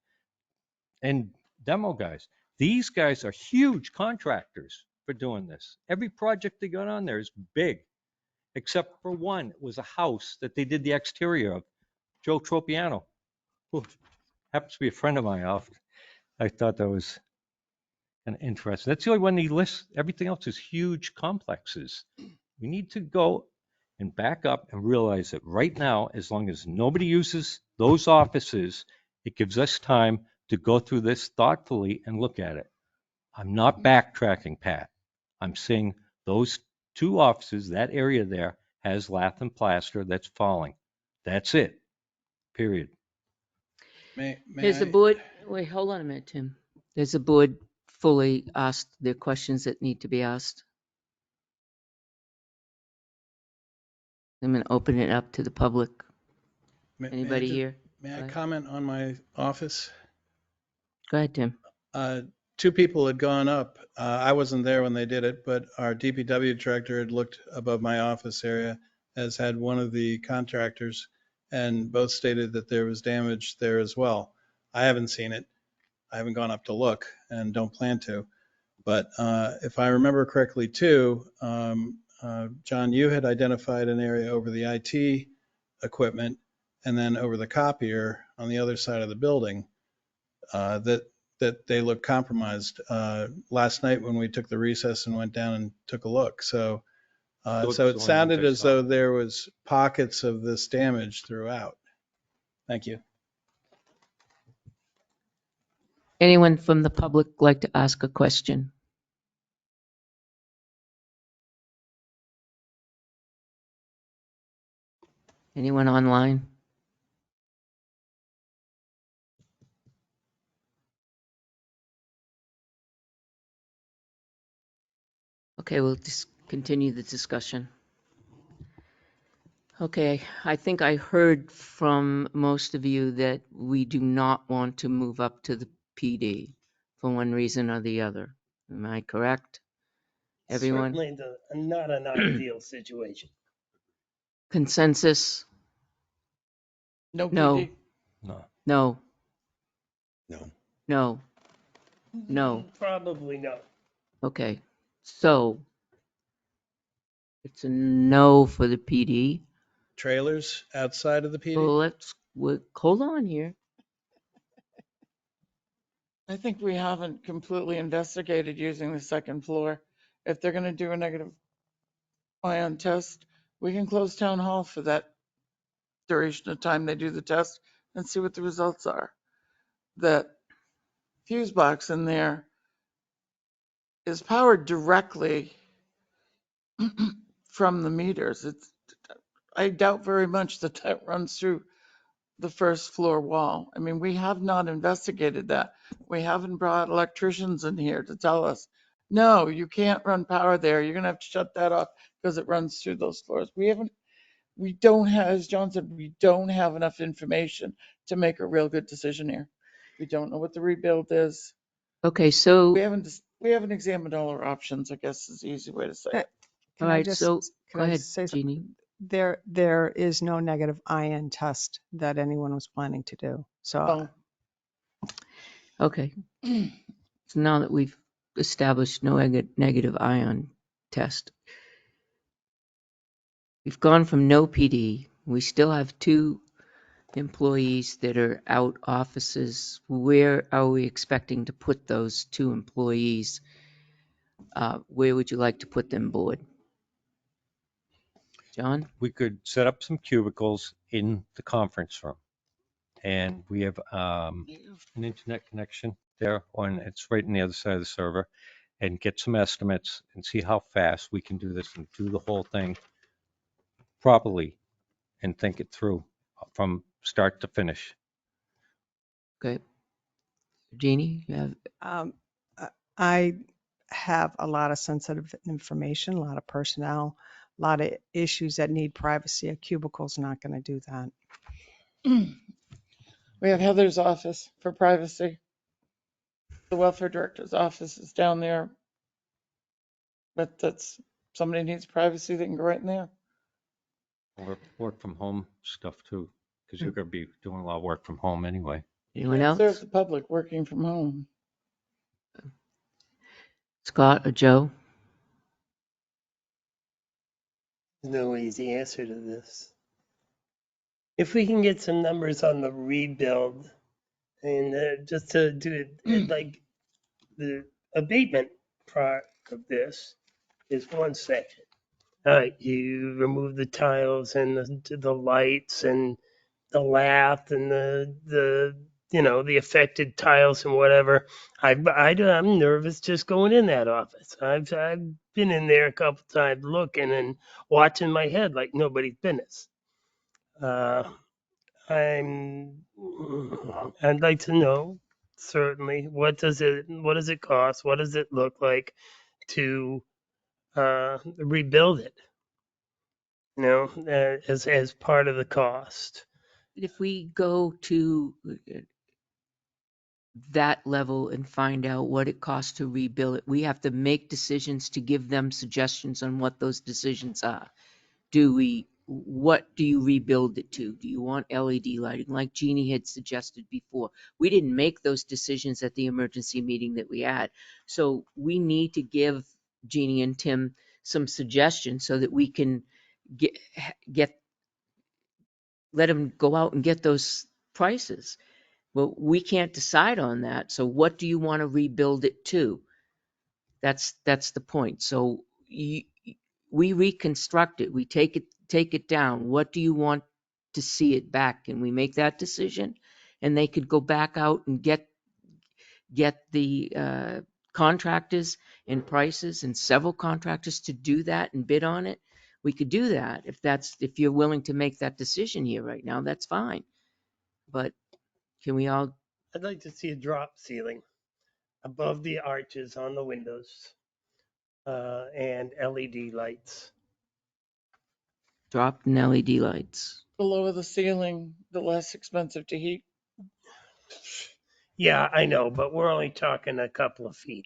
and demo guys. These guys are huge contractors for doing this. Every project they got on there is big, except for one. It was a house that they did the exterior of. Joe Tropiano, who happens to be a friend of mine. I thought that was kind of interesting. That's the only one he lists. Everything else is huge complexes. We need to go and back up and realize that right now, as long as nobody uses those offices, it gives us time to go through this thoughtfully and look at it. I'm not backtracking, Pat. I'm saying those 2 offices, that area there has lath and plaster that's falling. That's it. Period. Has the board, wait, hold on a minute, Tim. Has the board fully asked their questions that need to be asked? I'm going to open it up to the public. Anybody here? May Go I ahead. comment on my office? Go ahead, Tim. 2 people had gone up. I wasn't there when they did it, but our DPW director had looked above my office area, as had one of the contractors, and both stated that there was damage there as well. I haven't seen it. I haven't gone up to look and don't plan to. But if I remember correctly too, John, you had identified an area over the IT equipment and then over the copier on the other side of the building that they look compromised last night when we took the recess and went down and took a look. So it sounded as though there was pockets of this damage throughout. Thank you. Anyone from the public like to ask a question? Anyone online? Okay, we'll just continue the discussion. Okay, I think I heard from most of you that we do not want to move up to the PD for one reason or the other. Am I correct? Everyone? Certainly not an ideal situation. Consensus? No No, PD? No. no, No. no, no. Probably no. Okay, so it's a no for the PD. Trailers outside of the So PD? hold on here. I think we haven't completely investigated using the second floor. If they're gonna do a negative ion test, we can close town hall for that duration of time they do the test and see what the results are. That fuse box in there is powered directly from the meters. I doubt very much that that runs through the first floor wall. I mean, we have not investigated that. We haven't brought electricians in here to tell us, no, you can't run power there. You're gonna have to shut that off because it runs through those floors. We don't have, as John said, we don't have enough information to make a real good decision here. We don't know what the rebuild is. Okay, so, We haven't examined all our options, I guess is the easy way to say Uh, it. Can all I right, just, so can go I ahead, say Jeannie. something? There is no negative ion test that anyone was planning to do. So Oh. Okay, so now that we've established no negative ion test, we've gone from no PD. We still have 2 employees that are out offices. Where are we expecting to put those 2 employees? Where would you like to put them, board? John? We could set up some cubicles in the conference room. And we have an internet connection there, and it's right on the other side of the server, and get some estimates and see how fast we can do this and do the whole thing properly and think it through from start to finish. Okay. Jeannie, you have, I have a lot of sensitive information, a lot of personnel, a lot of issues that need privacy. A cubicle's not going to do that. We have Heather's office for privacy. The welfare director's office is down there. But somebody needs privacy, they can go right in there. Work from home stuff too, because you're going to be doing a lot of work from home anyway. anyone Can't serve else? the public working from home. Scott or Joe? There's no easy answer to this. If we can get some numbers on the rebuild and just to do it like the abatement part of this is one section. All right, you remove the tiles and the lights and the lath and the the affected tiles and whatever. I'm nervous just going in that office. I've been in there a couple times looking and watching my head like nobody's business. I'd like to know certainly what does it cost? What does it look like to rebuild it? As part of the cost. If we go to that level and find out what it costs to rebuild it, we have to make decisions to give them suggestions on what those decisions are. What do you rebuild it to? Do you want LED lighting, like Jeannie had suggested before? We didn't make those decisions at the emergency meeting that we had. So we need to give Jeannie and Tim some suggestions so that we can let them go out and get those prices. Well, we can't decide on that. So what do you want to rebuild it to? That's the point. So we reconstruct it. We take it down. What do you want to see it back? And we make that decision, and they could go back out and get the contractors and prices and several contractors to do that and bid on it. We could do that if you're willing to make that decision here right now. That's fine. But can we all I'd like to see a drop ceiling above the arches on the windows and LED lights. drop in LED lights? The lower the ceiling, the less expensive to heat. Yeah, I know, but we're only talking a couple of feet.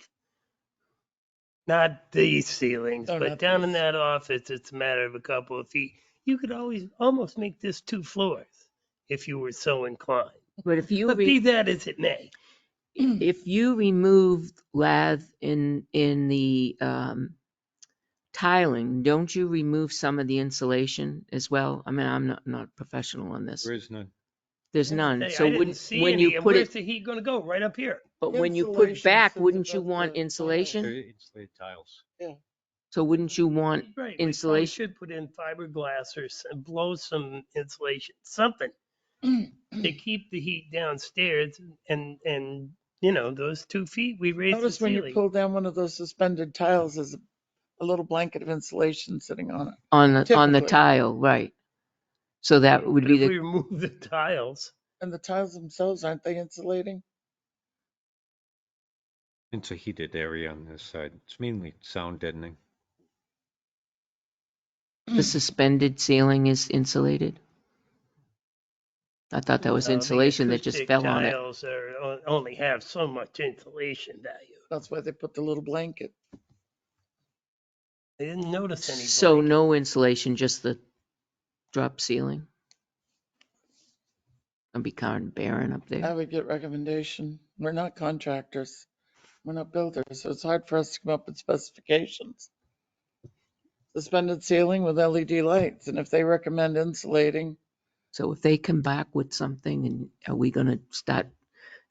Not these ceilings, No, but not down in these. that office, it's a matter of a couple of feet. You could always almost make this 2 floors if you were so inclined. But if you But be that as it may, if you remove lath in the tiling, don't you remove some of the insulation as well? I mean, I'm not professional on this. There is none. There's none. hey, So I didn't see when you any. And put where's it, the heat going to go? Right up here. but The when you put insulation back, sits wouldn't you above want the insulation? They're insulated tiles. So wouldn't you want Right. We probably insulation? should put in fiberglass or blow some insulation, something to keep the heat downstairs. And those 2 feet we raised the Notice when you ceiling. pull down one of those suspended tiles, there's a little blanket of insulation sitting on it. On the Typically. tile, right? So that would But be if the we remove the tiles, And the tiles themselves, aren't they insulating? It's a heated area on this side. It's mainly sound deadening. suspended ceiling is insulated. I thought that was the insulation that just acoustic fell on it. tiles only have so much insulation value. That's why they put the little blanket. I didn't notice any. So blanket. no insulation, just the drop ceiling. I'll be kind of barren up I there. would get recommendation. We're not contractors. We're not builders, so it's hard for us to come up with specifications. Suspended ceiling with LED lights, and if they recommend insulating, So if they come back with something, and are we gonna start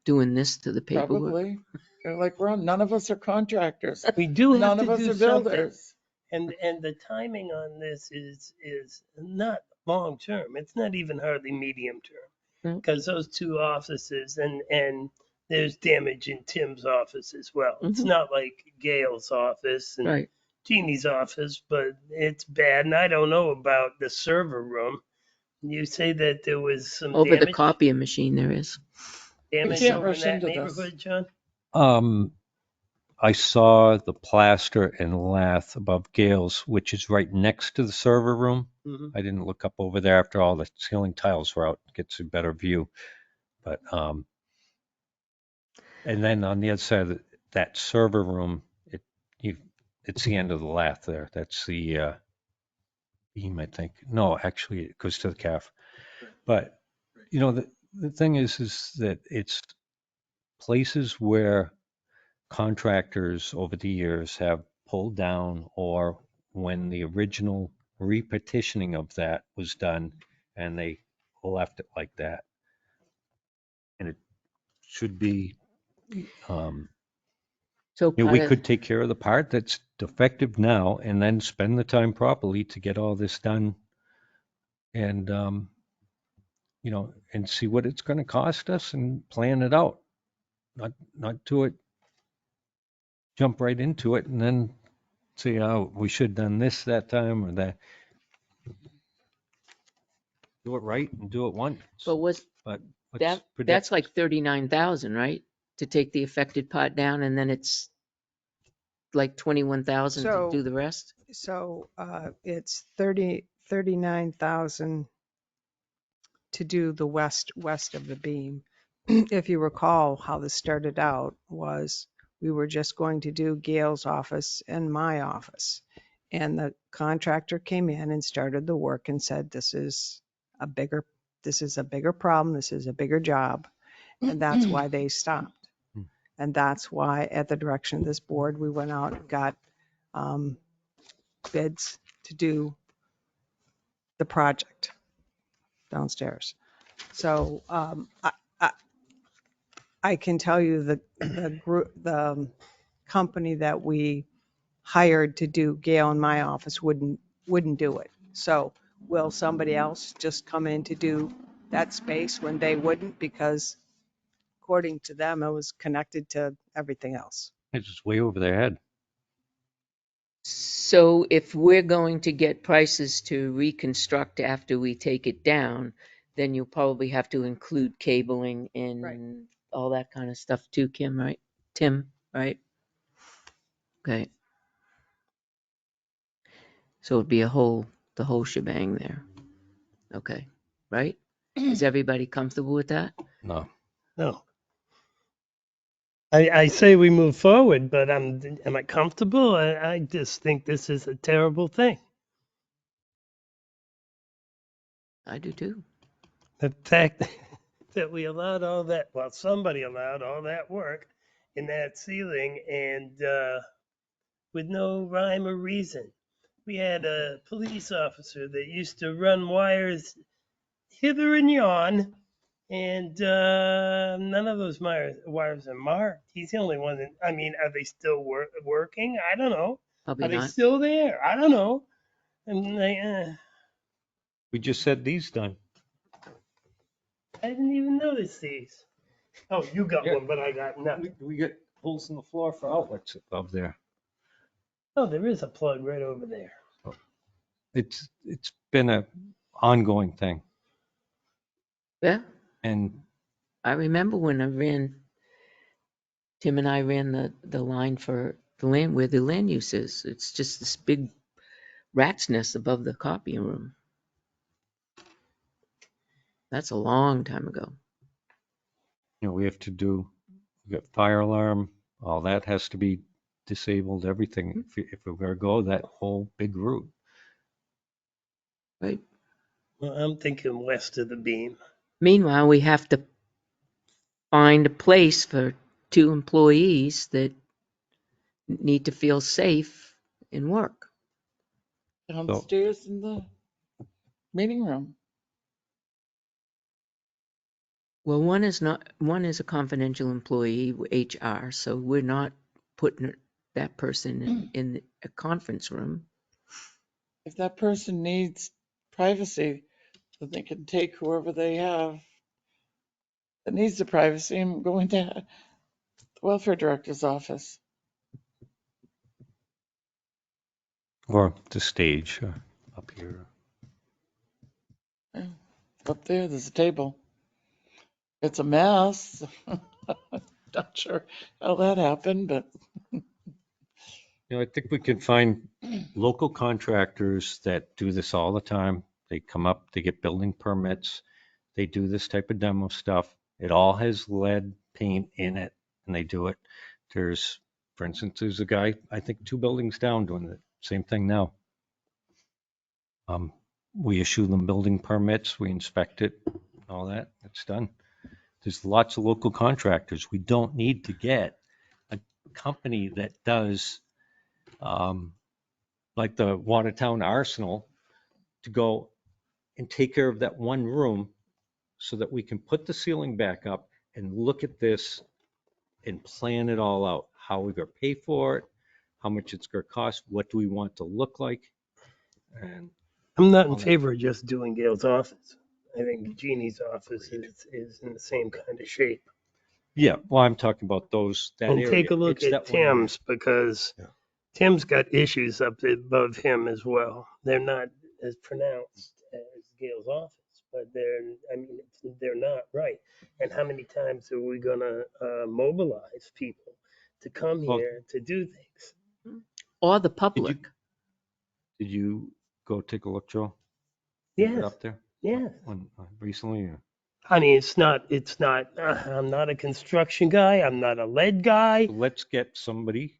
doing this to the paperwork? probably. They're like, none of us are contractors. We do have None to of us do are something. builders. And the timing on this is not long term. It's not even hardly medium term. Mm. Because those 2 offices and there's damage in Tim's office as well. It's Mhm. not like Gail's office and Right. Jeannie's office, but it's bad. And I don't know about the server room. You say that there was some Over the damage copying machine there is. damage can't over in rush that into this. neighborhood, John? I saw the plaster and lath above Gale's, which is right next to the server room. Mm-hmm. I didn't look up over there after all the ceiling tiles were out. Gets a better view. But and then on the other side of that server room, it's the end of the lath there. That's the beam, I think. No, actually, it goes to the calf. But the thing is that it's places where contractors over the years have pulled down, or when the original repetitioning of that was done and they left it like that. And it should be, So we could take care of the part that's defective now and then spend the time properly to get all this done and, and see what it's going to cost us and plan it out. Not do it, jump right into it and then say, oh, we should have done this that time or that. Do it right and do it once. But was But that's like 39,000, right? To take the affected part down, and then it's like 21,000 to do the rest? So it's 39,000 to do the west of the beam. If you recall how this started out was we were just going to do Gail's office and my office. And the contractor came in and started the work and said, this is a bigger problem. This is a bigger job. And that's why they stopped. And that's why, at the direction of this board, we went out and got bids to do the project downstairs. So I can tell you the company that we hired to do Gail in my office wouldn't do it. So will somebody else just come in to do that space when they wouldn't? Because according to them, it was connected to everything else. it's just way over their head. So if we're going to get prices to reconstruct after we take it down, then you'll probably have to include cabling and Right. all that kind of stuff too, Kim, right? Tim, right? Okay. So it'd be the whole shebang there. Okay, right? Is everybody comfortable with that? No. No. I say we move forward, but am I comfortable? I just think this is a terrible thing. I do too. The fact that we allowed all that, well, somebody allowed all that work in that ceiling and with no rhyme or reason. We had a police officer that used to run wires hither and yon, and none of those wires are marked. He's the only one that, I mean, are they still working? I don't know. Probably Are they not. still there? I don't know. And We just said these done. I didn't even notice these. Oh, you got Yeah. one, but I got nothing. We get holes in the floor for outlets above there. Oh, there is a plug right over there. It's been a ongoing thing. Yeah, And I remember when Tim and I ran the line for the land where the land use is. It's just this big rat's nest above the copying room. That's a long time ago. we have to do, we got fire alarm, all that has to be disabled, everything, if we're gonna go that whole big route. Right. Well, I'm thinking west of the beam. Meanwhile, we have to find a place for 2 employees that need to feel safe in work. Downstairs in the meeting room. Well, one is a confidential employee, HR, so we're not putting that person in a conference room. If that person needs privacy, then they can take whoever they have that needs the privacy and go into the welfare director's office. Or the stage up here. Yeah. Up there, there's a table. It's a mess. Not sure how that happened, but I think we can find local contractors that do this all the time. They come up, they get building permits, they do this type of demo stuff. It all has lead paint in it, and they do it. There's, for instance, there's a guy, I think 2 buildings down doing the same thing now. We issue them building permits, we inspect it, all that, it's done. There's lots of local contractors. We don't need to get a company that does like the Watertown Arsenal to go and take care of that one room so that we can put the ceiling back up and look at this and plan it all out. How we're going to pay for it, how much it's going to cost, what do we want to look like. And I'm not in favor of just doing Gail's office. I think Jeannie's office is in the same kind of shape. yeah, well, I'm talking about that And area. take a look It's at that one area. Tim's because Yeah. Tim's got issues up above him as well. They're not as pronounced as Gail's office, but they're not right. And how many times are we gonna mobilize people to come Well, here to do things? Or the public. Did you go take a look, Joe? Yes, Up there? yes. Recently? Or? I mean, it's not, I'm not a construction guy. I'm not a lead guy. Let's get somebody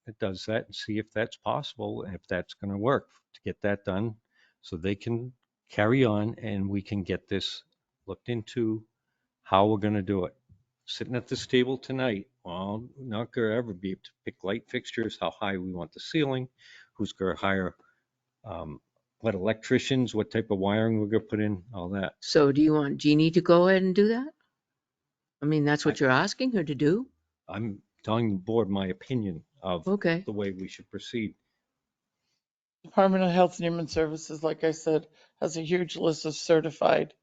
that does that and see if that's possible, and if that's going to work to get that done so they can carry on and we can get this looked into how we're going to do it. Sitting at this table tonight, well, not going to ever be able to pick light fixtures, how high we want the ceiling, who's going to hire what electricians, what type of wiring we're going to put in, all that. So do you want Jeannie to go ahead and do that? I mean, that's what you're asking her to do? I'm telling the board my opinion of Okay. the way we should proceed. Department of Health and Human Services, like I said, has a huge list of certified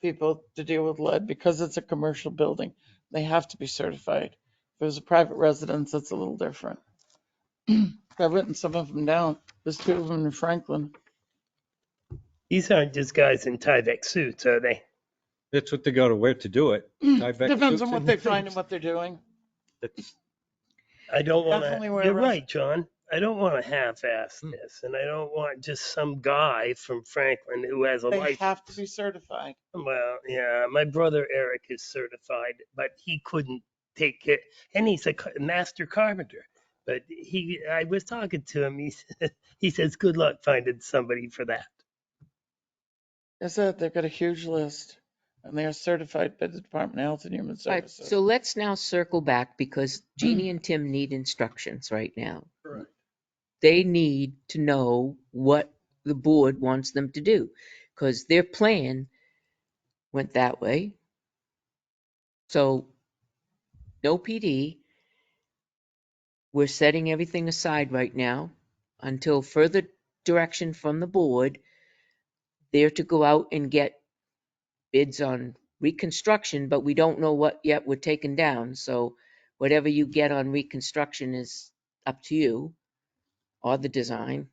people to deal with lead because it's a commercial building. They have to be certified. If it was a private residence, that's a little different. I've written some of them down. There's 2 of them in Franklin. These aren't just guys in Tyvek suits, are they? That's what they got to wear to do it. Depends on what they find and what they're doing. I don't want Definitely to, wear you're ref- right, John. I don't want to half-ass this, and I don't want just some guy from Franklin who has a They license. have to be certified. Well, yeah, my brother Eric is certified, but he couldn't take care. And he's a master carpenter. But I was talking to him. He says, good luck finding somebody for that. I said they've got a huge list, and they are certified by the Department of Health and Human All right, Services. so let's now circle back because Jeannie and Tim need instructions right now. Correct. They need to know what the board wants them to do because their plan went that way. So no PD. We're setting everything aside right now until further direction from the board. They're to go out and get bids on reconstruction, but we don't know what yet we're taking down. So whatever you get on reconstruction is up to you or the design.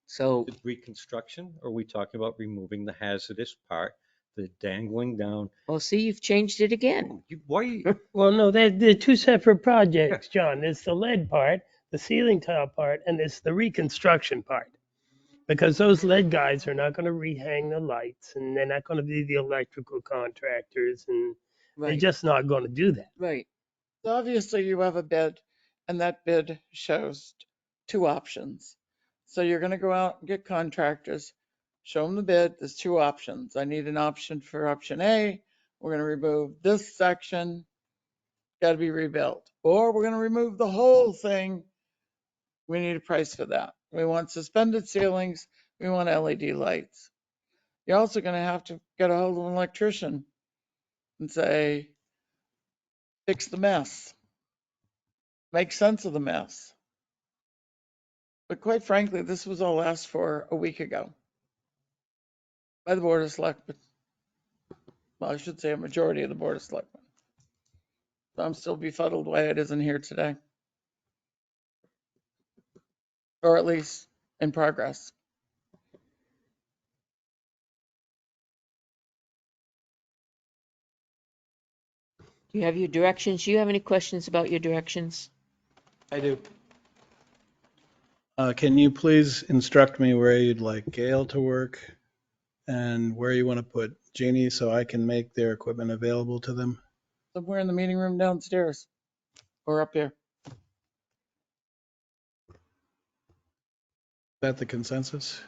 So, Is it reconstruction, or are we talking about removing the hazardous part, the dangling down? well, see, you've changed it again. Why? Well, no, they're two separate projects, John. There's the lead part, the ceiling tile part, and there's the reconstruction part. Because those lead guys are not going to rehang the lights, and they're not going to be the electrical contractors, and they're Right, just not going to do that. right. So obviously you have a bid, and that bid shows two options. So you're going to go out and get contractors, show them the bid. There's two options. I need an option for option A. We're going to remove this section, got to be rebuilt. Or we're going to remove the whole thing. We need a price for that. We want suspended ceilings. We want LED lights. You're also going to have to get a hold of an electrician and say, fix the mess, make sense of the mess. But quite frankly, this was all asked for a week ago by the Board of Selectmen. Well, I should say a majority of the Board of Selectmen. So I'm still befuddled why it isn't here today. Or at least in progress. Do you have your directions? Do you have any questions about your directions? I do. Can you please instruct me where you'd like Gail to work and where you want to put Jeannie so I can make their equipment available to them? Somewhere in the meeting room downstairs or up here. Is that the consensus?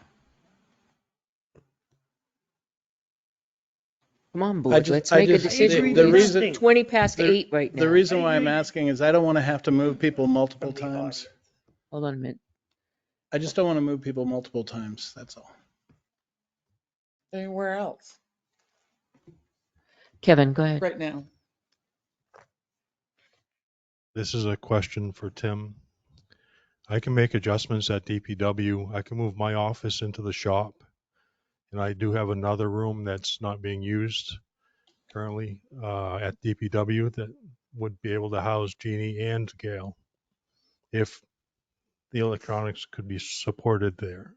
Come on, I board, just- let's I make a just- decision. the It's reason- 20 past the- 8 right now. The reason I why I'm agree. asking is I don't want to have to move people multiple From the times. audience. Hold on a minute. I just don't want to move people multiple times, that's all. Anywhere else Kevin, go ahead. right now. This is a question for Tim. I can make adjustments at DPW. I can move my office into the shop. And I do have another room that's not being used currently at DPW that would be able to house Jeannie and Gail if the electronics could be supported there.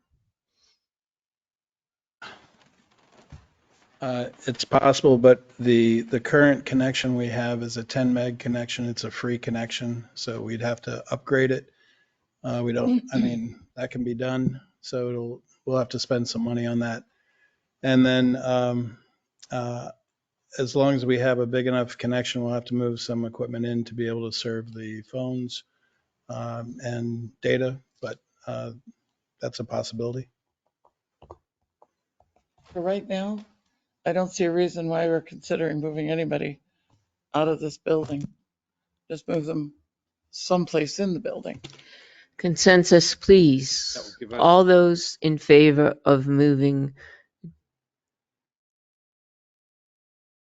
It's possible, but the current connection we have is a 10 meg connection. It's a free connection, so we'd have to upgrade it. We don't, I mean, that can be done, so we'll have to spend some money on that. And then as long as we have a big enough connection, we'll have to move some equipment in to be able to serve the phones and data, but that's a possibility. For right now, I don't see a reason why we're considering moving anybody out of this building. Just move them someplace in the building. Consensus, That please. would give us- All those in favor of moving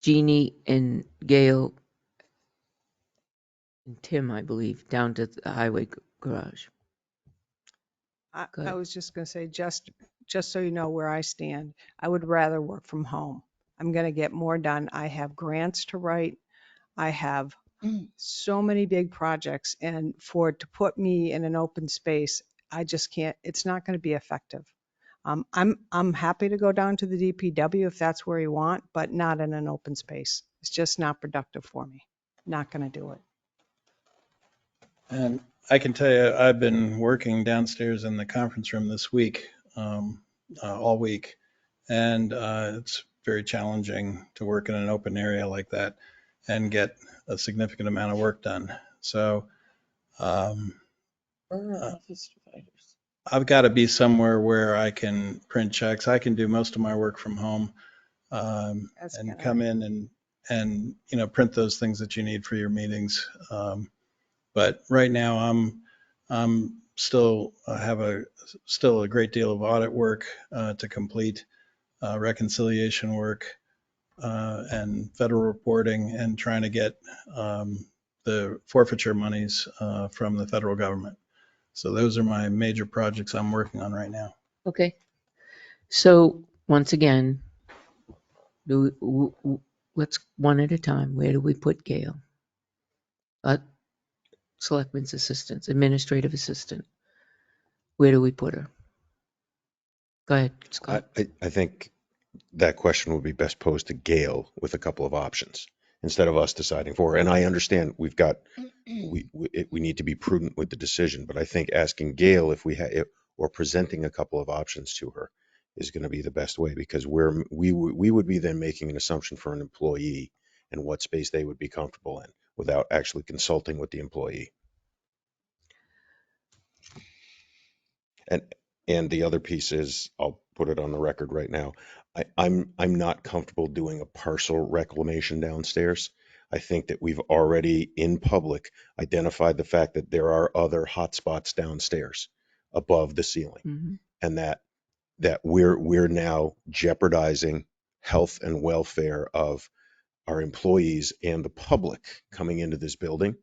Jeannie and Gail and Tim, I believe, down to the highway garage. Go I ahead. was just going to say, just so you know where I stand, I would rather work from home. I'm going to get more done. I have grants to write. I have so many big projects, and for it to put me in an open space, I just can't, it's not going to be effective. I'm happy to go down to the DPW if that's where you want, but not in an open space. It's just not productive for me. Not going to do it. And I can tell you, I've been working downstairs in the conference room this week, all week. And it's very challenging to work in an open area like that. and get a significant amount of work done. So Where are office dividers? I've got to be somewhere where I can print checks. I can do most of my work from home, As and can I. come in and print those things that you need for your meetings. But right now I'm still still a great deal of audit work to complete, reconciliation work, and federal reporting, and trying to get the forfeiture monies from the federal government. So those are my major projects I'm working on right now. Okay. So once again, let's one at a time. Where do we put Gail? Selectman's assistant, administrative assistant. Where do we put her? Go ahead, Scott. I think that question would be best posed to Gail with a couple of options instead of us deciding for her. And I understand we need to be prudent with the decision, but I think asking Gail or presenting a couple of options to her is going to be the best way, because we would be then making an assumption for an employee and what space they would be comfortable in without actually consulting with the employee. And the other piece is, I'll put it on the record right now, I'm not comfortable doing a parcel reclamation downstairs. I think that we've already in public identified the fact that there are other hotspots downstairs above the ceiling, Mhm. and that we're now jeopardizing health and welfare of our employees and the public coming into this building.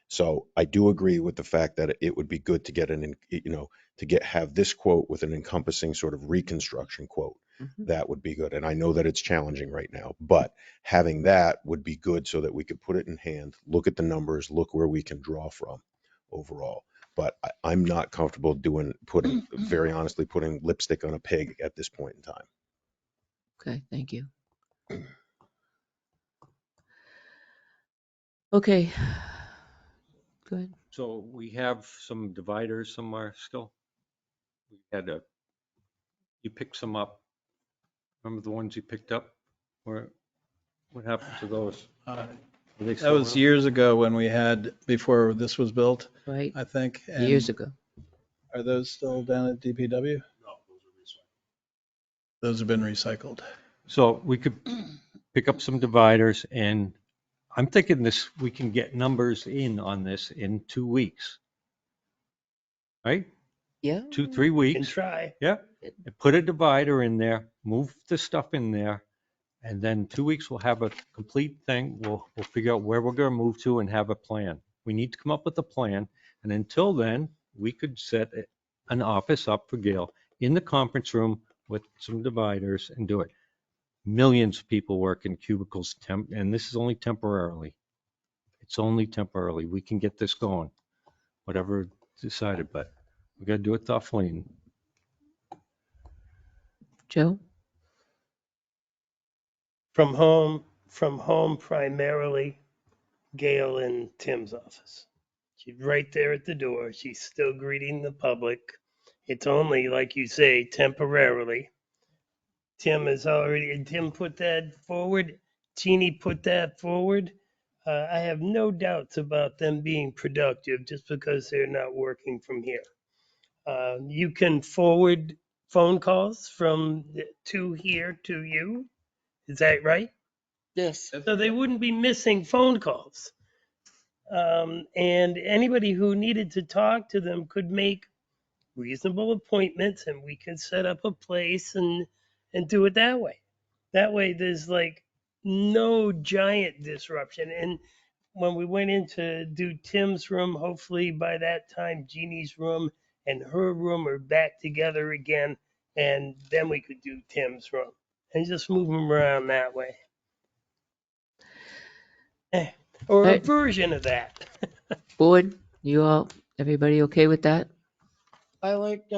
So I do agree with the fact that it would be good to get have this quote with an encompassing sort of reconstruction quote. Mhm. That would be good. And I know that it's challenging right now, but having that would be good so that we could put it in hand, look at the numbers, look where we can draw from overall. But I'm not comfortable very honestly, putting lipstick on a pig at this point in time. Okay, thank you. Okay. Go ahead. So we have some dividers somewhere still. We had you picked some up. Remember the ones you picked up? What happened to those? Are they That still was around? years ago when before this was built, Right, I think. And years ago. are those still down at DPW? Those have been recycled. So we could pick up some dividers, and I'm thinking we can get numbers in on this in 2 weeks. Right? Yeah. 2-3 Can weeks. try. Yeah. And put a divider in there, move the stuff in there, and then 2 weeks we'll have a complete thing. We'll figure out where we're going to move to and have a plan. We need to come up with a plan. And until then, we could set an office up for Gail in the conference room with some dividers and do it. Millions of people work in cubicles, and this is only temporarily. It's only temporarily. We can get this going, whatever decided, but we got to do it thoughtfully. Joe? From home primarily, Gail in Tim's office. She's right there at the door. She's still greeting the public. It's only, like you say, temporarily. Tim put that forward. Jeannie put that forward. I have no doubts about them being productive just because they're not working from here. You can forward phone calls to here to you. Is that right? Yes. So they wouldn't be missing phone calls. And anybody who needed to talk to them could make reasonable appointments, and we could set up a place and do it that way. That way there's like no giant disruption. And when we went in to do Tim's room, hopefully by that time Jeannie's room and her room are back together again, and then we could do Tim's room and just move them around that way. Or a Right. version of that. Board, everybody okay with that? I like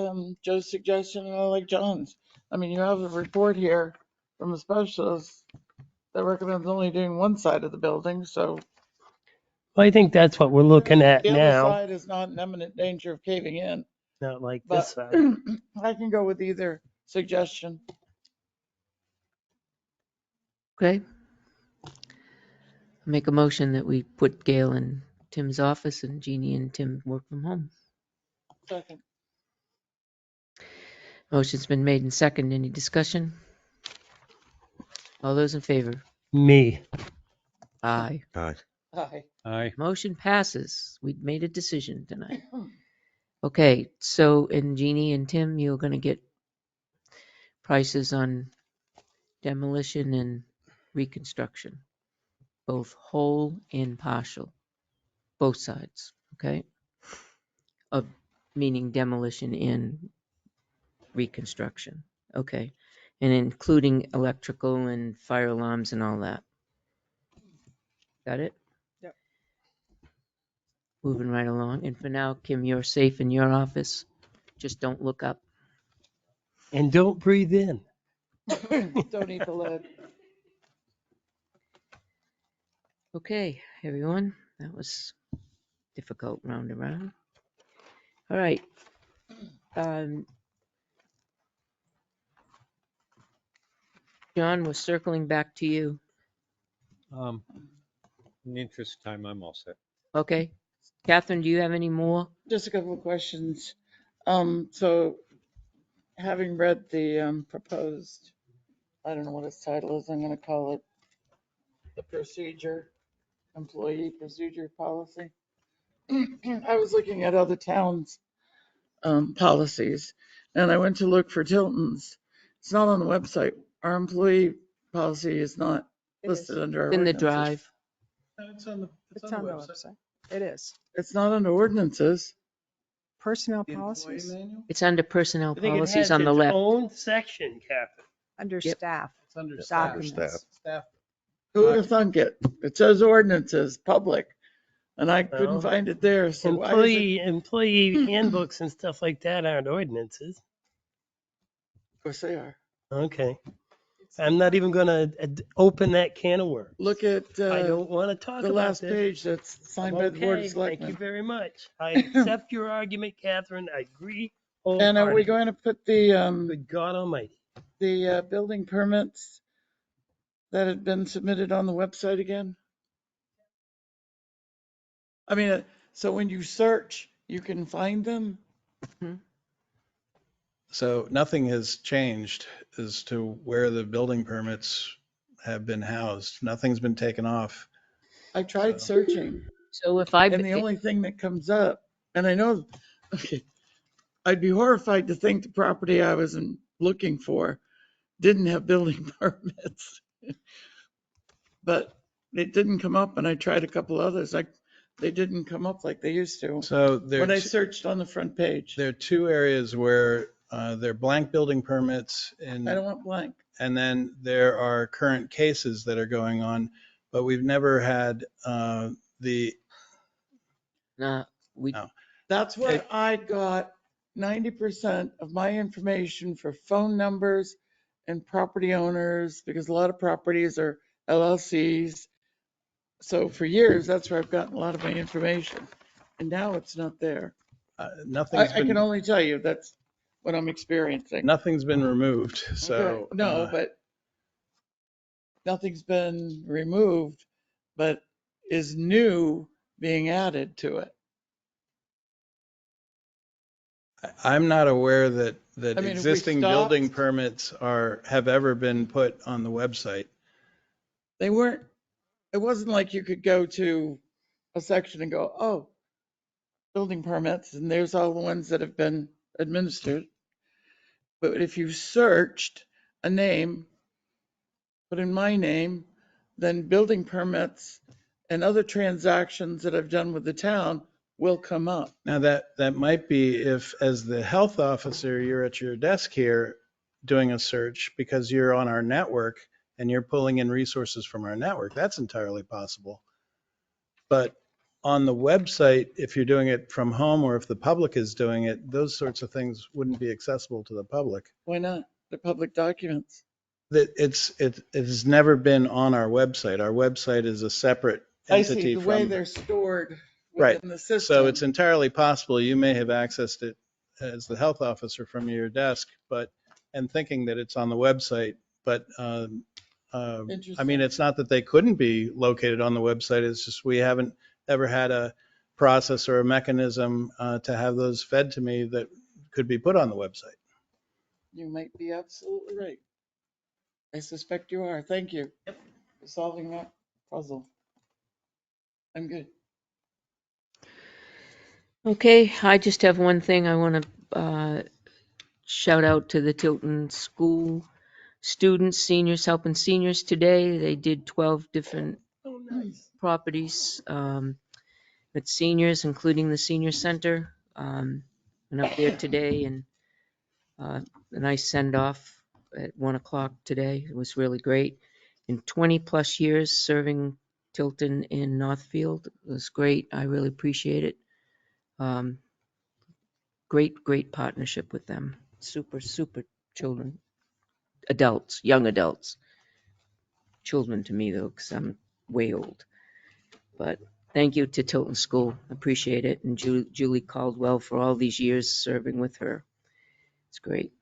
Joe's suggestion, and I like John's. I mean, you have a report here from a specialist that recommends only doing one side of the building, so I think that's what we're looking at the other now. side is not in imminent danger of caving in. Not like But this side. I can go with either suggestion. Okay. Make a motion that we put Gail in Tim's office and Jeannie and Tim work from home. Second. Motion's been made and second. Any discussion? All those in favor? Me. Aye. Aye. Aye. Aye. Motion passes. We made a decision tonight. Okay, so, and Jeannie and Tim, you're gonna get prices on demolition and reconstruction, both whole and partial, both sides, okay? Of, meaning demolition and reconstruction, okay? And including electrical and fire alarms and all that. Got it? Yep. Moving right along. And for now, Kim, you're safe in your office. Just don't look up. And don't breathe in. Don't eat the lead. Okay, everyone, that was difficult round around. All right. John, we're circling back to you. In the interest of time, I'm all set. Okay. Catherine, do you have any more? Just a couple of questions. So having read the proposed, I don't know what its title is, I'm gonna call it the procedure, employee procedure policy. I was looking at other towns' policies, and I went to look for Tilton's. It's not on the website. Our employee policy is not It is. listed under our It's in the ordinances. drive. No, it's on the It's on the website. It is. It's not under ordinances. Personnel The employee policies manual? It's under personnel I think it policies has on the its left. own section, Catherine. under Yep. staff. It's under staff. Documents. Staff. Who would have thunk it? It says ordinances, public, and I couldn't Well, find it there, so why is it? Employee handbooks and stuff like that aren't ordinances. Of course they are. Okay. I'm not even gonna open that can of worms. Look at I don't want to talk the about last this. page that's signed by the Board of Okay, thank you Selectmen. very much. I accept your argument, Catherine. I agree And are we wholeheartedly. going to put the Good God Almighty. building permits that had been submitted on the website again? I mean, so when you search, you can find them? So nothing has changed as to where the building permits have been housed. Nothing's been taken off. I tried searching, So if I, and the only thing that comes up, and I know, okay, I'd be horrified to think the property I was looking for didn't have building permits. But it didn't come up, and I tried a couple others, they didn't come up like they used to. So When I searched on the front page, there are two areas where there are blank building permits I don't want blank. and then there are current cases that are going on, but we've never had the, nah, we, No. That's where I got 90% of my information for phone numbers and property owners, because a lot of properties are LLCs. So for years, that's where I've gotten a lot of my information. And now it's not there. nothing's I can been, only tell you that's what I'm experiencing. nothing's been removed, Okay. so. No, but nothing's been removed, but is new being added to it. I'm not aware that I mean, if we existing stopped- building permits have ever been put on the website. They weren't, it wasn't like you could go to a section and go, oh, building permits, and there's all the ones that have been administered. But if you searched a name, put in my name, then building permits and other transactions that I've done with the town will come up. Now that might be if, as the health officer, you're at your desk here doing a search because you're on our network and you're pulling in resources from our network. That's entirely possible. But on the website, if you're doing it from home or if the public is doing it, those sorts of things wouldn't be accessible to the public. Why not? They're public documents. That it has never been on our website. Our website is a separate I see entity the way from. they're stored Right. within the system. So it's entirely possible you may have accessed it as the health officer from your desk, and thinking that it's on the website, but I mean, Interesting. it's not that they couldn't be located on the website. It's just we haven't ever had a process or a mechanism to have those fed to me that could be put on the website. You might be absolutely right. I suspect you are. Thank you for solving that puzzle. I'm good. Okay, I just have one thing I want to shout out to the Tilton School students, seniors helping seniors today. They did 12 different Oh, nice. properties with seniors, including the senior center. Went up there today and a nice send off at 1 o'clock today. It was really great. In 20 plus years serving Tilton in Northfield, it was great. I really appreciate it. Um, great partnership with them. Super children, adults, young adults. Children to me though, because I'm way old. But thank you to Tilton School. Appreciate it. And Julie Caldwell for all these years serving with her. It's great.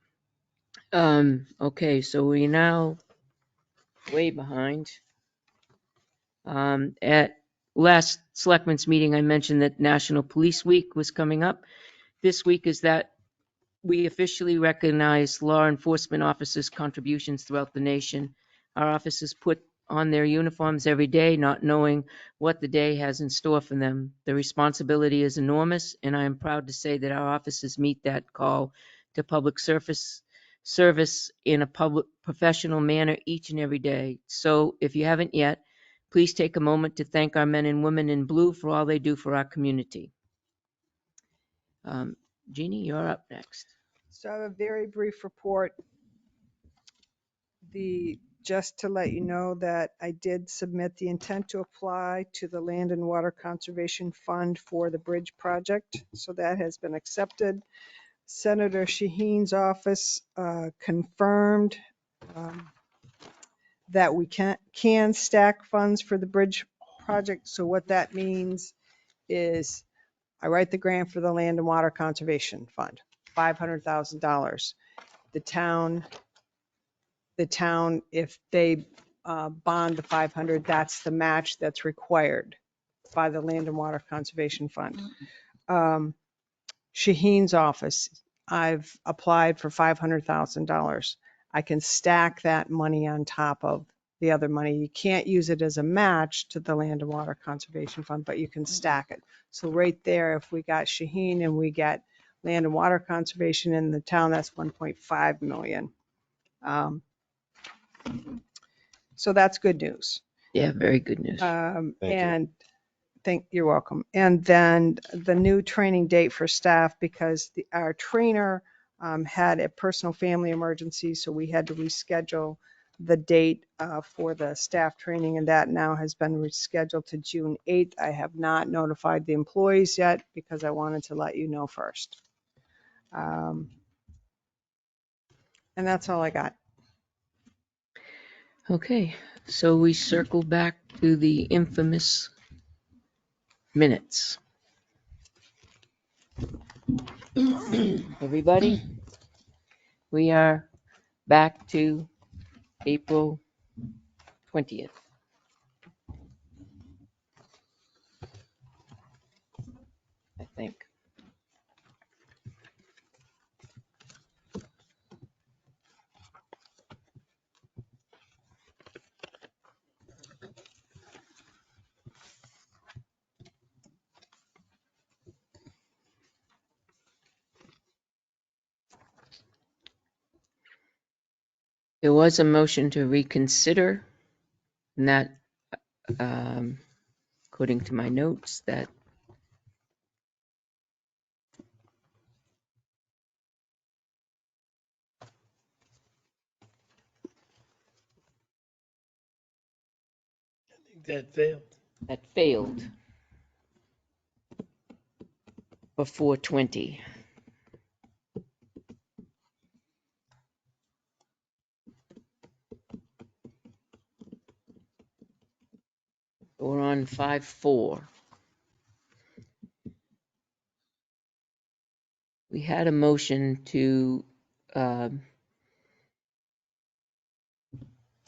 Okay, so we're now way behind. At last Selectmen's meeting, I mentioned that National Police Week was coming up. This week is that we officially recognize law enforcement officers' contributions throughout the nation. Our officers put on their uniforms every day, not knowing what the day has in store for them. The responsibility is enormous, and I am proud to say that our officers meet that call to public service in a public professional manner each and every day. So if you haven't yet, please take a moment to thank our men and women in blue for all they do for our community. Jeannie, you're up next. So I have a very brief report. Just to let you know that I did submit the intent to apply to the Land and Water Conservation Fund for the bridge project. So that has been accepted. Senator Shaheen's office confirmed that we can stack funds for the bridge project. So what that means is I write the grant for the Land and Water Conservation Fund, $500,000. The town, if they bond the 500, that's the match that's required by the Land and Water Conservation Fund. Shaheen's office, I've applied for $500,000. I can stack that money on top of the other money. You can't use it as a match to the Land and Water Conservation Fund, but you can stack it. So right there, if we got Shaheen and we get Land and Water Conservation in the town, that's 1.5 million. So that's good news. Yeah, very good news. You're welcome. And then the new training date for staff, because our trainer had a personal family emergency, so we had to reschedule the date for the staff training, and that now has been rescheduled to June 8th. I have not notified the employees yet because I wanted to let you know first. And that's all I got. Okay, so we circle back to the infamous minutes. Everybody, we are back to April 20th. I think. There was a motion to reconsider, and that, according to my notes, that That failed. failed before 20. We're on 5-4. We had a motion to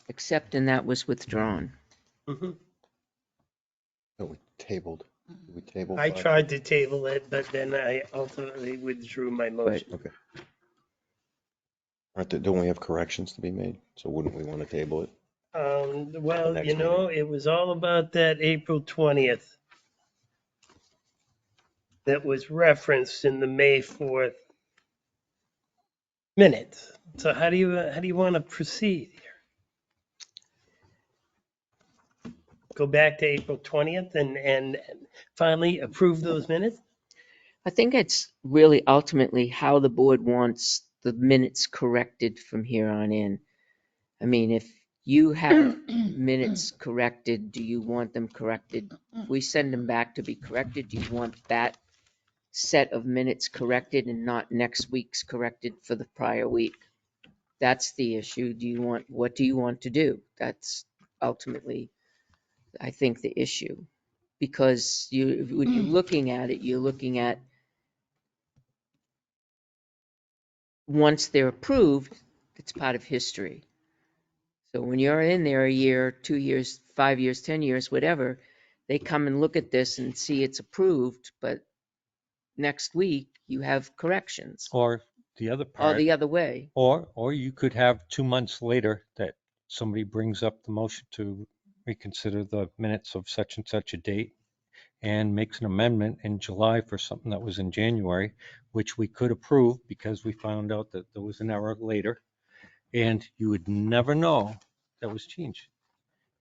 Except, and that was withdrawn. Mhm. that we tabled. Did we table I 5? tried to table it, but then I ultimately withdrew my motion. Okay. Don't we have corrections to be made? So wouldn't we want to table it? Well, next you know, meeting. it was all about that April 20th that was referenced in the May 4th minutes. So how do you want to proceed here? Go back to April 20th and finally approve those minutes? I think it's really ultimately how the board wants the minutes corrected from here on in. I mean, if you have minutes corrected, do you want them corrected? If we send them back to be corrected, do you want that set of minutes corrected and not next week's corrected for the prior week? That's the issue. What do you want to do? That's ultimately, I think, the issue. Because when you're looking at it, you're looking at once they're approved, it's part of history. So when you're in there a year, 2 years, 5 years, 10 years, whatever, they come and look at this and see it's approved, but next week you have corrections. Or the other Or part, the other way. or you could have 2 months later that somebody brings up the motion to reconsider the minutes of such and such a date and makes an amendment in July for something that was in January, which we could approve because we found out that there was an error later. And you would never know that was changed.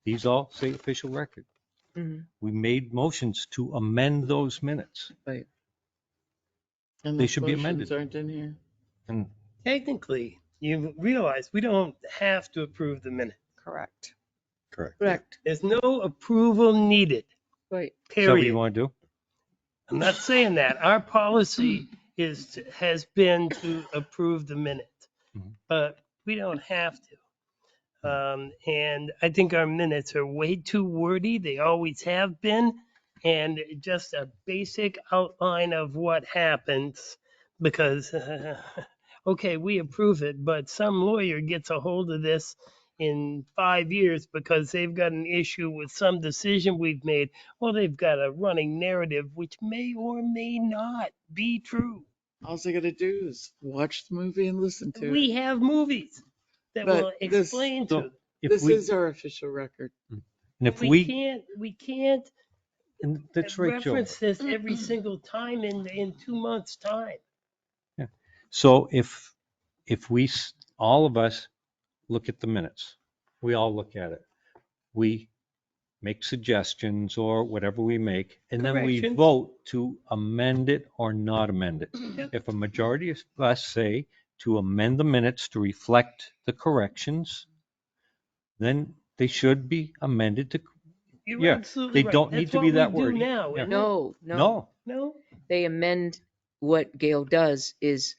These all say official record. Mhm. We made motions to amend those minutes. Right. And They those should be motions amended. aren't in here. And Technically, you realize we don't have to approve the minute. Correct. Correct. Correct. There's no approval needed, Right. is that what you period. want to do? I'm not saying that. Our policy has been to approve the minutes, Mhm. but we don't have to. And I think our minutes are way too wordy. They always have been. And just a basic outline of what happens because, okay, we approve it, but some lawyer gets a hold of this in 5 years because they've got an issue with some decision we've made. Well, they've got a running narrative which may or may not be true. All they gotta do is watch the movie and listen to We it. have movies that But will this- explain to So them. if This we, is our official record. and if we can't and that's right, Joe. reference this every single time in 2 months' time. Yeah. So if all of us look at the minutes, we all look at it. We make suggestions or whatever we make, and then we Corrections. vote to amend it or not amend it. Yep. If a majority of us say to amend the minutes to reflect the corrections, then they should be amended to, You're yeah, absolutely they right. don't That's need to what be we that do wordy. now, Yeah. isn't it? No. No? They amend, what Gail does is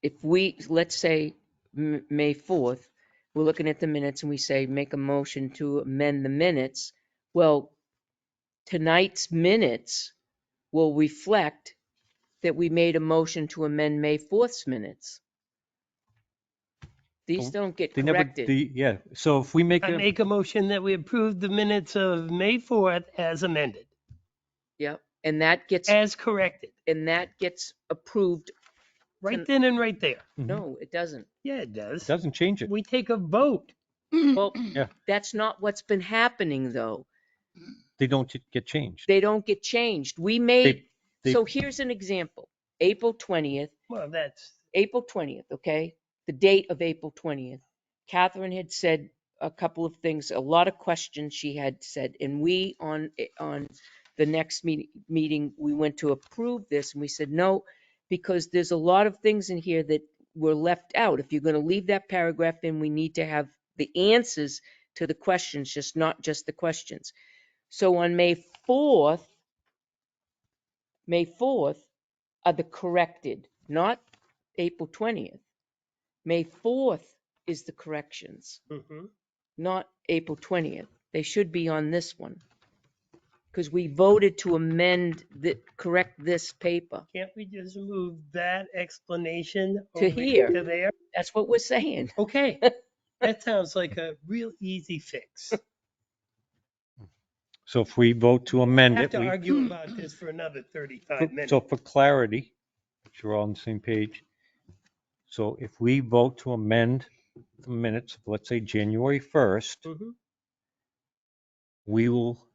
if we, let's say May 4th, we're looking at the minutes and we say, make a motion to amend the minutes. Well, tonight's minutes will reflect that we made a motion to amend May 4th's minutes. These So don't get They never, corrected. yeah, so if we make I make a motion that we approve the minutes of May 4th as amended, Yep. And that gets as corrected, approved. right then and right there. No, it doesn't. Yeah, it does. doesn't change it. We take a vote. Well, Yeah. that's not what's been happening though. They don't get changed. They don't get changed. We made, they- so here's an example. April 20th, Well, that's, okay? The date of April 20th. Catherine had said a couple of things, a lot of questions she had said, and we on the next meeting, we went to approve this and we said no, because there's a lot of things in here that were left out. If you're going to leave that paragraph in, we need to have the answers to the questions, not just the questions. So on May 4th are the corrected, not April 20th. May 4th is the corrections, not April 20th. They should be on this one. Because we voted to correct this paper can't we just move that explanation to over here. to there? That's what we're saying. Okay. That sounds like a real easy fix. So if we vote to amend Have it, to we, argue about this for another 35 minutes. so for clarity, so we're all on the same page. So if we vote to amend the minutes, of, let's say January 1st, Mhm. we will,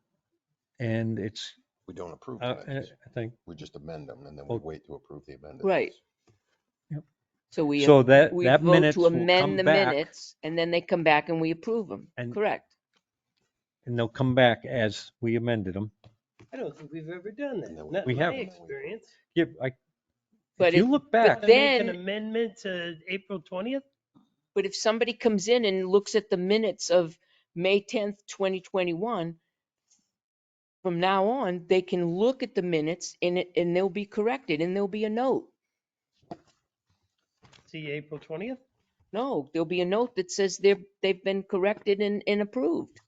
and it's, We don't approve I tonight. think, We just amend them and then we wait to approve the amended. Right. So so that, we that vote minutes to will amend come the back minutes and then they come back and we approve them. And- Correct. and they'll come back as we amended them. I don't think we've ever done that. No, Not we in my haven't. experience. Yeah, But if you look back, To make an then, amendment to April 20th? but if somebody comes in and looks at the minutes of May 10th, 2021, from now on, they can look at the minutes and they'll be corrected and there'll be a note. See, April 20th? No, there'll be a note that says they've been corrected and approved.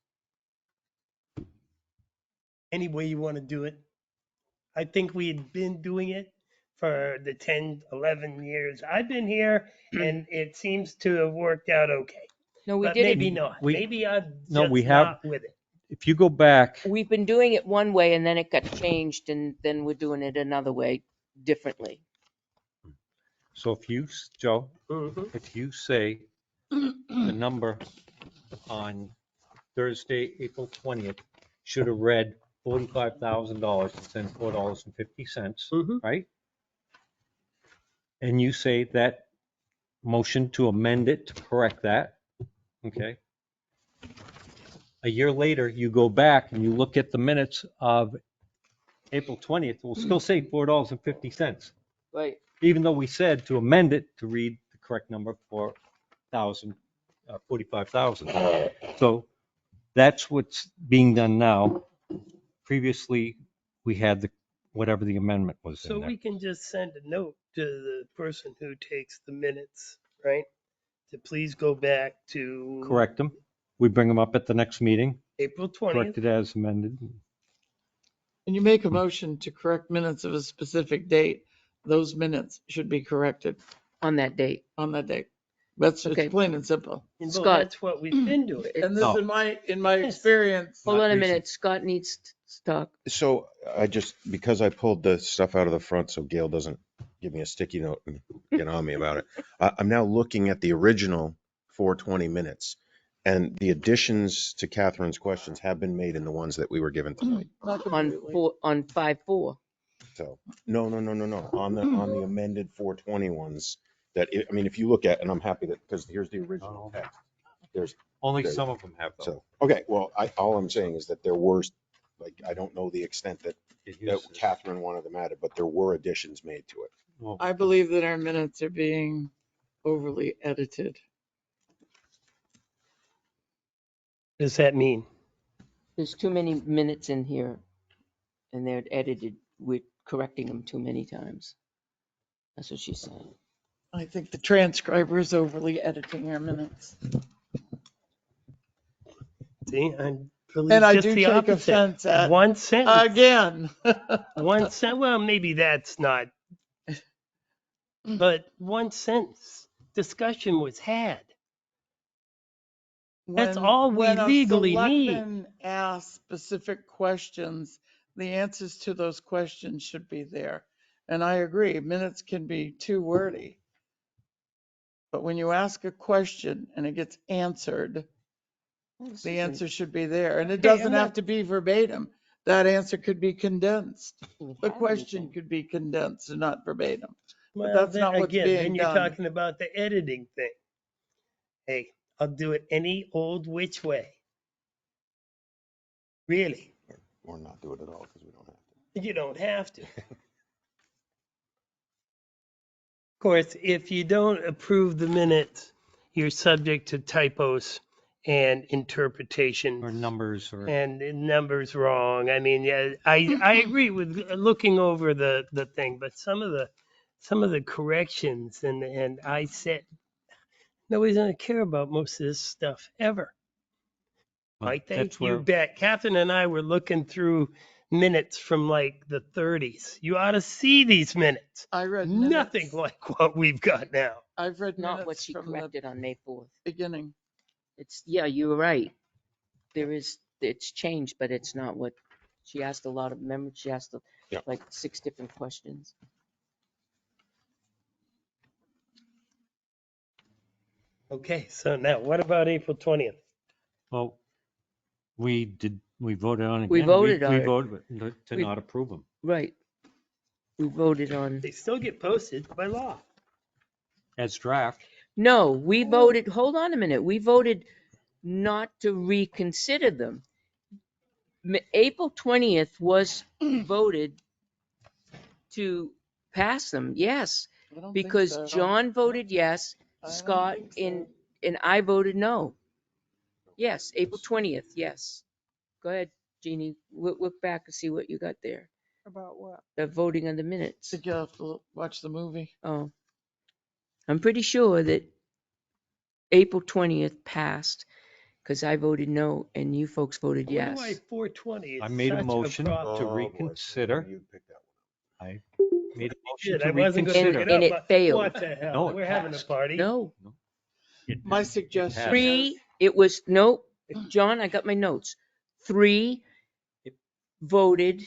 Any way you want to do it. I think we had been doing it for the 10, 11 years I've been here, and it seems to have worked out okay. No, we But did maybe it. not. we- Maybe I'm no, just we have- not with it. if you go back, We've been doing it one way and then it got changed and then we're doing it another way differently. so if you, Joe, Mhm. if you say the number on Thursday, April 20th, should have read $45,000 instead of $4.50, Mhm. right? And you say that motion to amend it to correct that, okay? A year later, you go back and you look at the minutes of April 20th, it will still say $4.50, Right. even though we said to amend it to read the correct number, 45,000. So that's what's being done now. Previously, we had the, whatever the amendment was So in there. we can just send a note to the person who takes the minutes, right? To please go back to Correct them. We bring them up at the next meeting, April 20th. correct it as amended. When you make a motion to correct minutes of a specific date, those minutes should be corrected On that date. on that date. That's Okay. just plain and simple. And Scott. well, that's what we've been doing. And this, Oh. in my experience, Hold on a recent. minute. Scott needs to talk. So I just, because I pulled the stuff out of the front so Gail doesn't give me a sticky note and get on me about it. I'm now looking at the original 420 minutes and the additions to Catherine's questions have been made in the ones that we were given tonight. not On completely. on 5-4. So, no. On the amended 420 ones that, I mean, if you look at, and I'm happy that, because here's the original text. There's, Only Okay. some of them have though. so, okay, well, all I'm saying is that there were, like, I don't know the extent that Catherine wanted them added, but there were additions made to it. Well, I believe that our minutes are being overly edited. What does that mean? There's too many minutes in here and they're edited. We're correcting them too many times. That's what she's saying. I think the transcriber is overly editing our minutes. See, I believe And I just do the take opposite. offense at, One sentence. again. One sentence. Well, maybe that's not. But one sentence discussion was had. That's all we legally need. When a selectman asks specific questions, the answers to those questions should be there. And I agree, minutes can be too wordy. But when you ask a question and it gets answered, the answer should be there. And it Okay, I'm doesn't not- have to be verbatim. That answer could be condensed. The question could be condensed and not verbatim. Well, that's then, not what's again, being then you're done. talking about the editing thing. Hey, I'll do it any old which way. Really? Or not do it at all because we don't have to. You don't have to. Of course, if you don't approve the minutes, you're subject to typos and interpretation. Or numbers or. And the number's wrong. I mean, yeah, I agree with looking over the thing, but some of the corrections and I said, nobody's gonna care about most of this stuff ever. Well, Might they? that's You where- bet. Catherine and I were looking through minutes from like the 30s. You ought to see these minutes. I read Nothing minutes. like what we've got now. I've read Not what minutes she from the corrected on May 4th. beginning. It's, yeah, you're right. It's changed, but it's not what, she asked a lot of, remember, she asked Yeah. like 6 different questions. Okay, so now what about April 20th? Well, we voted on it We again. voted on We it. voted to We- not approve them Right. We voted on, They still get posted by law. as draft. no, we voted, hold on a minute, we voted not to reconsider them. April 20th was voted to pass them, yes, I don't think because so. John voted yes, I don't Scott think so. and I voted no. Yes, April 20th, yes. Go ahead, Jeannie, look back and see what you got there, About what? the voting on the I minutes. think you'll have to watch the movie. Oh, I'm pretty sure that April 20th passed because I voted no and you folks voted I wonder why yes. 420 is I made a such motion problem. to Oh, boy. reconsider. You picked that one. I made a motion Shit, to I wasn't gonna reconsider. bring And it it up, but failed. what the hell? No, it We're having a passed. party. No, My It suggestion passed. is, it was, no, John, I got my notes. 3 voted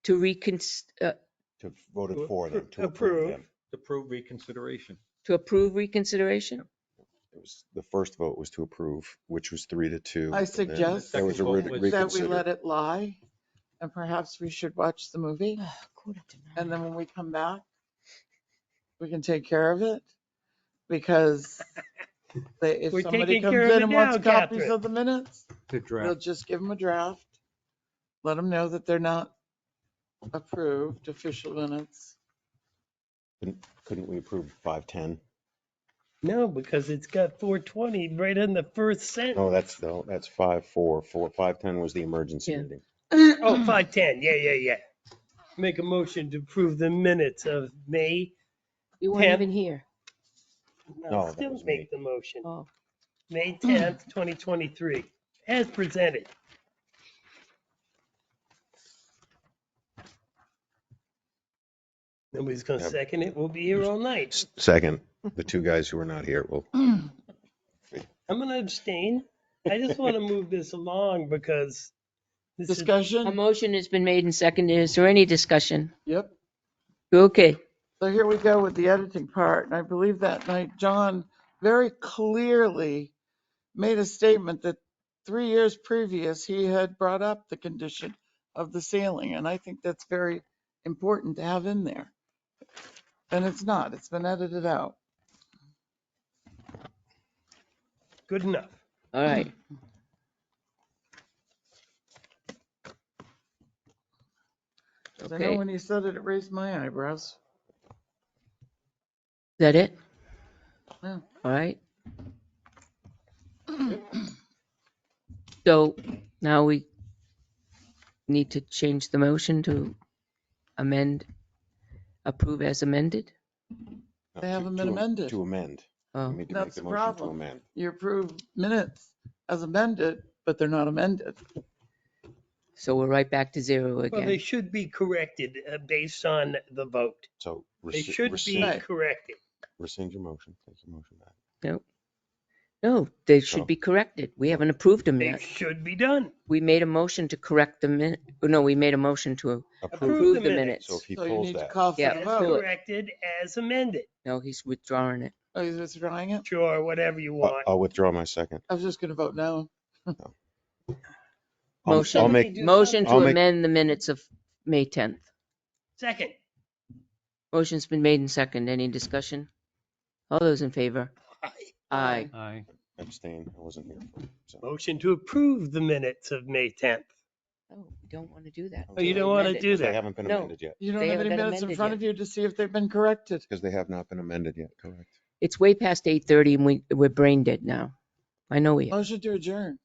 to To voted for them, to Approve. approve them. To approve reconsideration. to approve reconsideration. It was, the first vote was to approve, which was 3-2. I and then suggest There was a second vote was- that we reconsider. let it lie, and perhaps we should watch the movie, Quarter to 9. and then when we come back, we can take care of it, because if We're somebody taking comes care of in it and wants now, copies Catherine. of the minutes, To we'll draft. just give them a draft, let them know that they're not approved official minutes. Couldn't we approve 510? No, because it's got 420 right in the first sentence. No, that's 5-4. 510 was the emergency Yeah. meeting. Oh, 510. Yeah. Make a motion to approve the minutes of May. You weren't 10th. even here. No, that Still was make me. the motion. Oh, May 10th, 2023, as presented. Nobody's gonna Yep. second it. We'll be here all night. Second, the two guys who are not here will. I'm gonna abstain. I just want to move this along because this is, a Discussion? motion has been made and seconded. Is there any discussion? Yep. Okay, So here we go with the editing part. And I believe that night, John very clearly made a statement that 3 years previous, he had brought up the condition of the ceiling. And I think that's very important to have in there. And it's not, it's been edited out. good enough. all right. Because I know Okay, when he said it, it raised my eyebrows. is that it? Yeah. All right. So now we need to change the motion to approve as amended? They haven't been To- amended. To amend. Oh, We need to That's make the the motion to problem. amend. You approve minutes as amended, but they're not amended. so we're right back to 0 Well, they again. should be corrected based on the vote. So They should be Right. corrected. rescind your motion. Take your motion back. No, they should Oh. be corrected. We haven't approved them They yet. should be done. We made a motion to correct the minute, no, we made a motion to Approve approve the minutes. So if he So you pulls need to that, call for Yeah, the As pull vote. it. corrected, as amended. No, he's withdrawing it. Oh, he's withdrawing it? Sure, whatever you want. I'll withdraw my second. I was just going to vote no. Motion. I'll make, Somebody do Motion to I'll make- amend the minutes of May 10th. Second. Motion's been made and second. Any discussion? All those in favor? Aye. Aye. abstain. I wasn't here for it. So. Motion to approve the minutes of May 10th. Oh, we don't want to do that. Oh, you don't want to Amend it. do Because they that? haven't been No. amended yet. You don't They have haven't any been minutes in amended front yet. of you to see if they've been corrected. Because they have not been amended yet, correct? It's way past 8:30 and we're brain dead now. I know we are. Motion to adjourn.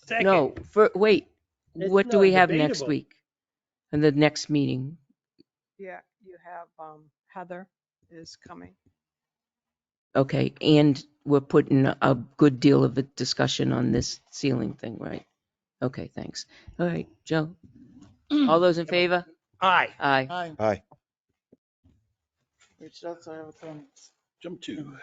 Second. No, wait, It's what do not we have next debatable. week? And the next meeting? Yeah, you have Heather is coming. Okay, and we're putting a good deal of a discussion on this ceiling thing, right? Okay, thanks. All right, Joe. All those in favor? Aye. Aye. Aye. Aye. Reached out, so I have a thumb. Jump 2.